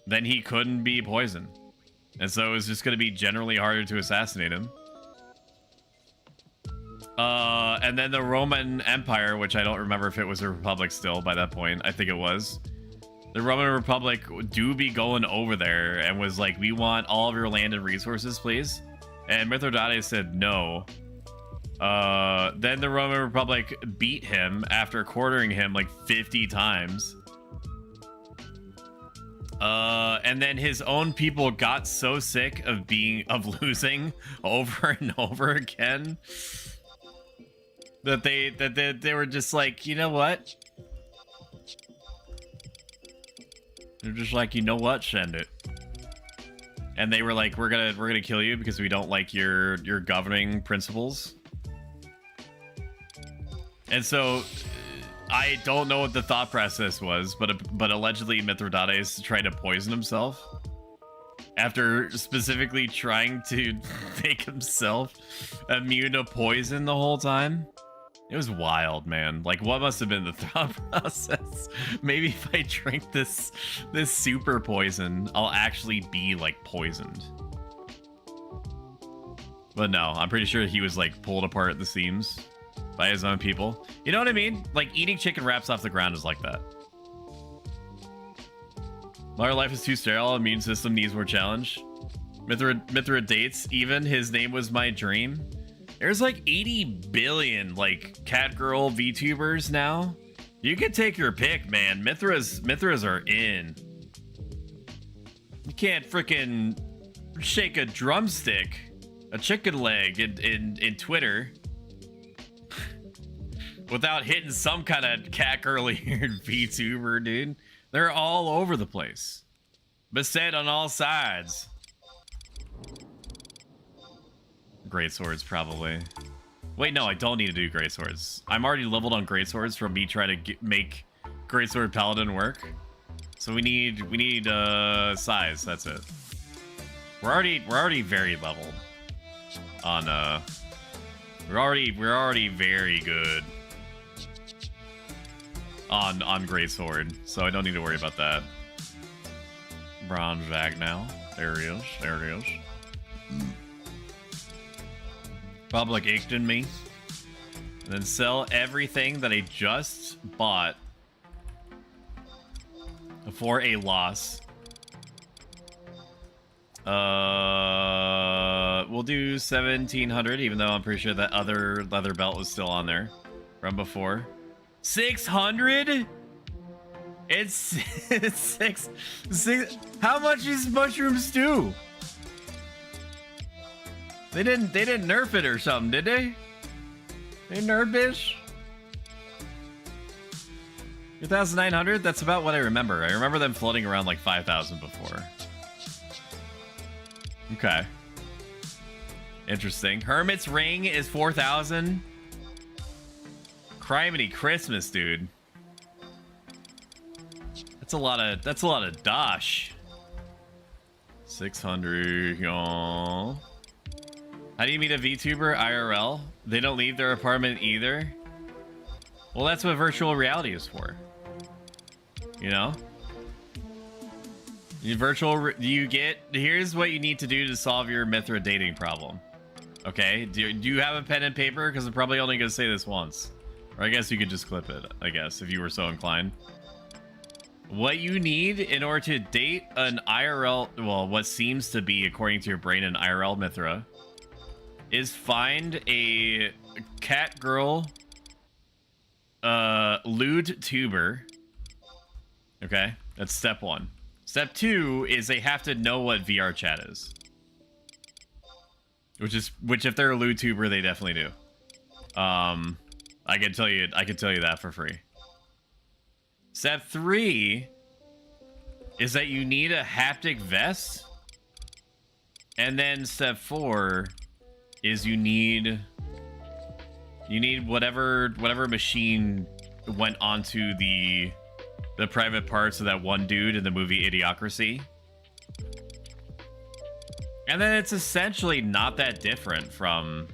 then he couldn't be poisoned. And so it was just going to be generally harder to assassinate him. And then the Roman Empire, which I don't remember if it was a republic still by that point. I think it was. The Roman Republic do be going over there and was like, we want all of your land and resources, please. And Mithridates said no. Then the Roman Republic beat him after quartering him like 50 times. And then his own people got so sick of losing over and over again that they were just like, you know what? They're just like, you know what? Send it. And they were like, we're gonna kill you because we don't like your governing principles. And so I don't know what the thought process was, but allegedly Mithridates tried to poison himself after specifically trying to make himself immune to poison the whole time. It was wild, man. Like, what must have been the thought process? Maybe if I drink this super poison, I'll actually be like poisoned. But no, I'm pretty sure he was like pulled apart at the seams by his own people. You know what I mean? Like, eating chicken wraps off the ground is like that. Our life is too sterile. Immune system needs more challenge. Mithridates, even his name was my dream. There's like 80 billion like catgirl VTubers now. You can take your pick, man. Mithras are in. You can't freaking shake a drumstick, a chicken leg in Twitter without hitting some kind of catgirl-eared VTuber, dude. They're all over the place. Beset on all sides. Great swords, probably. Wait, no, I don't need to do great swords. I'm already leveled on great swords from me trying to make great sword paladin work. So we need size. That's it. We're already very leveled on we're already very good on great sword, so I don't need to worry about that. Bronze Vag now. There he is. There it is. Public icked in me. And then sell everything that I just bought for a loss. We'll do 1,700, even though I'm pretty sure that other leather belt was still on there from before. 600? It's six. How much is mushroom stew? They didn't nerf it or something, did they? They nerfed this? 2,900? That's about what I remember. I remember them floating around like 5,000 before. Okay. Interesting. Hermit's Ring is 4,000. Criminy Christmas, dude. That's a lot of dosh. 600, y'all. How do you meet a VTuber IRL? They don't leave their apartment either. Well, that's what virtual reality is for. You know? Here's what you need to do to solve your Mithra dating problem. Okay? Do you have a pen and paper? Because I'm probably only going to say this once. Or I guess you could just clip it, I guess, if you were so inclined. What you need in order to date an IRL, well, what seems to be, according to your brain, an IRL Mithra, is find a cat girl lewd tuber. Okay, that's step 1. Step 2 is they have to know what VR chat is. Which if they're a lewd tuber, they definitely do. I can tell you that for free. Step 3 is that you need a haptic vest. And then step 4 is you need whatever machine went onto the private parts of that one dude in the movie Idiocracy. And then it's essentially not that different from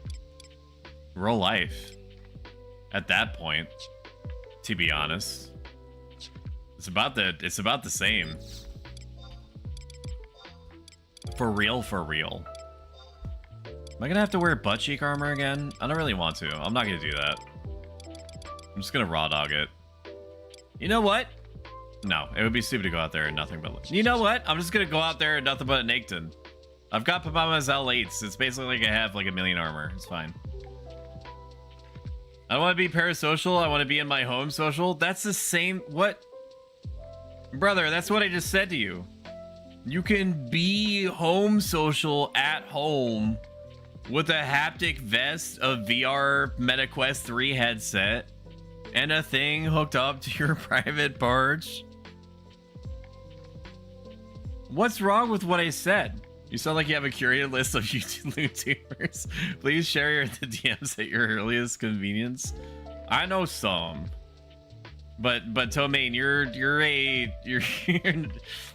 real life at that point, to be honest. It's about the same. For real, for real. Am I gonna have to wear butt cheek armor again? I don't really want to. I'm not gonna do that. I'm just gonna raw dog it. You know what? No, it would be stupid to go out there and nothing but... You know what? I'm just gonna go out there and nothing but a Naketon. I've got Papama's L8s. It's basically like I have like a million armor. It's fine. I don't want to be parasocial. I want to be in my home social. That's the same... What? Brother, that's what I just said to you. You can be home social at home with a haptic vest, a VR MetaQuest 3 headset, and a thing hooked up to your private parts. What's wrong with what I said? You sound like you have a curated list of YouTubers. Please share the DMs at your earliest convenience. I know some. But Tomaine, you're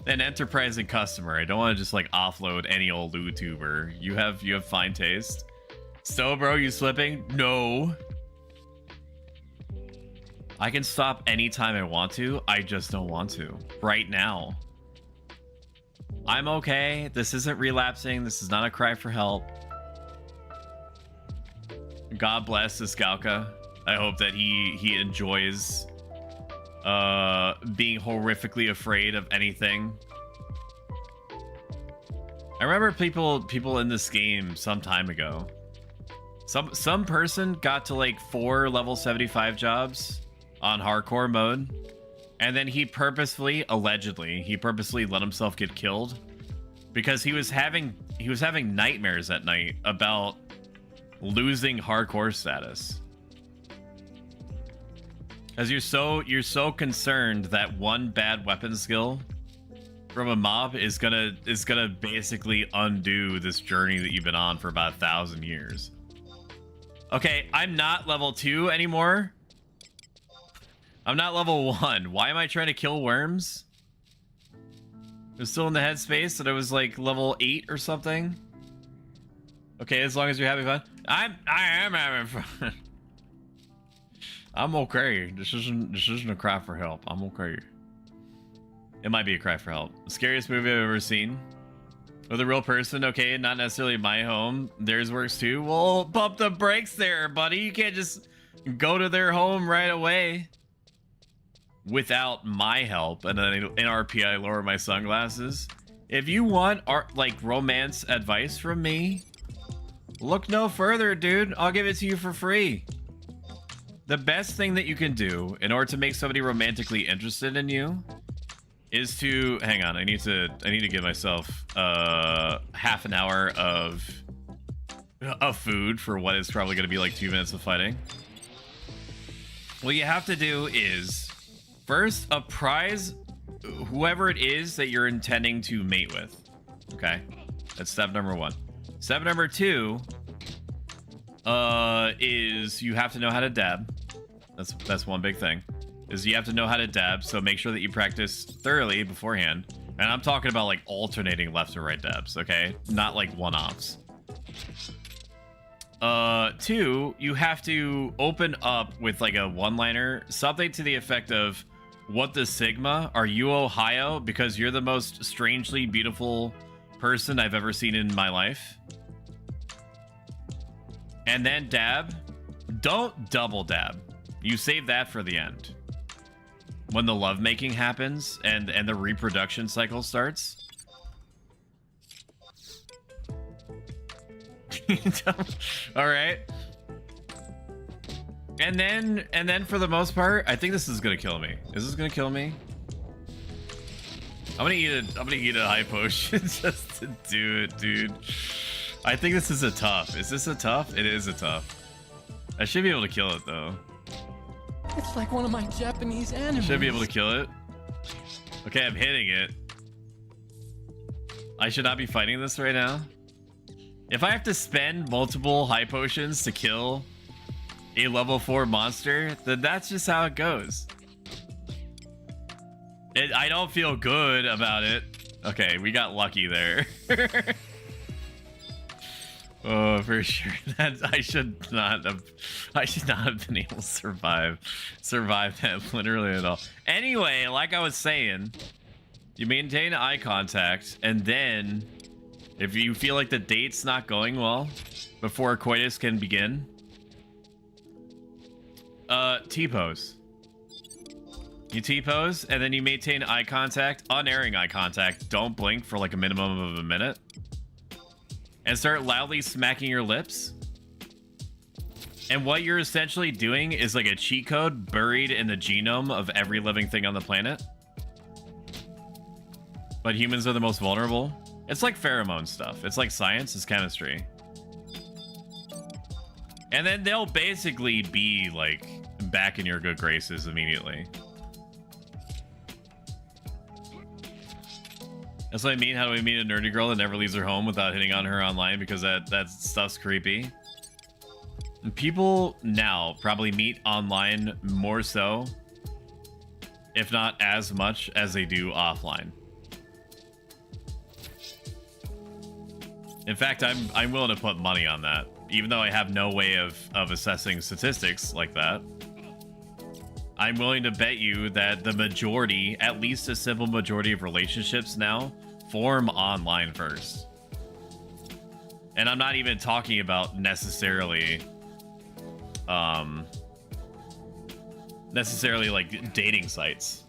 an enterprising customer. I don't want to just like offload any old YouTuber. You have fine taste. So, bro, you slipping? No. I can stop anytime I want to. I just don't want to right now. I'm okay. This isn't relapsing. This is not a cry for help. God bless Iskalka. I hope that he enjoys being horrifically afraid of anything. I remember people in this game some time ago. Some person got to like 4 level 75 jobs on hardcore mode, and then he purposely let himself get killed because he was having nightmares at night about losing hardcore status. Because you're so concerned that one bad weapon skill from a mob is gonna basically undo this journey that you've been on for about 1,000 years. Okay, I'm not level 2 anymore. I'm not level 1. Why am I trying to kill worms? I was still in the headspace that I was like level 8 or something. Okay, as long as you're having fun. I am having fun. I'm okay. This isn't a cry for help. I'm okay. It might be a cry for help. The scariest movie I've ever seen. With a real person, okay, not necessarily my home. Theirs works too. Well, pump the brakes there, buddy. You can't just go to their home right away without my help. And then in RP, I lower my sunglasses. If you want like romance advice from me, look no further, dude. I'll give it to you for free. The best thing that you can do in order to make somebody romantically interested in you is to hang on. I need to give myself half an hour of of food for what is probably going to be like 2 minutes of fighting. What you have to do is first apprise whoever it is that you're intending to mate with. Okay, that's step number 1. Step number 2 is you have to know how to dab. That's one big thing, is you have to know how to dab. So make sure that you practice thoroughly beforehand. And I'm talking about like alternating left and right dabs, okay? Not like one-offs. 2, you have to open up with like a one-liner, something to the effect of, what the Sigma? Are you Ohio? Because you're the most strangely beautiful person I've ever seen in my life. And then dab. Don't double dab. You save that for the end. When the lovemaking happens and the reproduction cycle starts. All right. And then for the most part, I think this is gonna kill me. Is this gonna kill me? I'm gonna eat a high potion just to do it, dude. I think this is a tough. Is this a tough? It is a tough. I should be able to kill it though. It's like one of my Japanese animes. Should be able to kill it. Okay, I'm hitting it. I should not be fighting this right now. If I have to spend multiple high potions to kill a level 4 monster, then that's just how it goes. I don't feel good about it. Okay, we got lucky there. Oh, for sure. I should not have been able to survive that literally at all. Anyway, like I was saying, you maintain eye contact, and then if you feel like the date's not going well before coitus can begin, T-pose. You T-pose, and then you maintain eye contact, unerring eye contact. Don't blink for like a minimum of a minute. And start loudly smacking your lips. And what you're essentially doing is like a cheat code buried in the genome of every living thing on the planet. But humans are the most vulnerable. It's like pheromone stuff. It's like science, it's chemistry. And then they'll basically be like back in your good graces immediately. That's what I mean. How do we meet a nerdy girl that never leaves her home without hitting on her online? Because that stuff's creepy. And people now probably meet online more so, if not as much as they do offline. In fact, I'm willing to put money on that, even though I have no way of assessing statistics like that. I'm willing to bet you that the majority, at least a simple majority of relationships now, form online first. And I'm not even talking about necessarily like dating sites.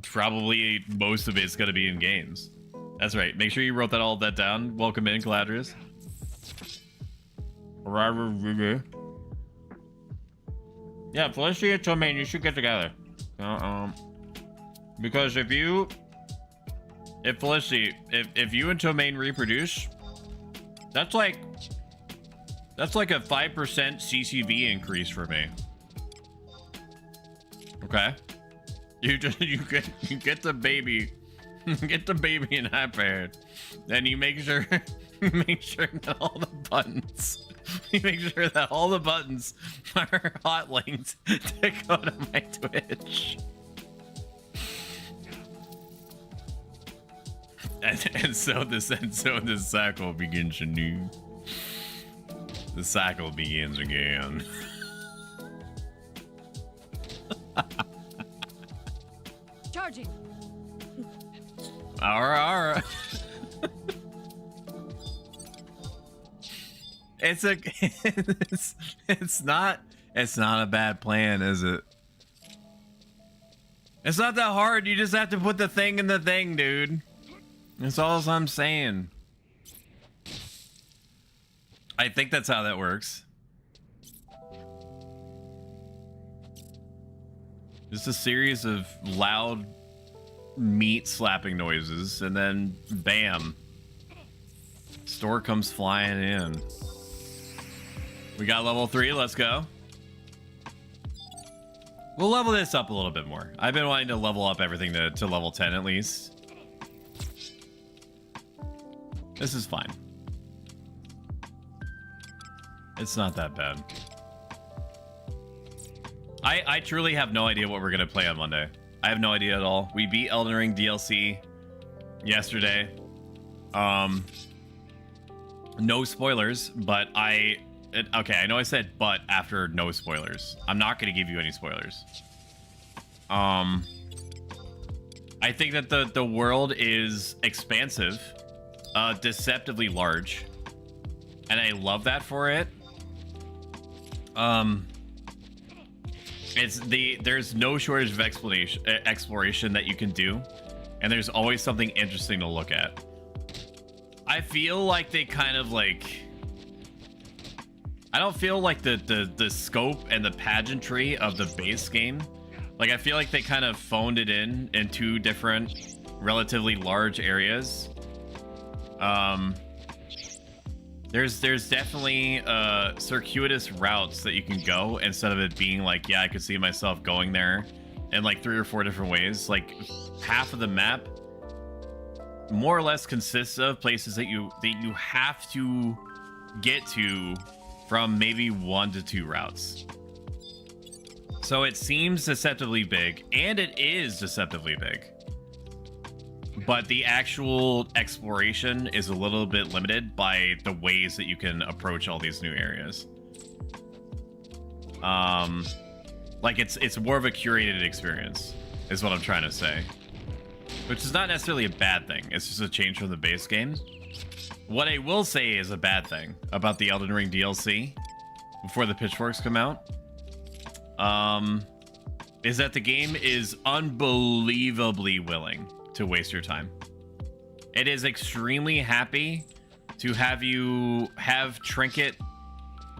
Probably most of it's going to be in games. That's right. Make sure you wrote all that down. Welcome in, Gladrius. Yeah, Felicity and Tomaine, you should get together. Because if Felicity, if you and Tomaine reproduce, that's like a 5% CCV increase for me. Okay, you get the baby, get the baby in iPad, then you make sure that all the buttons. You make sure that all the buttons are hot linked to go to my Twitch. And so the cycle begins anew. The cycle begins again. Charging. All right. It's not a bad plan, is it? It's not that hard. You just have to put the thing in the thing, dude. That's all I'm saying. I think that's how that works. Just a series of loud meat slapping noises, and then bam. Store comes flying in. We got level 3. Let's go. We'll level this up a little bit more. I've been wanting to level up everything to level 10 at least. This is fine. It's not that bad. I truly have no idea what we're going to play on Monday. I have no idea at all. We beat Elden Ring DLC yesterday. No spoilers, but okay, I know I said but after no spoilers. I'm not going to give you any spoilers. I think that the world is expansive, deceptively large, and I love that for it. There's no shortage of exploration that you can do, and there's always something interesting to look at. I feel like they kind of like, I don't feel like the scope and the pageantry of the base game, like I feel like they kind of phoned it in 2 different relatively large areas. There's definitely circuitous routes that you can go instead of it being like, yeah, I could see myself going there in like 3 or 4 different ways. Like half of the map more or less consists of places that you have to get to from maybe 1 to 2 routes. So it seems deceptively big, and it is deceptively big. But the actual exploration is a little bit limited by the ways that you can approach all these new areas. Like it's more of a curated experience, is what I'm trying to say. Which is not necessarily a bad thing. It's just a change from the base game. What I will say is a bad thing about the Elden Ring DLC before the pitchforks come out, is that the game is unbelievably willing to waste your time. It is extremely happy to have you have trinket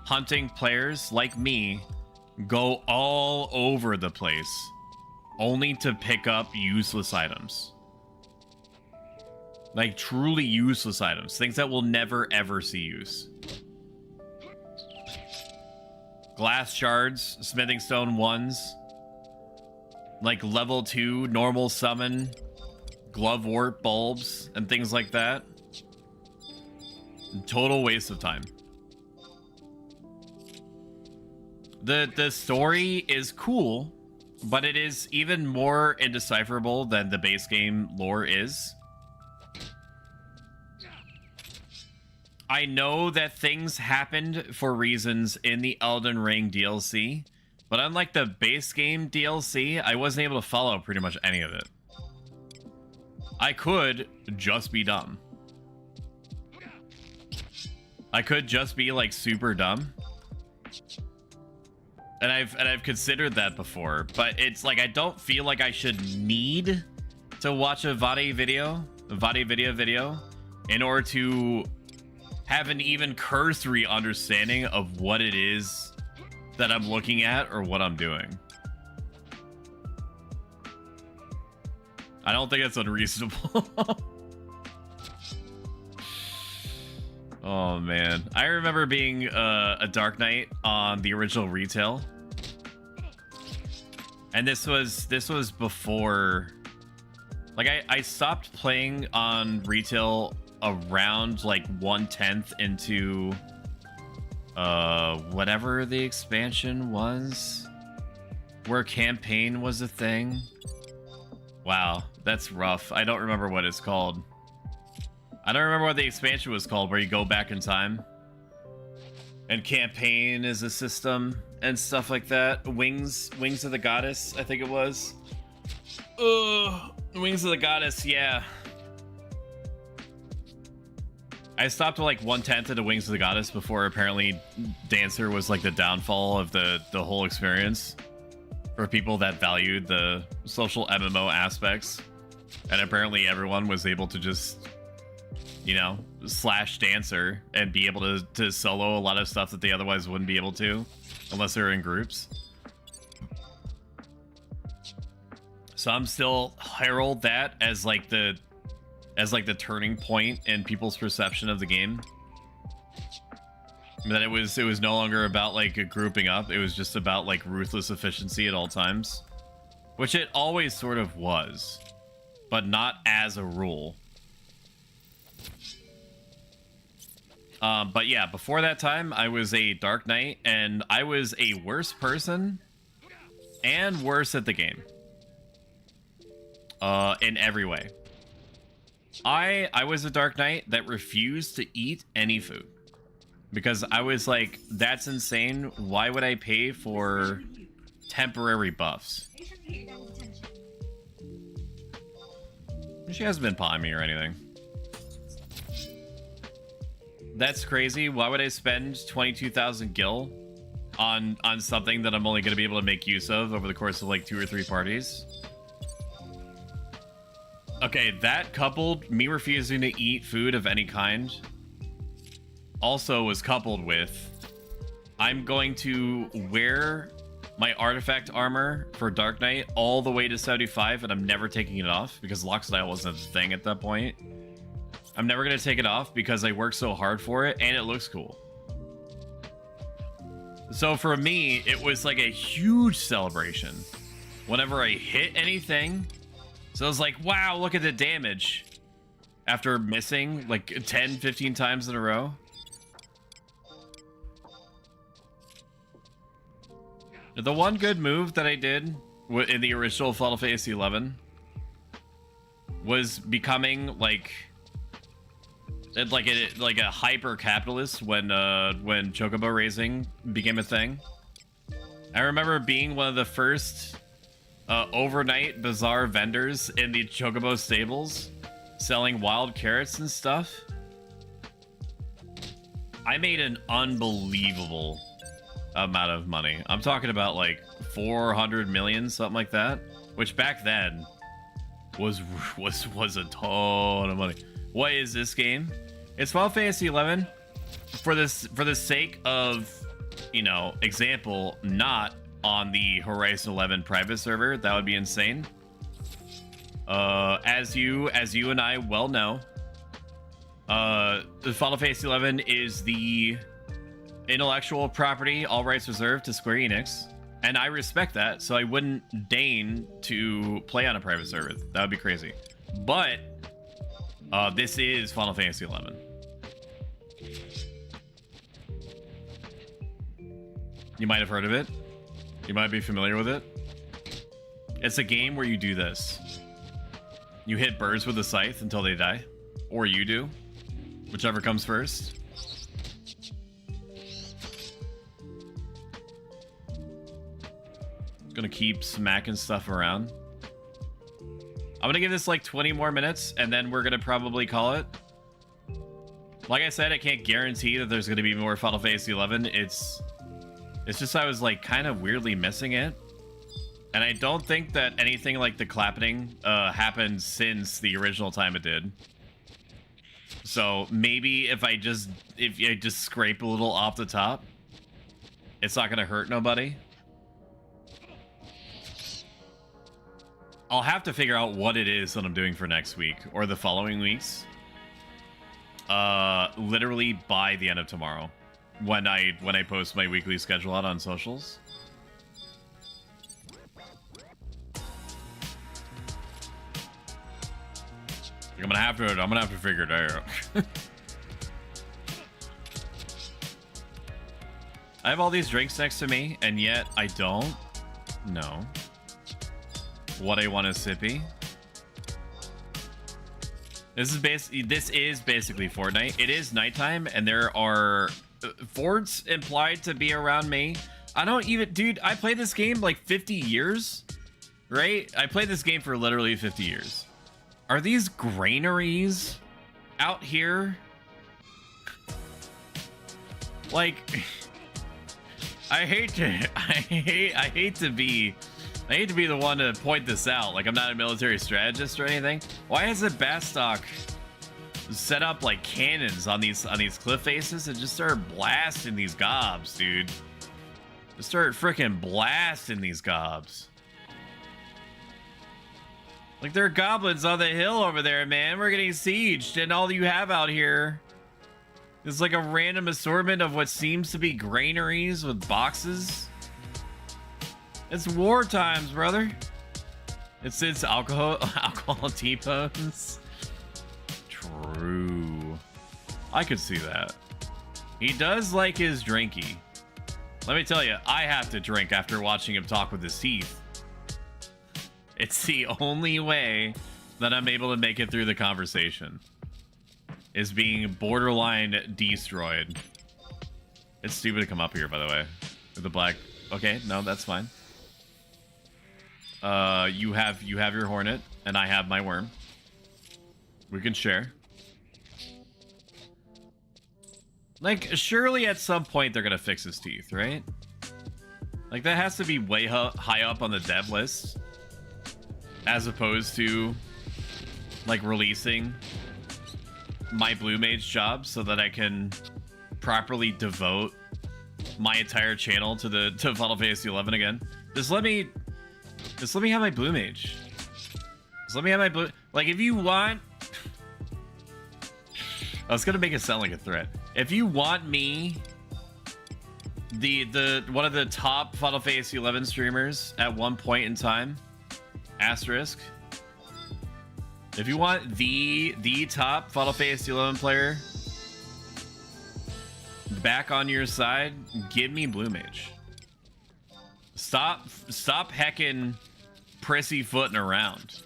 hunting players like me go all over the place only to pick up useless items. Like truly useless items, things that will never ever see use. Glass shards, smithing stone 1s, like level 2 normal summon glovewort bulbs and things like that. Total waste of time. The story is cool, but it is even more indecipherable than the base game lore is. I know that things happened for reasons in the Elden Ring DLC, but unlike the base game DLC, I wasn't able to follow pretty much any of it. I could just be dumb. I could just be like super dumb. And I've considered that before, but it's like I don't feel like I should need to watch a Vade video in order to have an even cursory understanding of what it is that I'm looking at or what I'm doing. I don't think it's unreasonable. Oh man, I remember being a Dark Knight on the original retail, and this was before, like I stopped playing on retail around like 1/10 into whatever the expansion was, where campaign was a thing. Wow, that's rough. I don't remember what it's called. I don't remember what the expansion was called, where you go back in time and campaign is a system and stuff like that. Wings of the Goddess, I think it was. Wings of the Goddess, yeah. I stopped at like 1/10 of the Wings of the Goddess before apparently Dancer was like the downfall of the whole experience for people that valued the social MMO aspects. And apparently everyone was able to just, you know, slash Dancer and be able to solo a lot of stuff that they otherwise wouldn't be able to unless they're in groups. So I'm still herald that as like as like the turning point in people's perception of the game. That it was no longer about like grouping up. It was just about like ruthless efficiency at all times, which it always sort of was, but not as a rule. But yeah, before that time, I was a Dark Knight, and I was a worse person and worse at the game. In every way. I was a Dark Knight that refused to eat any food. Because I was like, that's insane. Why would I pay for temporary buffs? She hasn't been pawing me or anything. That's crazy. Why would I spend 22,000 gil on something that I'm only going to be able to make use of over the course of like 2 or 3 parties? Okay, that coupled me refusing to eat food of any kind also was coupled with I'm going to wear my artifact armor for Dark Knight all the way to 75, and I'm never taking it off because Lockstyle wasn't a thing at that point. I'm never going to take it off because I worked so hard for it and it looks cool. So for me, it was like a huge celebration whenever I hit anything. So I was like, wow, look at the damage after missing like 10, 15 times in a row. The one good move that I did in the original Final Fantasy 11 was becoming like a hyper capitalist when chocobo raising became a thing. I remember being one of the first overnight bazaar vendors in the chocobo stables, selling wild carrots and stuff. I made an unbelievable amount of money. I'm talking about like 400 million, something like that, which back then was a ton of money. What is this game? It's Final Fantasy 11 for the sake of, you know, example, not on the Horizon 11 private server. That would be insane. As you and I well know, the Final Fantasy 11 is the intellectual property, all rights reserved to Square Enix, and I respect that, so I wouldn't deign to play on a private server. That would be crazy. But this is Final Fantasy 11. You might have heard of it. You might be familiar with it. It's a game where you do this. You hit birds with a scythe until they die, or you do, whichever comes first. Gonna keep smacking stuff around. I'm gonna give this like 20 more minutes and then we're gonna probably call it. Like I said, I can't guarantee that there's gonna be more Final Fantasy 11. It's just I was like kind of weirdly missing it, and I don't think that anything like the clapping happened since the original time it did. So maybe if I just scrape a little off the top, it's not gonna hurt nobody. I'll have to figure out what it is that I'm doing for next week or the following weeks. Literally by the end of tomorrow, when I post my weekly schedule out on socials. I'm gonna have to figure it out. I have all these drinks next to me, and yet I don't know what I want to sippy. This is basically Fortnite. It is nighttime, and there are forts implied to be around me. I don't even, dude. I played this game like 50 years, right? I played this game for literally 50 years. Are these granaries out here? Like, I hate to be the one to point this out. Like, I'm not a military strategist or anything. Why has the Bastock set up like cannons on these cliff faces and just start blasting these gobs, dude? Just start freaking blasting these gobs. Like, there are goblins on the hill over there, man. We're getting sieged, and all you have out here is like a random assortment of what seems to be granaries with boxes. It's war times, brother. It's alcohol teapots. True. I could see that. He does like his drinky. Let me tell you, I have to drink after watching him talk with his teeth. It's the only way that I'm able to make it through the conversation. Is being borderline destroyed. It's stupid to come up here, by the way. With the black. Okay, no, that's fine. You have your hornet, and I have my worm. We can share. Like, surely at some point they're gonna fix his teeth, right? Like, that has to be way high up on the dev list, as opposed to like releasing my blue mage job so that I can properly devote my entire channel to Final Fantasy 11 again. Just let me have my blue mage. Just let me have my blue. Like, if you want, I was gonna make it sound like a threat. If you want me, the one of the top Final Fantasy 11 streamers at one point in time, asterisk. If you want the top Final Fantasy 11 player back on your side, give me blue mage. Stop heckin' prissy footing around.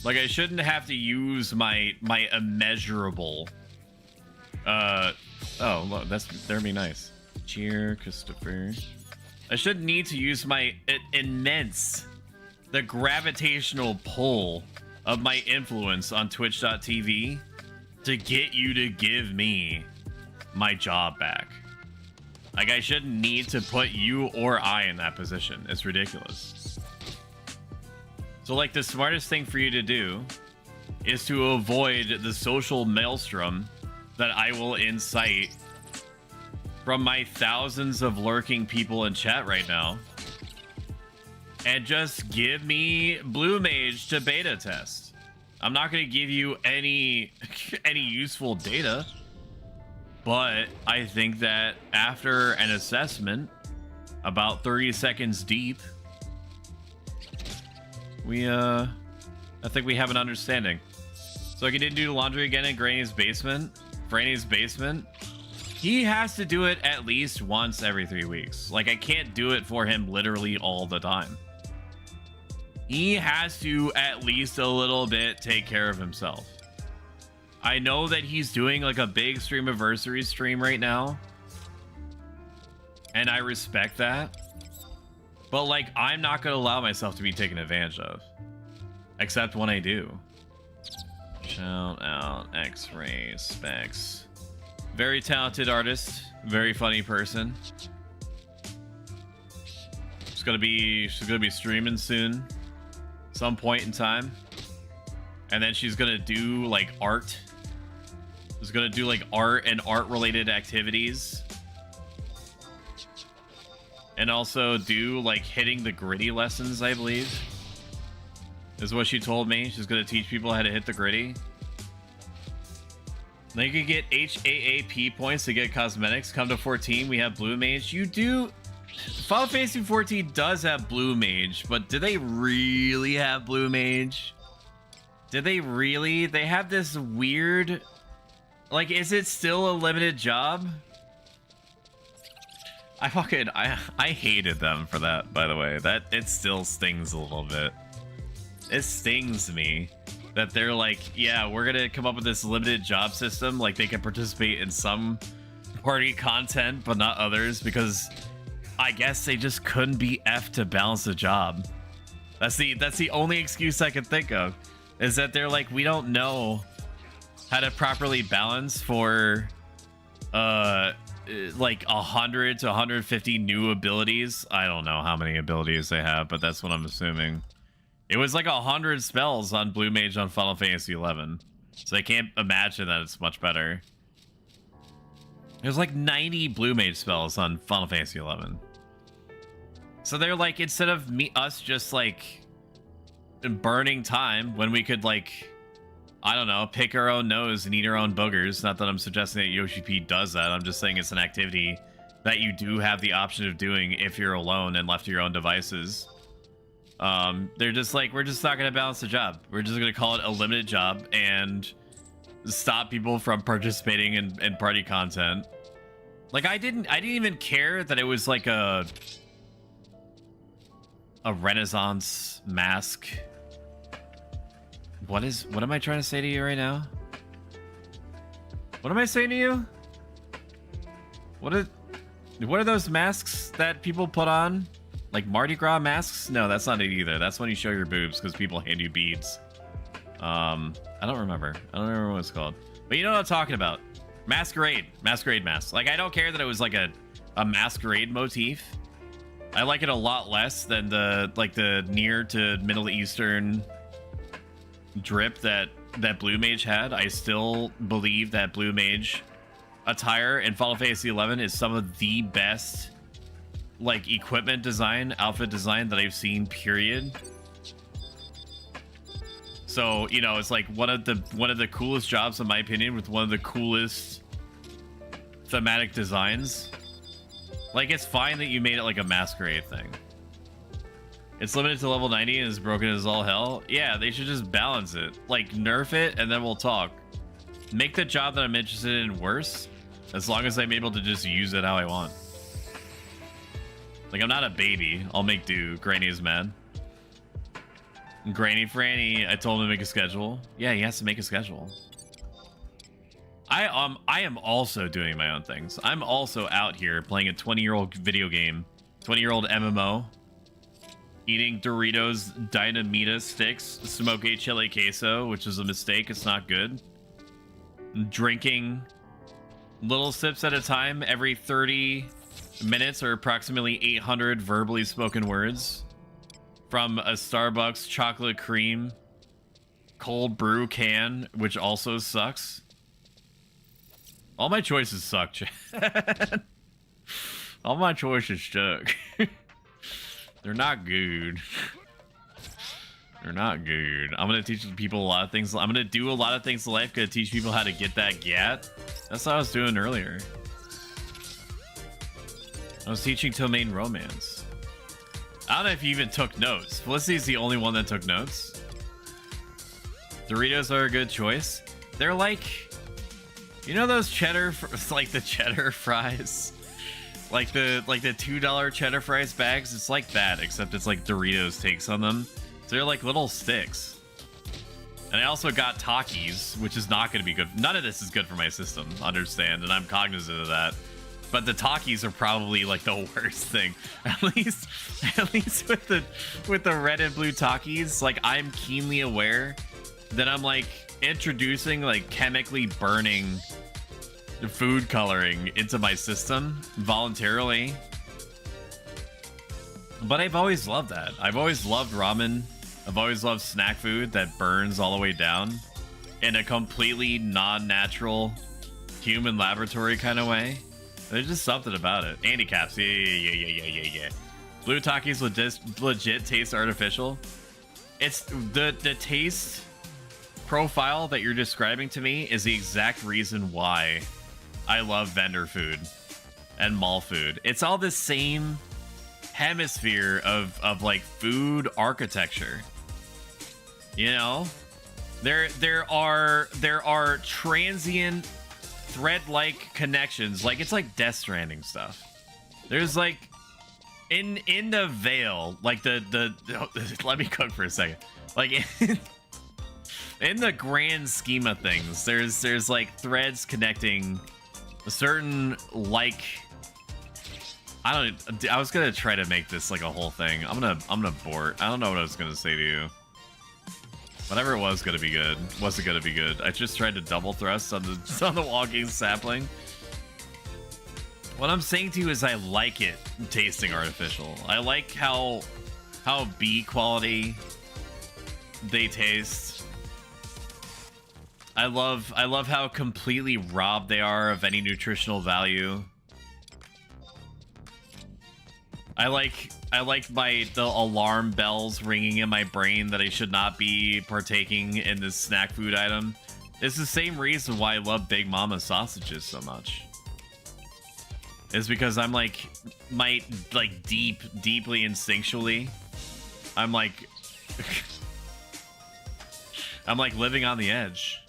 Like, I shouldn't have to use my immeasurable. Oh, look, that'd be nice. Cheer, Christopher. I shouldn't need to use my the gravitational pull of my influence on Twitch.tv to get you to give me my job back. Like, I shouldn't need to put you or I in that position. It's ridiculous. So, like, the smartest thing for you to do is to avoid the social maelstrom that I will incite from my thousands of lurking people in chat right now, and just give me blue mage to beta test. I'm not going to give you any useful data, but I think that after an assessment about 30 seconds deep, I think we have an understanding. So I can do laundry again in Granny's basement. Granny's basement. He has to do it at least once every 3 weeks. Like, I can't do it for him literally all the time. He has to at least a little bit take care of himself. I know that he's doing like a big streamiversary stream right now, and I respect that. But, like, I'm not going to allow myself to be taken advantage of. Except when I do. Shout out X-Ray Specs. Very talented artist. Very funny person. She's gonna be streaming soon. Some point in time. And then she's gonna do, like, art. She's gonna do, like, art and art-related activities. And also do, like, hitting the gritty lessons, I believe. Is what she told me. She's gonna teach people how to hit the gritty. Then you can get HAAP points to get cosmetics. Come to 14, we have blue mage. You do... Final Fantasy 14 does have blue mage, but do they really have blue mage? Did they really? They have this weird... Like, is it still a limited job? I hated them for that, by the way. That, it still stings a little bit. It stings me that they're like, yeah, we're gonna come up with this limited job system. Like, they can participate in some party content, but not others, because I guess they just couldn't be F to balance the job. That's the only excuse I can think of, is that they're like, we don't know how to properly balance for like 100 to 150 new abilities. I don't know how many abilities they have, but that's what I'm assuming. It was like 100 spells on blue mage on Final Fantasy 11, so I can't imagine that it's much better. There's like 90 blue mage spells on Final Fantasy 11. So they're like, instead of us just like burning time when we could, like, I don't know, pick our own nose and eat our own boogers. Not that I'm suggesting that Yoshi P does that. I'm just saying it's an activity that you do have the option of doing if you're alone and left to your own devices. They're just like, we're just not going to balance the job. We're just going to call it a limited job and stop people from participating in party content. Like, I didn't even care that it was like a Renaissance mask. What am I trying to say to you right now? What am I saying to you? What are those masks that people put on? Like Mardi Gras masks? No, that's not it either. That's when you show your boobs because people hand you beads. I don't remember what it's called. But you know what I'm talking about. Masquerade mask. Like, I don't care that it was like a masquerade motif. I like it a lot less than the near to Middle Eastern drip that Blue Mage had. I still believe that Blue Mage attire in Final Fantasy XI is some of the best, like, equipment design, outfit design that I've seen, period. So, you know, it's like one of the coolest jobs, in my opinion, with one of the coolest thematic designs. Like, it's fine that you made it like a masquerade thing. It's limited to level 90 and is broken as all hell. Yeah, they should just balance it. Like, nerf it, and then we'll talk. Make the job that I'm interested in worse, as long as I'm able to just use it how I want. Like, I'm not a baby. I'll make do. Granny is mad. Granny Franny, I told him to make a schedule. Yeah, he has to make a schedule. I am also doing my own things. I'm also out here playing a 20-year-old video game, 20-year-old MMO, eating Doritos Dynamita sticks, smoky chili queso, which is a mistake. It's not good. Drinking little sips at a time every 30 minutes, or approximately 800 verbally spoken words from a Starbucks chocolate cream cold brew can, which also sucks. All my choices suck, Chad. All my choices suck. They're not good. They're not good. I'm gonna teach people a lot of things. I'm gonna do a lot of things in life. Gonna teach people how to get that gat. That's what I was doing earlier. I was teaching Domain Romance. I don't know if you even took notes. Felicity's the only one that took notes. Doritos are a good choice. They're like, you know those cheddar, like the cheddar fries, like the $2 cheddar fries bags. It's like that, except it's like Doritos takes on them. So they're like little sticks. And I also got Takis, which is not going to be good. None of this is good for my system, understand, and I'm cognizant of that. But the Takis are probably like the worst thing. At least with the red and blue Takis, like, I'm keenly aware that I'm like introducing like chemically burning food coloring into my system voluntarily. But I've always loved that. I've always loved ramen. I've always loved snack food that burns all the way down in a completely non-natural human laboratory kind of way. There's just something about it. Handicaps, yeah. Blue Takis legit taste artificial. It's the taste profile that you're describing to me is the exact reason why I love vendor food and mall food. It's all the same hemisphere of like food architecture. You know, there are transient thread-like connections. Like, it's like Death Stranding stuff. There's like in the veil, like the let me cook for a second. Like in the grand scheme of things, there's like threads connecting a certain, like, I was gonna try to make this like a whole thing. I'm gonna abort. I don't know what I was gonna say to you. Whatever it was gonna be good. Was it gonna be good? I just tried to double thrust on the walking sapling. What I'm saying to you is I like it tasting artificial. I like how B quality they taste. I love how completely robbed they are of any nutritional value. I like the alarm bells ringing in my brain that I should not be partaking in this snack food item. It's the same reason why I love Big Mama sausages so much. It's because I'm like, deeply instinctually, I'm like, I'm like living on the edge,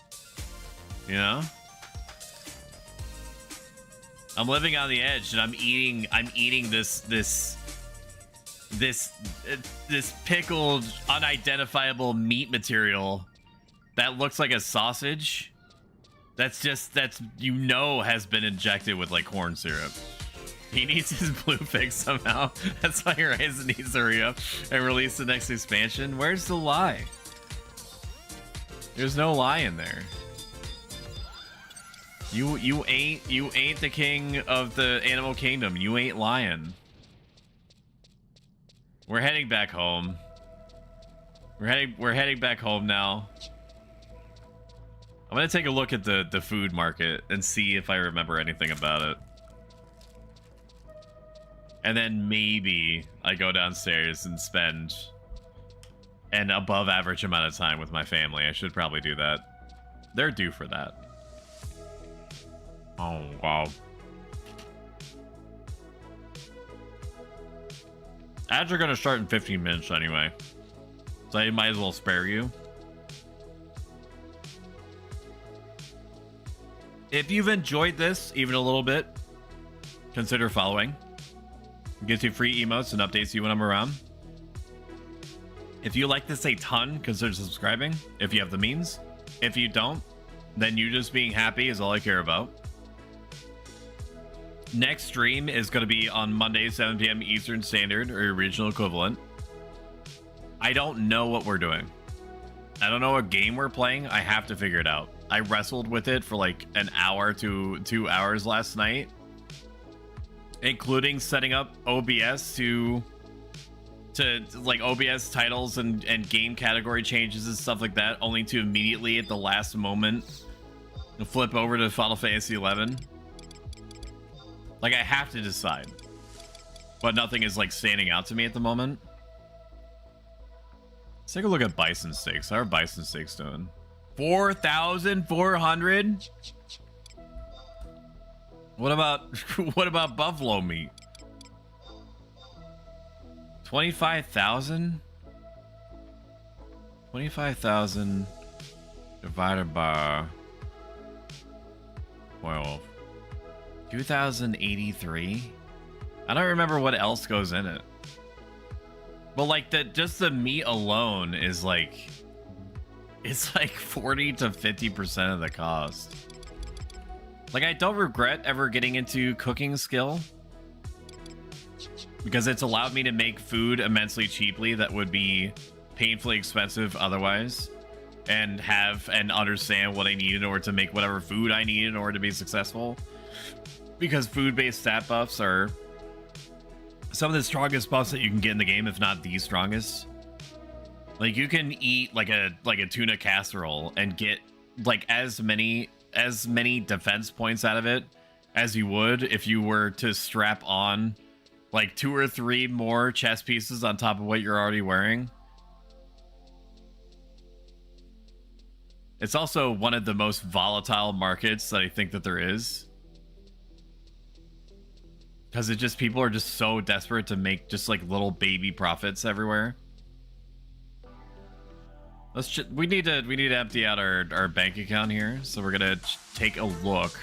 you know? I'm living on the edge, and I'm eating this pickled, unidentifiable meat material that looks like a sausage. That's you know has been injected with like corn syrup. He needs his blue fix somehow. That's why Horizon needs to hurry up and release the next expansion. Where's the lie? There's no lie in there. You ain't the king of the animal kingdom. You ain't lying. We're heading back home. We're heading back home now. I'm gonna take a look at the food market and see if I remember anything about it. And then maybe I go downstairs and spend an above average amount of time with my family. I should probably do that. They're due for that. Oh, wow. Ads are going to start in 15 minutes anyway. So I might as well spare you. If you've enjoyed this even a little bit, consider following. It gives you free emotes and updates you when I'm around. If you like this a ton, consider subscribing if you have the means. If you don't, then you just being happy is all I care about. Next stream is going to be on Monday, 7 p.m. Eastern Standard, or regional equivalent. I don't know what we're doing. I don't know what game we're playing. I have to figure it out. I wrestled with it for like an hour to 2 hours last night, including setting up OBS to like OBS titles and game category changes and stuff like that, only to immediately at the last moment flip over to Final Fantasy 11. Like, I have to decide, but nothing is like standing out to me at the moment. Let's take a look at bison steaks. How are bison steaks doing? 4,400. What about buffalo meat? 25,000. 25,000 divided by 12. 2,083. I don't remember what else goes in it. But like just the meat alone is like, it's like 40 to 50% of the cost. Like, I don't regret ever getting into cooking skill, because it's allowed me to make food immensely cheaply that would be painfully expensive otherwise, and have and understand what I need in order to make whatever food I need in order to be successful. Because food-based stat buffs are some of the strongest buffs that you can get in the game, if not the strongest. Like, you can eat like a tuna casserole and get like as many defense points out of it as you would if you were to strap on like 2 or 3 more chest pieces on top of what you're already wearing. It's also one of the most volatile markets that I think that there is, because people are just so desperate to make just like little baby profits everywhere. We need to empty out our bank account here, so we're gonna take a look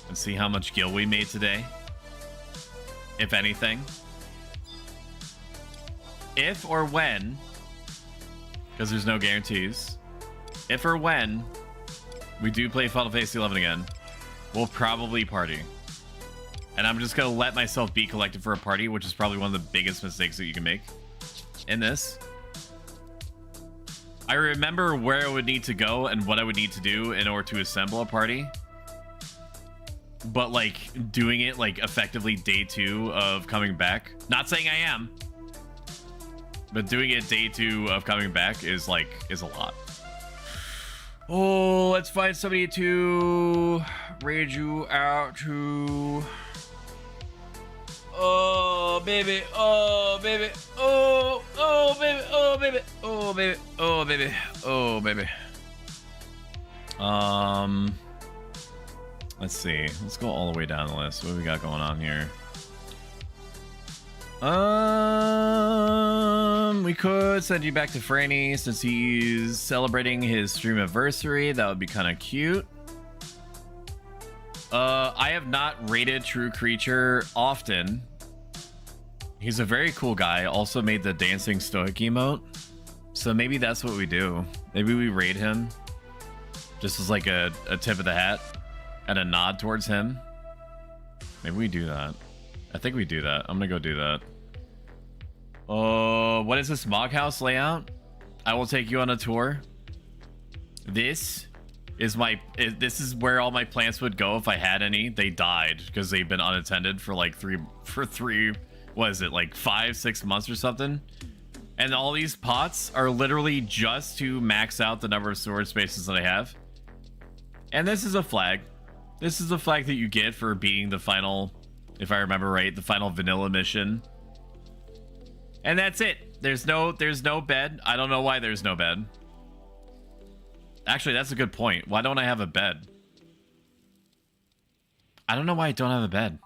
and see how much gil we made today, if anything. If or when, because there's no guarantees, if or when we do play Final Fantasy 11 again, we'll probably party. And I'm just gonna let myself be collected for a party, which is probably one of the biggest mistakes that you can make in this. I remember where I would need to go and what I would need to do in order to assemble a party. But like doing it like effectively day 2 of coming back. Not saying I am, but doing it day 2 of coming back is a lot. Oh, let's find somebody to raid you out to. Oh, baby. Oh, baby. Oh, oh, baby. Oh, baby. Oh, baby. Oh, baby. Oh, baby. Let's see. Let's go all the way down the list. What do we got going on here? We could send you back to Franny since he's celebrating his stream anniversary. That would be kind of cute. I have not rated True Creature often. He's a very cool guy. Also made the dancing stoic emote. So maybe that's what we do. Maybe we raid him. Just as like a tip of the hat and a nod towards him. Maybe we do that. I think we do that. I'm gonna go do that. What is this Smog House layout? I will take you on a tour. This is where all my plants would go if I had any. They died because they've been unattended for like what is it, like 5-6 months or something? And all these pots are literally just to max out the number of storage spaces that I have. And this is a flag. This is a flag that you get for beating the final, if I remember right, the final vanilla mission. And that's it. There's no bed. I don't know why there's no bed. Actually, that's a good point. Why don't I have a bed? I don't know why I don't have a bed.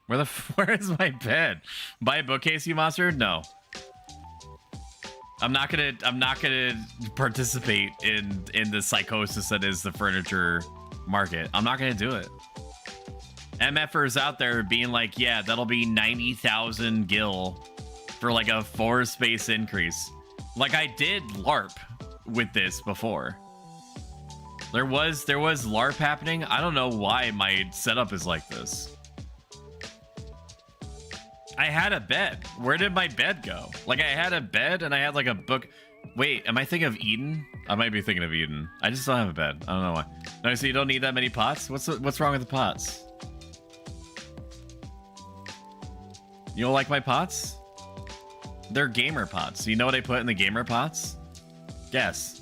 Where is my bed? Buy a bookcase, you monster? No. I'm not gonna participate in the psychosis that is the furniture market. I'm not gonna do it. MFers out there being like, yeah, that'll be 90,000 gil for like a 4 space increase. Like I did LARP with this before. There was LARP happening. I don't know why my setup is like this. I had a bed. Where did my bed go? Like I had a bed and I had like a book. Wait, am I thinking of Eden? I might be thinking of Eden. I just don't have a bed. I don't know why. No, so you don't need that many pots? What's wrong with the pots? You don't like my pots? They're gamer pots. You know what I put in the gamer pots? Guess.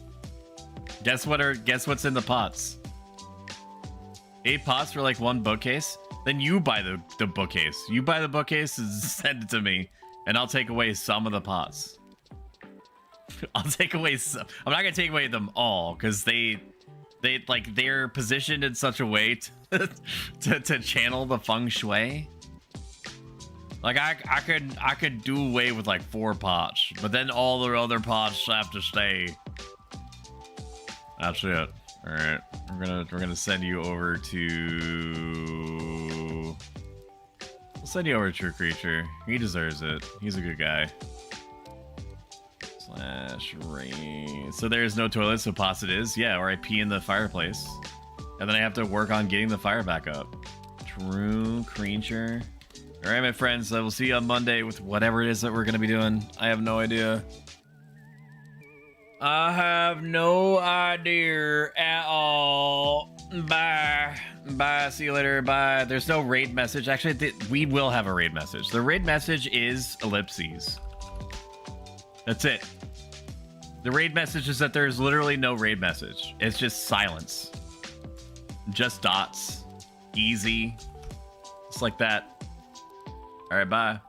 Guess what's in the pots? 8 pots for like 1 bookcase? Then you buy the bookcase. You buy the bookcase and send it to me, and I'll take away some of the pots. I'll take away some. I'm not gonna take away them all because they're positioned in such a way to channel the feng shui. Like I could do away with like 4 pots, but then all the other pots have to stay. That's it. All right, we're gonna send you over to. We'll send you over to True Creature. He deserves it. He's a good guy. /rain. So there's no toilet, so pots it is. Yeah, or I pee in the fireplace, and then I have to work on getting the fire back up. True Creature. All right, my friends. I will see you on Monday with whatever it is that we're gonna be doing. I have no idea. I have no idea at all. Bye. Bye. See you later. Bye. There's no raid message. Actually, we will have a raid message. The raid message is ellipses. That's it. The raid message is that there's literally no raid message. It's just silence. Just dots. Easy. Just like that. All right, bye.